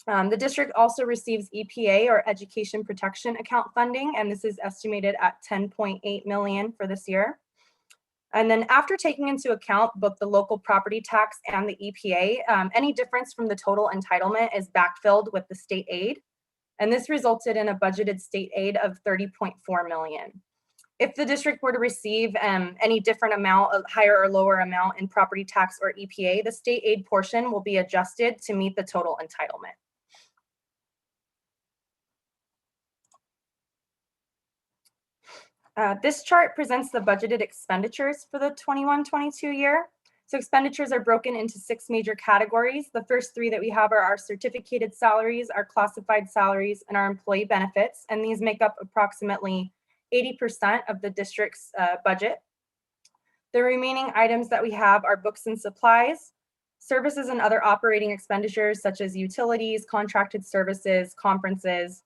The district also receives EPA or Education Protection Account funding, and this is estimated at 10.8 million for this year. And then after taking into account both the local property tax and the EPA, any difference from the total entitlement is backfilled with the state aid. And this resulted in a budgeted state aid of 30.4 million. If the district were to receive any different amount, of higher or lower amount in property tax or EPA, the state aid portion will be adjusted to meet the total entitlement. This chart presents the budgeted expenditures for the 21-22 year. So expenditures are broken into 6 major categories. The first 3 that we have are our certificated salaries, our classified salaries, and our employee benefits. And these make up approximately 80% of the district's budget. The remaining items that we have are books and supplies, services and other operating expenditures such as utilities, contracted services, conferences,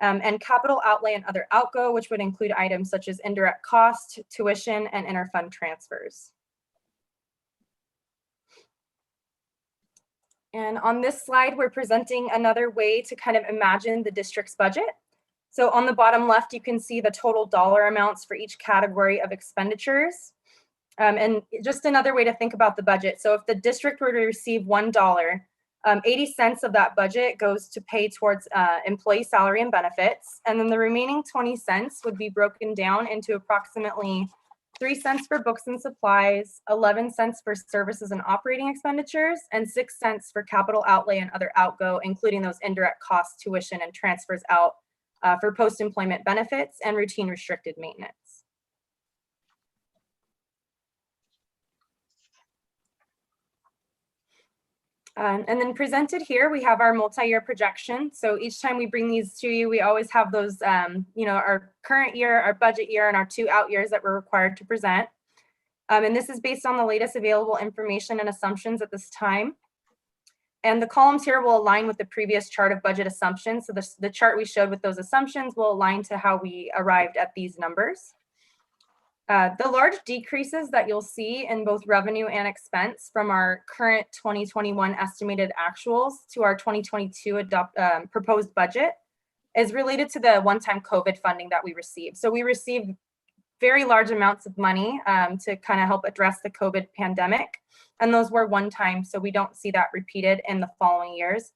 and capital outlay and other outgo, which would include items such as indirect cost, tuition, and interfund transfers. And on this slide, we're presenting another way to kind of imagine the district's budget. So on the bottom left, you can see the total dollar amounts for each category of expenditures. And just another way to think about the budget. So if the district were to receive $1, 80 cents of that budget goes to pay towards employee salary and benefits. And then the remaining 20 cents would be broken down into approximately 3 cents for books and supplies, 11 cents for services and operating expenditures, and 6 cents for capital outlay and other outgo, including those indirect costs, tuition, and transfers out for post-employment benefits and routine restricted maintenance. And then presented here, we have our multi-year projection. So each time we bring these to you, we always have those, our current year, our budget year, and our 2 out years that we're required to present. And this is based on the latest available information and assumptions at this time. And the columns here will align with the previous chart of budget assumptions. So the chart we showed with those assumptions will align to how we arrived at these numbers. The large decreases that you'll see in both revenue and expense from our current 2021 estimated actuals to our 2022 proposed budget is related to the one-time COVID funding that we received. So we received very large amounts of money to kind of help address the COVID pandemic. And those were one time, so we don't see that repeated in the following years.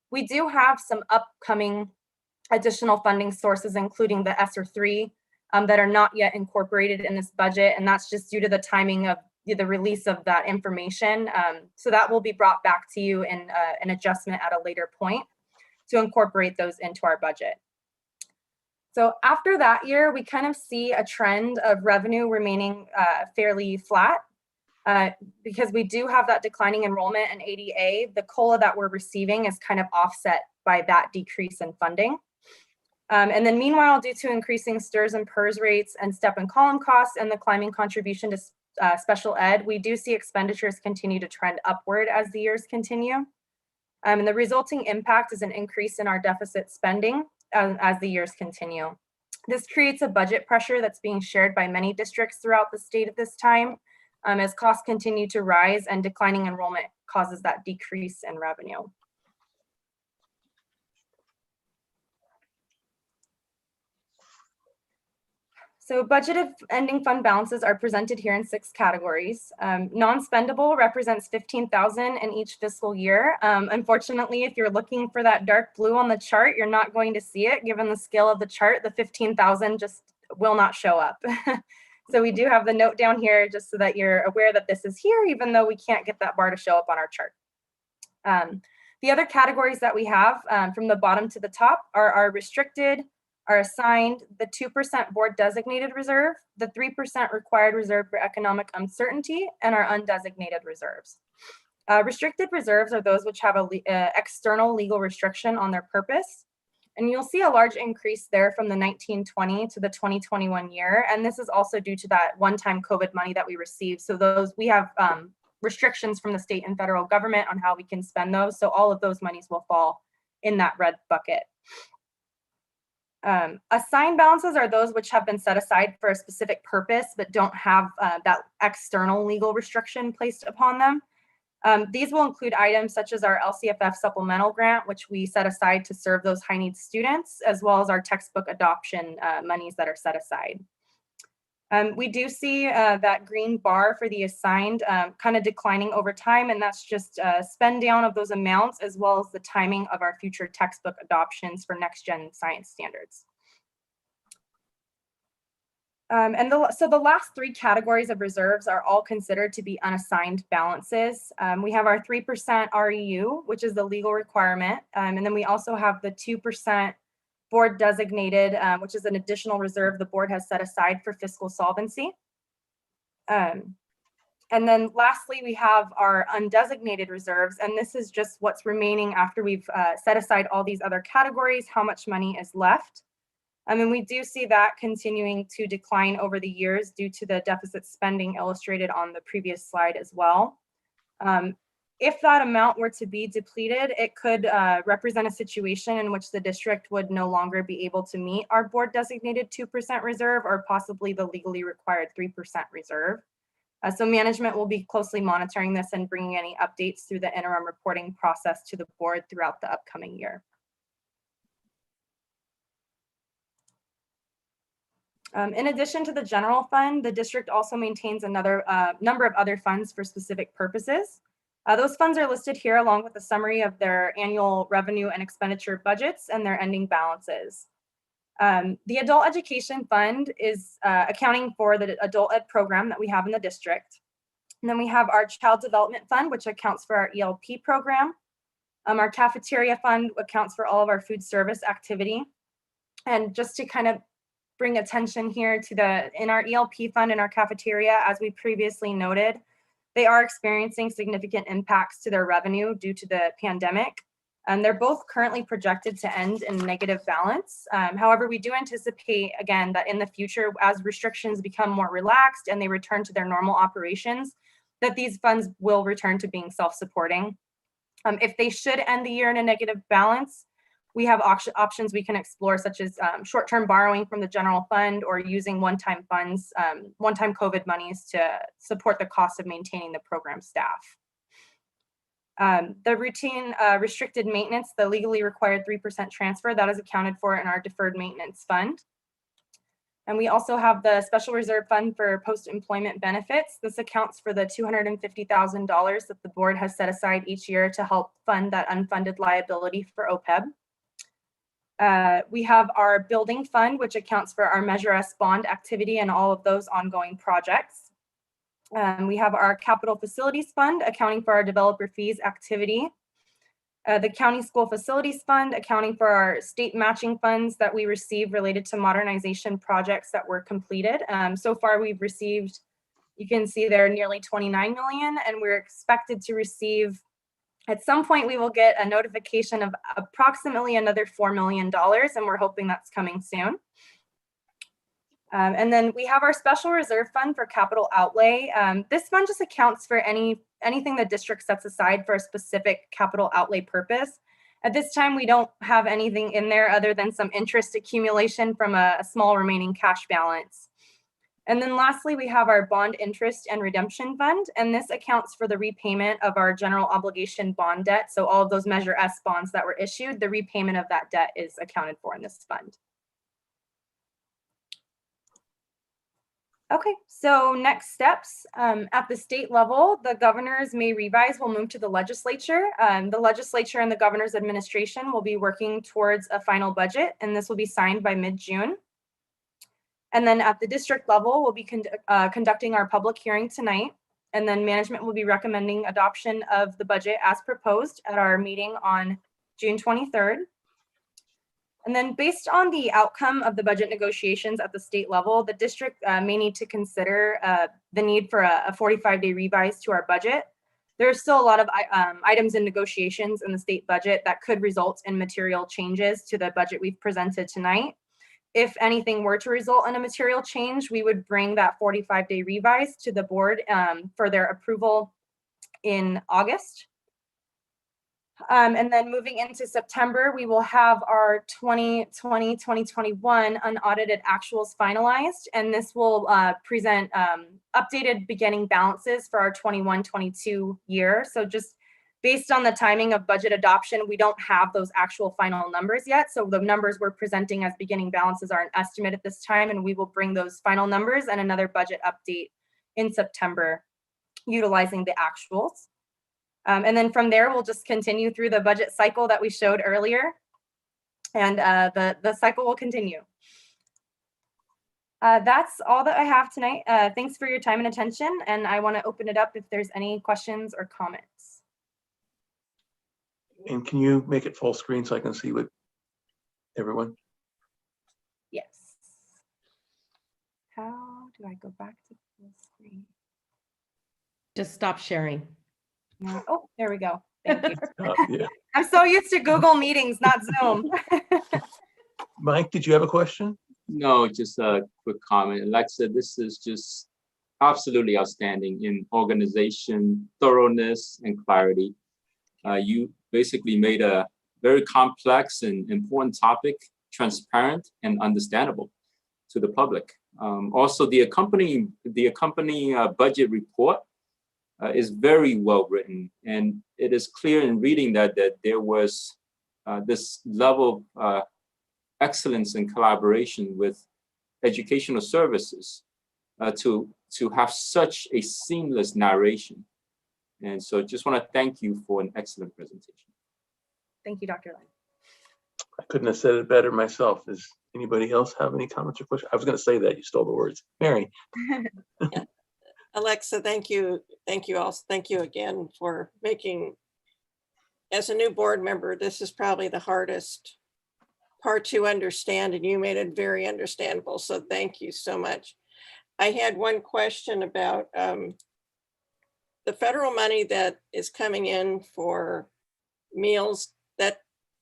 We do have some upcoming additional funding sources, including the ESSER 3, that are not yet incorporated in this budget. And that's just due to the timing of the release of that information. So that will be brought back to you in an adjustment at a later point to incorporate those into our budget. So after that year, we kind of see a trend of revenue remaining fairly flat because we do have that declining enrollment in ADA. The COLA that we're receiving is kind of offset by that decrease in funding. And then meanwhile, due to increasing STRS and PERS rates and step and column costs and the climbing contribution to special ed, we do see expenditures continue to trend upward as the years continue. And the resulting impact is an increase in our deficit spending as the years continue. This creates a budget pressure that's being shared by many districts throughout the state at this time, as costs continue to rise and declining enrollment causes that decrease in revenue. So budgeted ending fund balances are presented here in 6 categories. Non-spendable represents $15,000 in each fiscal year. Unfortunately, if you're looking for that dark blue on the chart, you're not going to see it. Given the scale of the chart, the $15,000 just will not show up. So we do have the note down here just so that you're aware that this is here, even though we can't get that bar to show up on our chart. The other categories that we have from the bottom to the top are our restricted, our assigned, the 2% board designated reserve, the 3% required reserve for economic uncertainty, and our undesignated reserves. Restricted reserves are those which have a external legal restriction on their purpose. And you'll see a large increase there from the 1920 to the 2021 year. And this is also due to that one-time COVID money that we received. So we have restrictions from the state and federal government on how we can spend those. So all of those monies will fall in that red bucket. Assigned balances are those which have been set aside for a specific purpose, but don't have that external legal restriction placed upon them. These will include items such as our LCFF supplemental grant, which we set aside to serve those high needs students, as well as our textbook adoption monies that are set aside. We do see that green bar for the assigned kind of declining over time, and that's just spend down of those amounts as well as the timing of our future textbook adoptions for next gen science standards. So the last three categories of reserves are all considered to be unassigned balances. We have our 3% REU, which is the legal requirement, and then we also have the 2% board designated, which is an additional reserve the board has set aside for fiscal solvency. And then lastly, we have our undesignated reserves, and this is just what's remaining after we've set aside all these other categories, how much money is left. And we do see that continuing to decline over the years due to the deficit spending illustrated on the previous slide as well. If that amount were to be depleted, it could represent a situation in which the district would no longer be able to meet our board designated 2% reserve or possibly the legally required 3% reserve. So management will be closely monitoring this and bringing any updates through the interim reporting process to the board throughout the upcoming year. In addition to the general fund, the district also maintains another number of other funds for specific purposes. Those funds are listed here along with a summary of their annual revenue and expenditure budgets and their ending balances. The adult education fund is accounting for the adult ed program that we have in the district. And then we have our child development fund, which accounts for our ELP program. Our cafeteria fund accounts for all of our food service activity. And just to kind of bring attention here to in our ELP fund and our cafeteria, as we previously noted, they are experiencing significant impacts to their revenue due to the pandemic. And they're both currently projected to end in negative balance. However, we do anticipate, again, that in the future, as restrictions become more relaxed and they return to their normal operations, that these funds will return to being self-supporting. If they should end the year in a negative balance, we have options we can explore, such as short-term borrowing from the general fund or using one-time funds, one-time COVID monies to support the cost of maintaining the program staff. The routine restricted maintenance, the legally required 3% transfer, that is accounted for in our deferred maintenance fund. And we also have the special reserve fund for post-employment benefits. This accounts for the $250,000 that the board has set aside each year to help fund that unfunded liability for OPEB. We have our building fund, which accounts for our Measure S bond activity and all of those ongoing projects. We have our capital facilities fund accounting for our developer fees activity. The county school facilities fund accounting for our state matching funds that we receive related to modernization projects that were completed. So far we've received, you can see there, nearly 29 million, and we're expected to receive, at some point we will get a notification of approximately another $4 million, and we're hoping that's coming soon. And then we have our special reserve fund for capital outlay. This fund just accounts for anything the district sets aside for a specific capital outlay purpose. At this time, we don't have anything in there other than some interest accumulation from a small remaining cash balance. And then lastly, we have our bond interest and redemption fund, and this accounts for the repayment of our general obligation bond debt. So all of those Measure S bonds that were issued, the repayment of that debt is accounted for in this fund. Okay, so next steps. At the state level, the governors may revise will move to the legislature. The legislature and the governor's administration will be working towards a final budget, and this will be signed by mid-June. And then at the district level, we'll be conducting our public hearing tonight. And then management will be recommending adoption of the budget as proposed at our meeting on June 23rd. And then based on the outcome of the budget negotiations at the state level, the district may need to consider the need for a 45-day revise to our budget. There's still a lot of items in negotiations in the state budget that could result in material changes to the budget we've presented tonight. If anything were to result in a material change, we would bring that 45-day revise to the board for their approval in August. And then moving into September, we will have our 2020-2021 unaudited actuals finalized, and this will present updated beginning balances for our 21-22 year. So just based on the timing of budget adoption, we don't have those actual final numbers yet. So the numbers we're presenting as beginning balances are an estimate at this time, and we will bring those final numbers and another budget update in September utilizing the actuals. And then from there, we'll just continue through the budget cycle that we showed earlier, and the cycle will continue. That's all that I have tonight. Thanks for your time and attention, and I want to open it up if there's any questions or comments. And can you make it full screen so I can see what everyone? Yes. How do I go back to full screen? Just stop sharing. Oh, there we go. Thank you. Yeah. I'm so used to Google Meetings, not Zoom. Mike, did you have a question? No, just a quick comment. Alexa, this is just absolutely outstanding in organization, thoroughness, and clarity. You basically made a very complex and important topic transparent and understandable to the public. Also, the accompanying budget report is very well written, and it is clear in reading that there was this level of excellence and collaboration with educational services to have such a seamless narration. And so just want to thank you for an excellent presentation. Thank you, Dr. Lynn. I couldn't have said it better myself. Does anybody else have any comments or questions? I was going to say that, you stole the words. Mary. Yeah. Alexa, thank you. Thank you all. Thank you again for making, as a new board member, this is probably the hardest part to understand, and you made it very understandable. So thank you so much. I had one question about the federal money that is coming in for meals.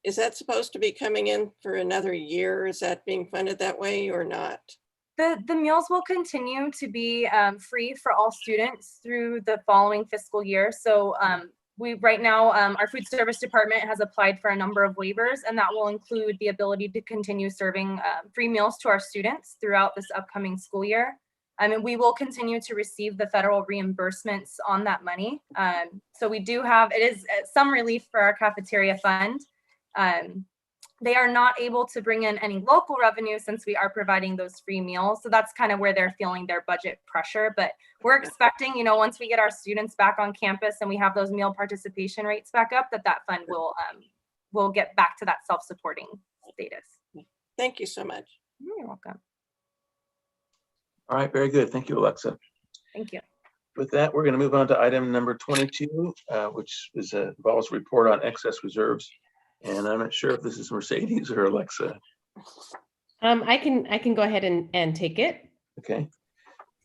Is that supposed to be coming in for another year? Is that being funded that way or not? The meals will continue to be free for all students through the following fiscal year. So we right now, our food service department has applied for a number of waivers, and that will include the ability to continue serving free meals to our students throughout this upcoming school year. And we will continue to receive the federal reimbursements on that money. So we do have, it is some relief for our cafeteria fund. They are not able to bring in any local revenue since we are providing those free meals. So that's kind of where they're feeling their budget pressure. But we're expecting, you know, once we get our students back on campus and we have those meal participation rates back up, that fund will get back to that self-supporting status. Thank you so much. You're welcome. All right, very good. Thank you, Alexa. Thank you. With that, we're going to move on to item number 22, which is involves a report on excess reserves. And I'm not sure if this is Mercedes or Alexa. I can go ahead and take it. Okay.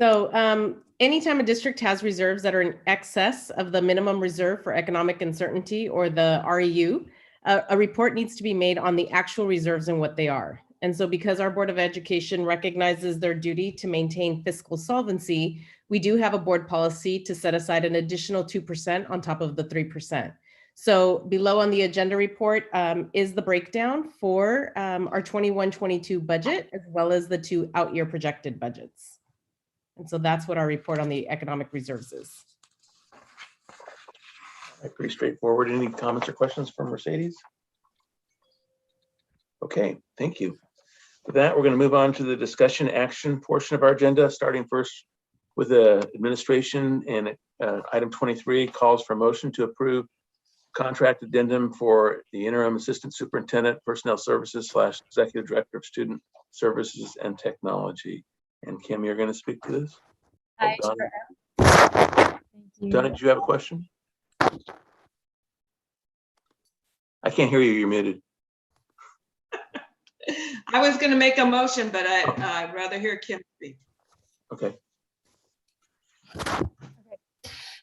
So anytime a district has reserves that are in excess of the minimum reserve for economic uncertainty, or the REU, a report needs to be made on the actual reserves and what they are. And so because our Board of Education recognizes their duty to maintain fiscal solvency, we do have a board policy to set aside an additional 2% on top of the 3%. So below on the agenda report is the breakdown for our 21-22 budget, as well as the 2 out-year projected budgets. And so that's what our report on the economic reserves is. Pretty straightforward. Any comments or questions from Mercedes? Okay, thank you. With that, we're going to move on to the discussion action portion of our agenda, starting first with the administration, and item 23 calls for motion to approve contract addendum for the interim assistant superintendent, personnel services / executive director of student services and technology. And Kim, you're going to speak to this? I Donna? sure am. Thank you. Donna, did you have a question? I can't hear you. You're muted. I was going to make a motion, but I'd rather hear Kim speak. Okay.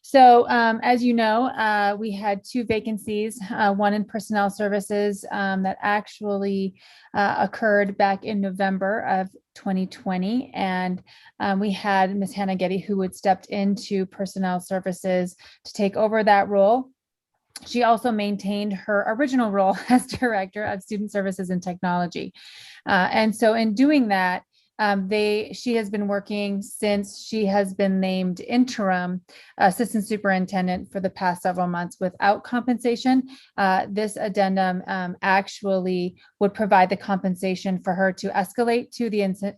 So as you know, we had 2 vacancies, one in personnel services that actually occurred back in November of 2020. And we had Ms. Hannah Getty, who had stepped into personnel services to take over that role. She also maintained her original role as Director of Student Services and Technology. And so in doing that, she has been working since she has been named interim assistant superintendent for the past several months without compensation. This addendum actually would provide the compensation for her to escalate to the interim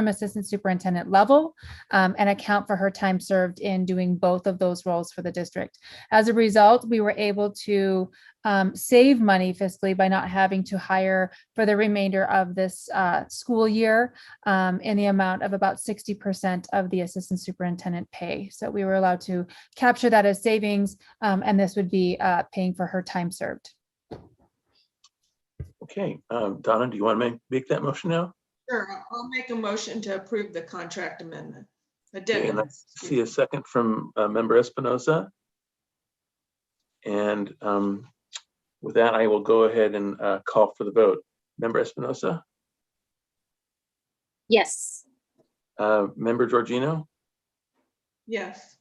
assistant superintendent level and account for her time served in doing both of those roles for the district. As a result, we were able to save money fiscally by not having to hire for the remainder of this school year in the amount of about 60% of the assistant superintendent pay. So we were allowed to capture that as savings, and this would be paying for her time served. Okay, Donna, do you want to make that motion now? Sure, I'll make a motion to approve the contract amendment. Okay, and I see a second from Member Espinoza. And with that, I will go ahead and call for the vote. Member Espinoza? Yes. Member Georgino? Yes.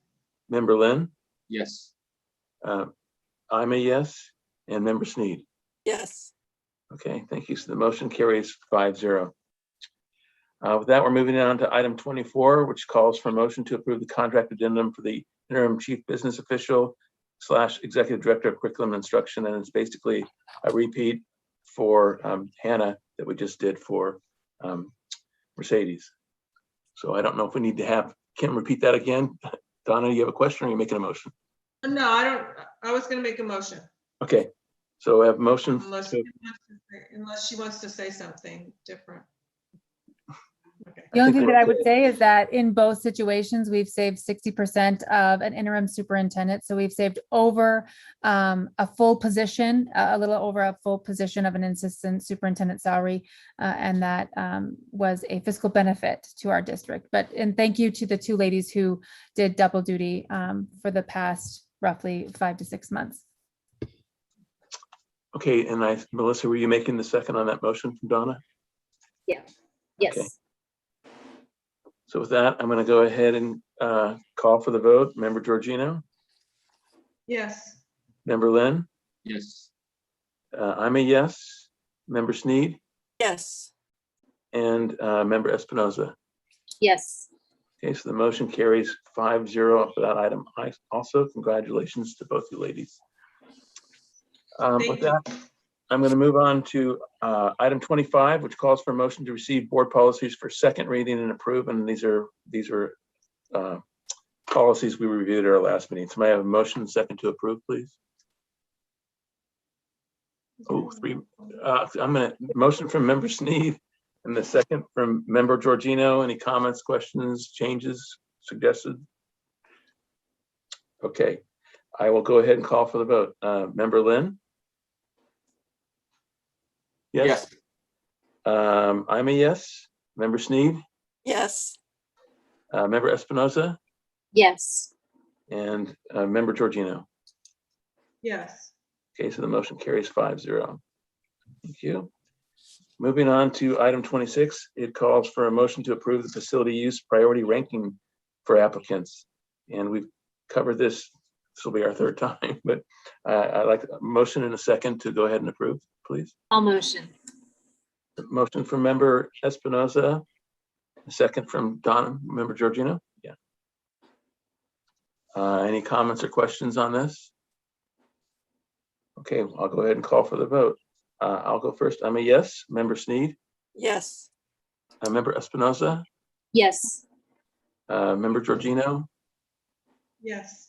Member Lynn? Yes. I'm a yes. And Member Sneed? Yes. Okay, thank you. So the motion carries 5-0. With that, we're moving on to item 24, which calls for a motion to approve the contract addendum for the interim chief business official / executive director of curriculum and instruction. And it's basically a repeat for Hannah that we just did for Mercedes. So I don't know if we need to have Kim repeat that again. Donna, you have a question or are you making a motion? No, I don't. I was going to make a motion. Okay, so I have motion. Unless she wants to say something different. Okay. The only thing that I would say is that in both situations, we've saved 60% of an interim superintendent. So we've saved over a full position, a little over a full position of an assistant superintendent salary. And that was a fiscal benefit to our district. And thank you to the 2 ladies who did double duty for the past roughly 5 to 6 months. Okay, and Melissa, were you making the second on that motion from Donna? Yeah. Yes. Okay. So with that, I'm going to go ahead and call for the vote. Member Georgino? Yes. Member Lynn? Yes. I'm a yes. Member Sneed? Yes. And Member Espinoza? Yes. Okay, so the motion carries 5-0 for that item. Also, congratulations to both you ladies. With that, I'm going to move on to item 25, which calls for a motion to receive board policies for second reading and approve. And these are policies we reviewed at our last meeting. So may I have a motion and second to approve, please? Oh, 3. I'm going to motion from Member Sneed and the second from Member Georgino. Any comments, questions, changes suggested? Okay, I will go ahead and call for the vote. Member Lynn? Yes. I'm a yes. Member Sneed? Yes. Member Espinoza? Yes. And Member Georgino? Yes. Okay, so the motion carries 5-0. Thank you. Moving on to item 26, it calls for a motion to approve the facility use priority ranking for applicants. And we've covered this. This will be our 3rd time, but I'd like a motion and a second to go ahead and approve, please. I'll motion. Motion from Member Espinoza, a second from Member Georgino. Yeah. Any comments or questions on this? Okay, I'll go ahead and call for the vote. I'll go first. I'm a yes. Member Sneed? Yes. Member Espinoza? Yes. Member Georgino? Yes.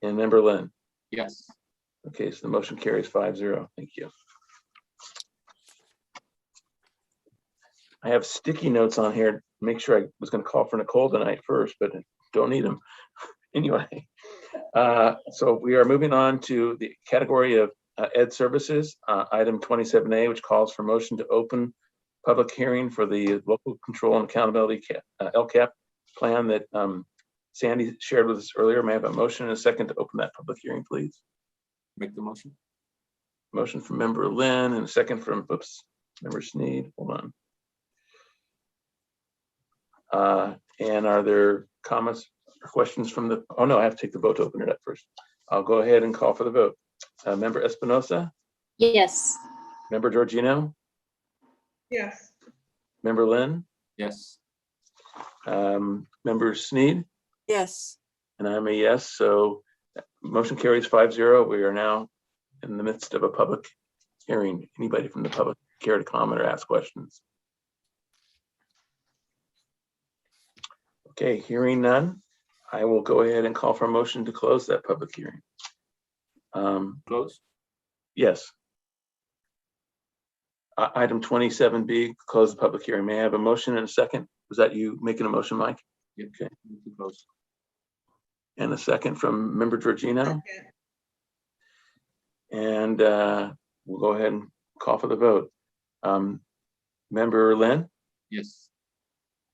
And Member Lynn? Yes. Okay, so the motion carries 5-0. Thank you. I have sticky notes on here. make sure I was going to call for Nicole tonight first, but don't need him. Anyway, so we are moving on to the category of Ed Services, item 27A, which calls for motion to open public hearing for the local control and accountability LCAP plan that Sandy shared with us earlier. May I have a motion and a second to open that public hearing, please? Make the motion. Motion from member Lynn and a second from, member Sneed. Hold on. And are there comments or questions from the, oh no, I have to take the vote to open it up first. I'll go ahead and call for the vote. Member Espinosa, Yes. member Georgino, Yes. member Lynn, Yes. member Sneed, Yes. and I'm a yes. So motion carries 5-0. We are now in the midst of a public hearing. Anybody from the public care to comment or ask questions? Okay, hearing none, I will go ahead and call for a motion to close that public hearing. Close. Yes. Item 27B, close the public hearing. May I have a motion and a second? Was that you making a motion, Mike? Yep. Okay. Close. And a second from member Georgino. Second. And we'll go ahead and call for the vote. Member Lynn? Yes.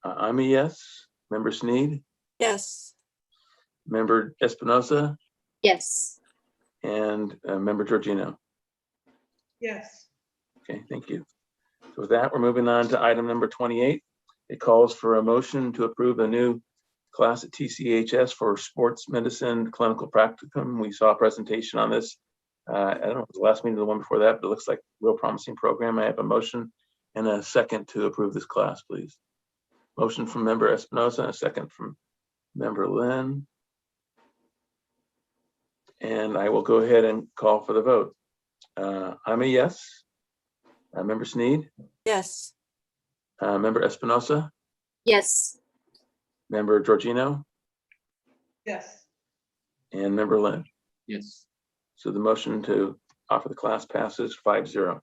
I'm a yes. Member Sneed? Yes. Member Espinosa? Yes. And member Georgino? Yes. Okay, thank you. So with that, we're moving on to item number 28. It calls for a motion to approve a new class at TCHS for sports medicine clinical practicum. We saw a presentation on this. I don't know if it was the last meeting or the one before that, but it looks like a real promising program. I have a motion and a second to approve this class, please. Motion from member Espinosa and a second from member Lynn. And I will go ahead and call for the vote. I'm a yes. Member Sneed? Yes. Member Espinosa? Yes. Member Georgino? Yes. And member Lynn? Yes. So the motion to offer the class passes 5-0.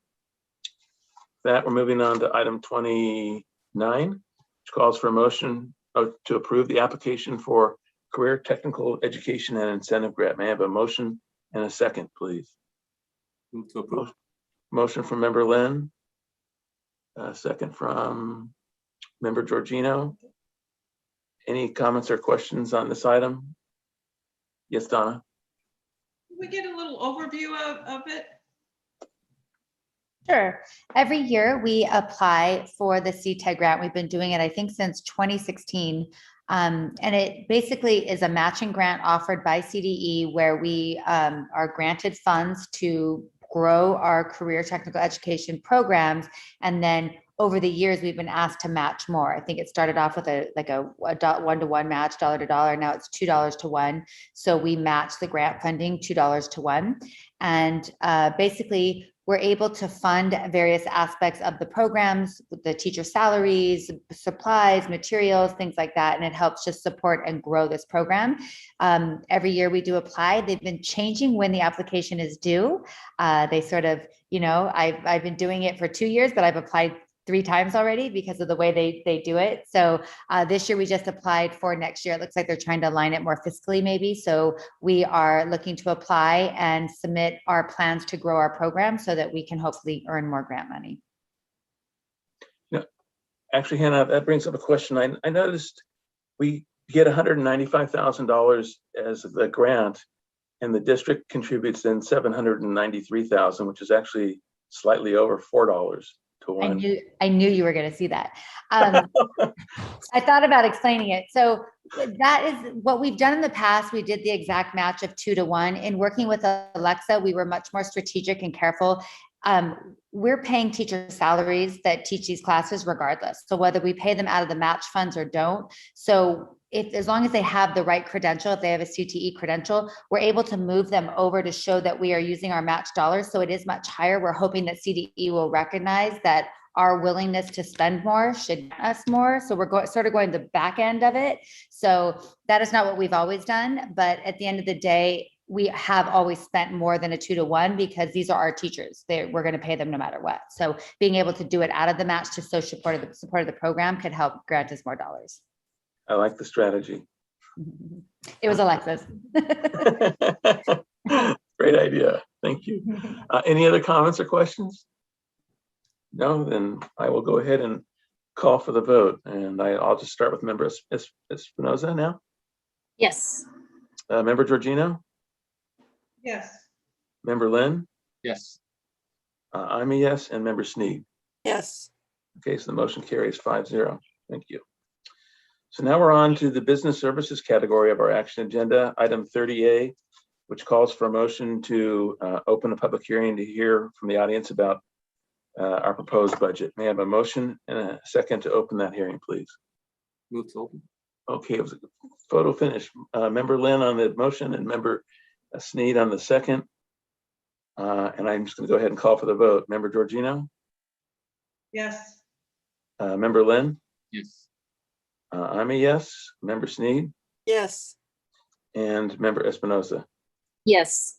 That we're moving on to item 29, which calls for a motion to approve the application for Career Technical Education and Incentive Grant. May I have a motion and a second, please? Move to approve. Motion from member Lynn. Second from member Georgino. Any comments or questions on this item? Yes, Donna. Can we get a little overview of it? Sure. Every year we apply for the CTEG grant. We've been doing it, I think, since 2016. And it basically is a matching grant offered by CDE where we are granted funds to grow our career technical education programs. And then over the years, we've been asked to match more. I think it started off with a one-to-one match, dollar to dollar. Now it's $2 to 1. So we match the grant funding $2 to 1. And basically, we're able to fund various aspects of the programs, the teacher salaries, supplies, materials, things like that. And it helps just support and grow this program. Every year we do apply. They've been changing when the application is due. They sort of, I've been doing it for 2 years, but I've applied 3 times already because of the way they do it. So this year we just applied for next year. It looks like they're trying to align it more fiscally maybe. So we are looking to apply and submit our plans to grow our program so that we can hopefully earn more grant money. Actually, Hannah, that brings up a question. I noticed we get $195,000 as the grant and the district contributes then $793,000, which is actually slightly over $4 to 1. I knew you were going to see that. I thought about explaining it. So that is what we've done in the past. We did the exact match of 2 to 1. In working with Alexa, we were much more strategic and careful. We're paying teacher salaries that teach these classes regardless. So whether we pay them out of the match funds or don't. So as long as they have the right credential, if they have a CTE credential, we're able to move them over to show that we are using our match dollars. So it is much higher. We're hoping that CDE will recognize that our willingness to spend more should get us more. So we're sort of going the back end of it. So that is not what we've always done. But at the end of the day, we have always spent more than a 2-to-1 because these are our teachers. We're going to pay them no matter what. So being able to do it out of the match to social support of the program could help grant us more dollars. I like the strategy. It was Alexis. Great idea. Thank you. Any other comments or questions? No, then I will go ahead and call for the vote. And I'll just start with Member Espinoza now. Yes. Member Georgino? Yes. Member Lynn? Yes. I'm a yes, and Member Sneed. Yes. Okay, so the motion carries 5-0. Thank you. So now we're on to the business services category of our action agenda, item 30A, which calls for a motion to open a public hearing to hear from the audience about our proposed budget. May I have a motion and a second to open that hearing, please? Move to open. Okay, it was a photo finish. Member Lynn on the motion and Member Sneed on the second. And I'm just going to go ahead and call for the vote. Member Georgino? Yes. Member Lynn? Yes. I'm a yes. Member Sneed? Yes. And Member Espinoza? Yes.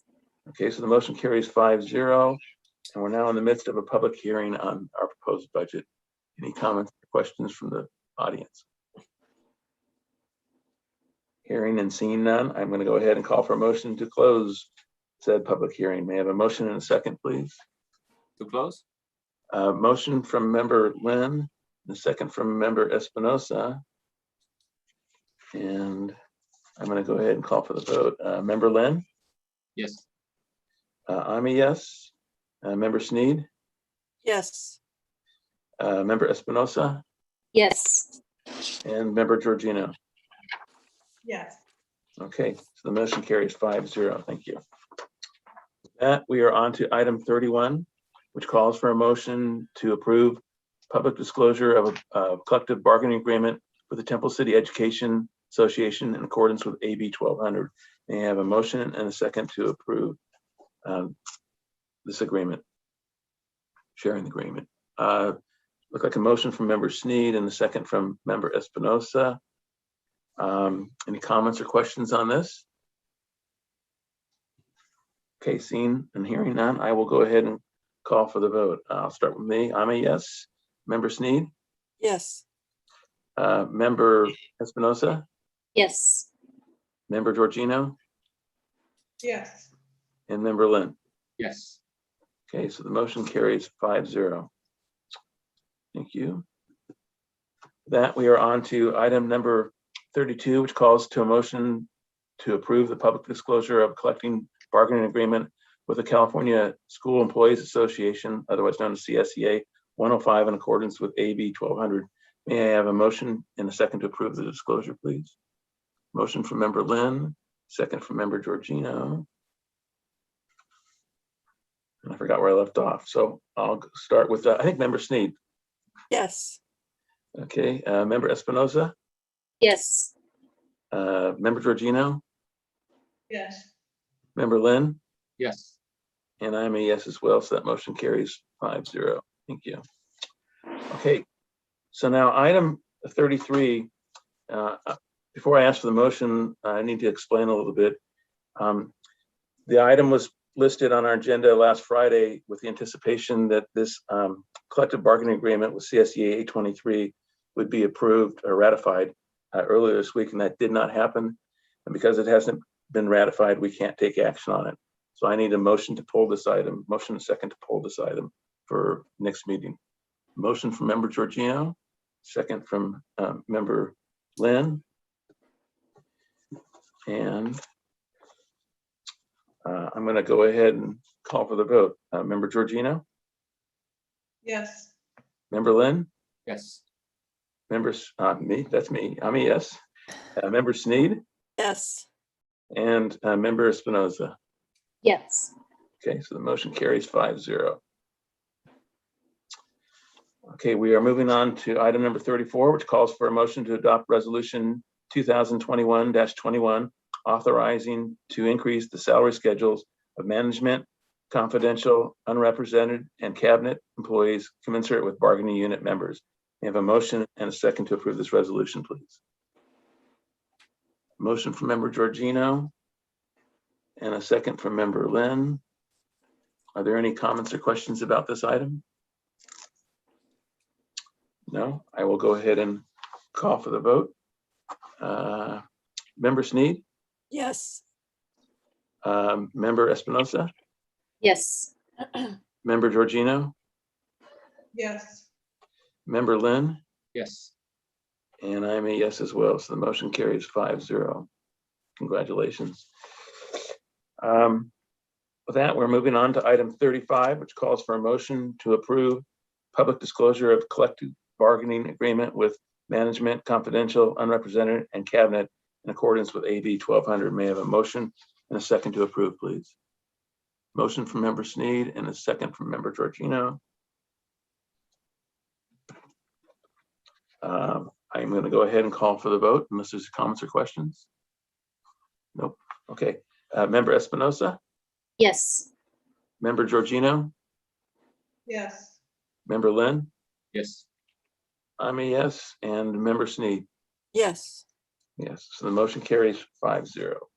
Okay, so the motion carries 5-0. And we're now in the midst of a public hearing on our proposed budget. Any comments or questions from the audience? Hearing and seeing none, I'm going to go ahead and call for a motion to close said public hearing. May I have a motion and a second, please? To close? Motion from Member Lynn, and a second from Member Espinoza. And I'm going to go ahead and call for the vote. Member Lynn? Yes. I'm a yes. Member Sneed? Yes. Member Espinoza? Yes. And Member Georgino? Yes. Okay, so the motion carries 5-0. Thank you. With that, we are on to item 31, which calls for a motion to approve public disclosure of a collective bargaining agreement with the Temple City Education Association in accordance with AB 1200. May I have a motion and a second to approve this agreement, sharing the agreement? Look like a motion from Member Sneed and a second from Member Espinoza. Any comments or questions on this? Okay, seeing and hearing none, I will go ahead and call for the vote. I'll start with me. I'm a yes. Member Sneed? Yes. Member Espinoza? Yes. Member Georgino? Yes. And Member Lynn? Yes. Okay, so the motion carries 5-0. Thank you. That we are on to item number 32, which calls to a motion to approve the public disclosure of collecting bargaining agreement with the California School Employees Association, otherwise known as CSEA 105, in accordance with AB 1200. May I have a motion and a second to approve the disclosure, please? Motion from Member Lynn, second from Member Georgino. And I forgot where I left off, so I'll start with, I think, Member Sneed. Yes. Okay, Member Espinoza? Yes. Member Georgino? Yes. Member Lynn? Yes. And I'm a yes as well, so that motion carries 5-0. Thank you. Okay, so now item 33, before I ask for the motion, I need to explain a little bit. The item was listed on our agenda last Friday with the anticipation that this collective bargaining agreement with CSEA 823 would be approved or ratified earlier this week, and that did not happen. And because it hasn't been ratified, we can't take action on it. So I need a motion to pull this item, motion and second to pull this item for next meeting. Motion from Member Georgino, second from Member Lynn. And I'm going to go ahead and call for the vote. Member Georgino? Yes. Member Lynn? Yes. Members, me, that's me. I'm a yes. Member Sneed? Yes. And Member Espinoza? Yes. Okay, so the motion carries 5-0. Okay, we are moving on to item number 34, which calls for a motion to adopt resolution 2021-21, authorizing to increase the salary schedules of management, confidential, unrepresented, and cabinet employees commensurate with bargaining unit members. We have a motion and a second to approve this resolution, please. Motion from Member Georgino, and a second from member Lynn. Are there any comments or questions about this item? No, I will go ahead and call for the vote. Member Sneed, Yes. member Espinosa, Yes. member Georgino, Yes. member Lynn, Yes. and I'm a yes as well. So the motion carries 5-0. Congratulations. With that, we're moving on to item 35, which calls for a motion to approve public disclosure of collective bargaining agreement with management, confidential, unrepresented, and cabinet in accordance with AB 1200. May I have a motion and a second to approve, please? Motion from member Sneed and a second from member Georgino. I'm going to go ahead and call for the vote unless there's comments or questions. Nope. Okay. Member Espinosa, Yes. member Georgino, Yes. member Lynn, Yes. I'm a yes, and member Sneed. Yes. Yes, so the motion carries 5-0.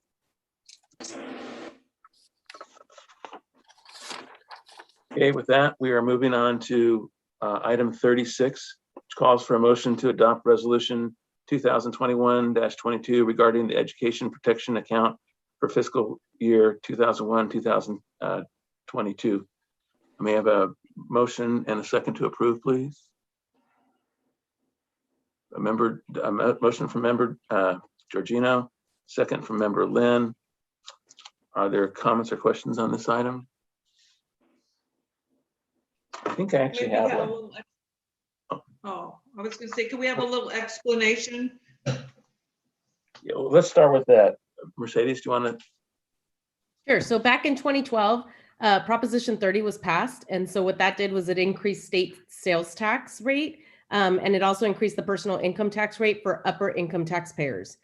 Okay, with that, we are moving on to item 36, which calls for a motion to adopt resolution 2021-22 regarding the education protection account for fiscal year 2001-2022. May I have a motion and a second to approve, please? A motion from member Georgino, second from member Lynn. Are there comments or questions on this item? I think I actually Maybe have have a one. little. Oh, I was gonna say, can we have a little explanation? Yeah, well, let's start with that. Mercedes, do you want to? Sure. So back in 2012, Proposition 30 was passed. And so what that did was it increased state sales tax rate, and it also increased the personal income tax rate for upper income taxpayers.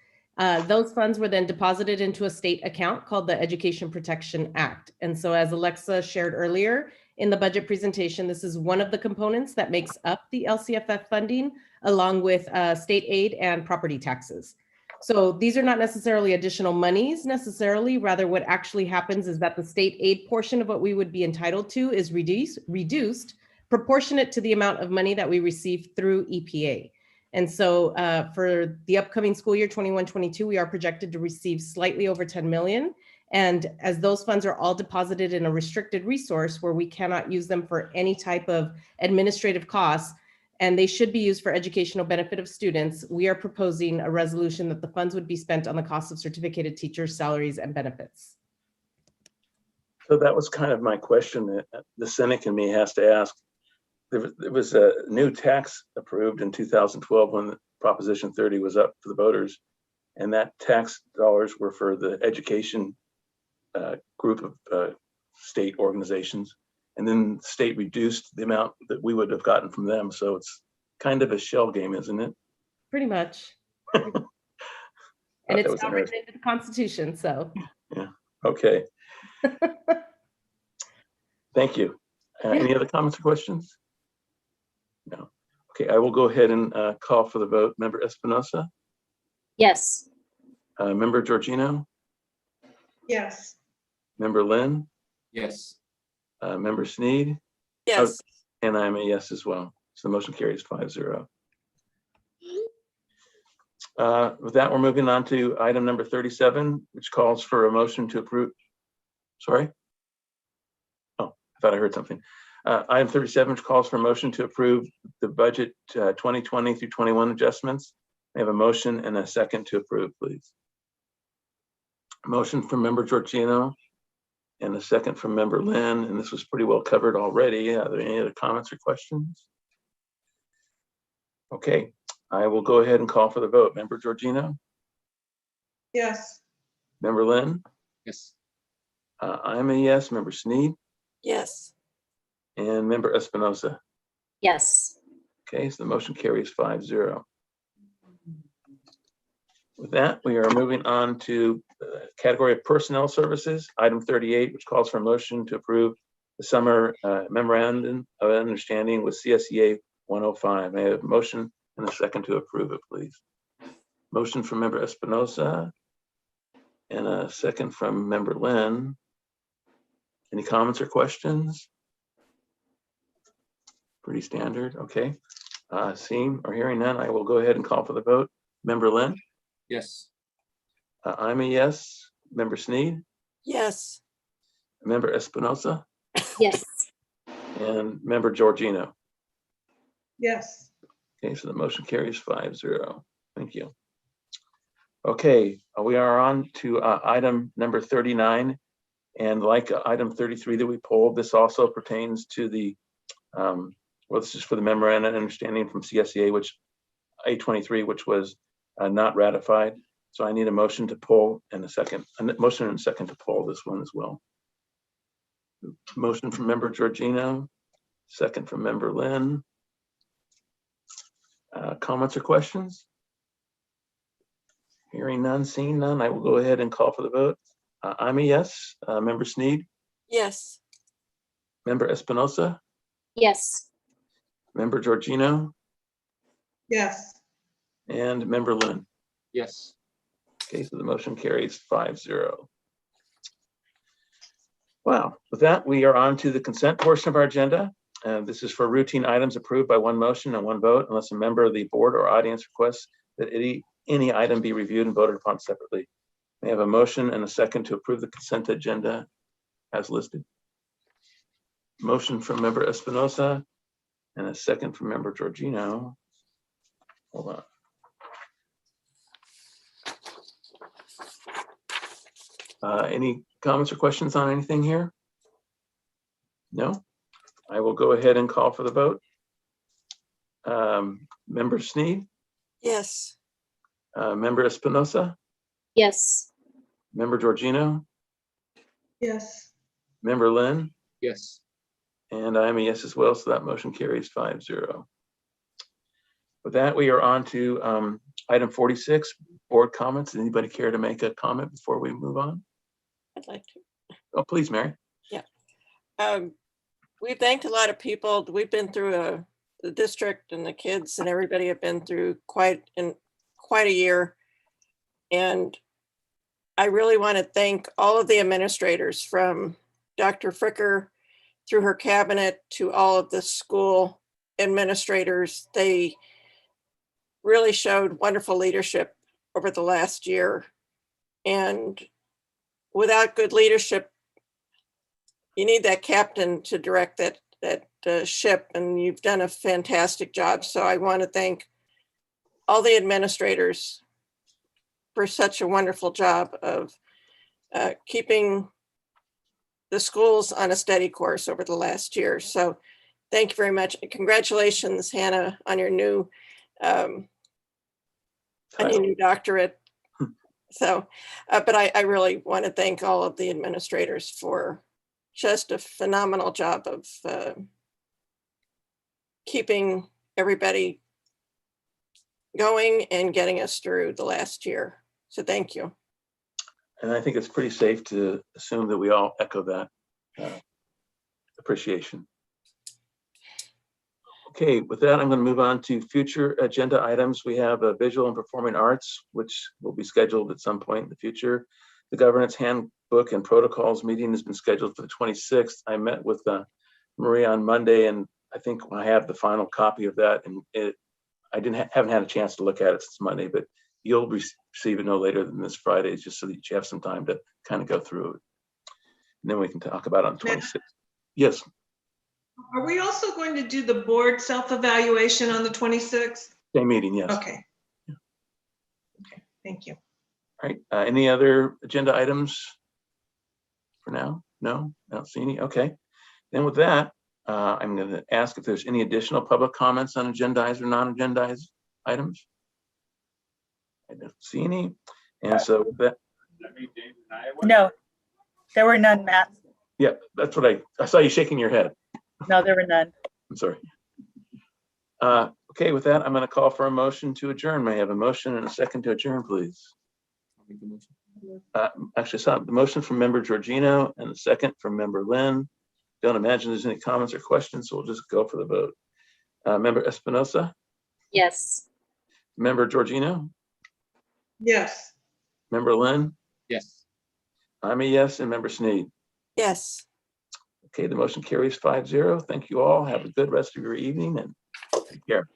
Those funds were then deposited into a state account called the Education Protection Act. And so as Alexa shared earlier in the budget presentation, this is one of the components that makes up the LCFF funding, along with state aid and property taxes. So these are not necessarily additional monies necessarily. Rather, what actually happens is that the state aid portion of what we would be entitled to is reduced proportionate to the amount of money that we receive through EPA. And so for the upcoming school year 21-22, we are projected to receive slightly over 10 million. And as those funds are all deposited in a restricted resource where we cannot use them for any type of administrative costs, and they should be used for educational benefit of students, we are proposing a resolution that the funds would be spent on the cost of certificated teachers' salaries and benefits. So that was kind of my question that the cynic in me has to ask. There was a new tax approved in 2012 when Proposition 30 was up for the voters, and that tax dollars were for the education group of state organizations. And then the state reduced the amount that we would have gotten from them. So it's kind of a shell game, isn't it? Pretty much. And it's not written into the Constitution, so. Yeah, okay. Thank you. Any other comments or questions? No. Okay, I will go ahead and call for the vote. Member Espinosa? Yes. Member Georgino? Yes. Member Lynn? Yes. Member Sneed? Yes. And I'm a yes as well. So the motion carries 5-0. With that, we're moving on to item number 37, which calls for a motion to approve. Sorry? Oh, I thought I heard something. Item 37, which calls for a motion to approve the budget 2020 through 21 adjustments. I have a motion and a second to approve, please. Motion from member Georgino and a second from member Lynn, and this was pretty well covered already. Are there any other comments or questions? Okay, I will go ahead and call for the vote. Member Georgino? Yes. Member Lynn? Yes. I'm a yes. Member Sneed? Yes. And member Espinosa? Yes. Okay, so the motion carries 5-0. With that, we are moving on to the category of personnel services, item 38, which calls for a motion to approve the summer memorandum of understanding with CSEA 105. May I have a motion and a second to approve it, please? Motion from member Espinosa and a second from member Lynn. Any comments or questions? Pretty standard, okay. Seeing or hearing none, I will go ahead and call for the vote. Member Lynn? Yes. I'm a yes. Member Sneed? Yes. Member Espinosa? Yes. And member Georgino? Yes. Okay, so the motion carries 5-0. Thank you. Okay, we are on to item number 39. And like item 33 that we pulled, this also pertains to the, well, this is for the memorandum of understanding from CSEA, which A23, which was not ratified. So I need a motion to pull and a motion and a second to pull this one as well. Motion from member Georgino, second from member Lynn. Comments or questions? Hearing none, seeing none, I will go ahead and call for the vote. I'm a yes. Member Sneed? Yes. Member Espinosa? Yes. Member Georgino? Yes. And member Lynn? Yes. Okay, so the motion carries 5-0. Wow, with that, we are on to the consent portion of our agenda. This is for routine items approved by one motion and one vote, unless a member of the board or audience requests that any item be reviewed and voted upon separately. May I have a motion and a second to approve the consent agenda as listed? Motion from member Espinosa and a second from member Georgino. Hold on. Any comments or questions on anything here? No? I will go ahead and call for the vote. Member Sneed? Yes. Member Espinosa? Yes. Member Georgino? Yes. Member Lynn? Yes. And I am a yes as well, so that motion carries 5-0. With that, we are on to item 46, board comments. Anybody care to make a comment before we move on? I'd like to. Oh, please, Mary. Yeah. We've thanked a lot of people. We've been through the district and the kids and everybody have been through quite a year. And I really want to thank all of the administrators, from Dr. Fricker through her cabinet to all of the school administrators. They really showed wonderful leadership over the last year. And without good leadership, you need that captain to direct that ship, and you've done a fantastic job. So I want to thank all the administrators for such a wonderful job of keeping the schools on a steady course over the last year. So thank you very much. And congratulations, Hannah, on your new doctorate. So, but I really want to thank all of the administrators for just a phenomenal job of keeping everybody going and getting us through the last year. So thank you. And I think it's pretty safe to assume that we all echo that appreciation. Okay, with that, I'm going to move on to future agenda items. We have visual and performing arts, which will be scheduled at some point in the future. The governance handbook and protocols meeting has been scheduled for the 26th. I met with Maria on Monday, and I think I have the final copy of that. And I haven't had a chance to look at it since Monday, but you'll receive it no later than this Friday, just so that you have some time to kind of go through it. And then we can talk about it on the 26th. Yes. Are we also going to do the board self-evaluation on the 26th? Same meeting, yes. Okay. Okay, thank you. All right, any other agenda items for now? No, I don't see any. Okay, then with that, I'm going to ask if there's any additional public comments on agendized or non-agendized items. I don't see any. And so with that. No, there were none, Matt. Yeah, that's what I saw you shaking your head. No, there were none. I'm sorry. Okay, with that, I'm going to call for a motion to adjourn. May I have a motion and a second to adjourn, please? Actually, I saw the motion from member Georgino and the second from member Lynn. Don't imagine there's any comments or questions, so we'll just go for the vote. Member Espinosa? Yes. Member Georgino? Yes. Member Lynn? Yes. Yes. I'm a yes, and Member Sneed. Yes. Okay, the motion carries 5-0. Thank you all. Have a good rest of your evening and take care.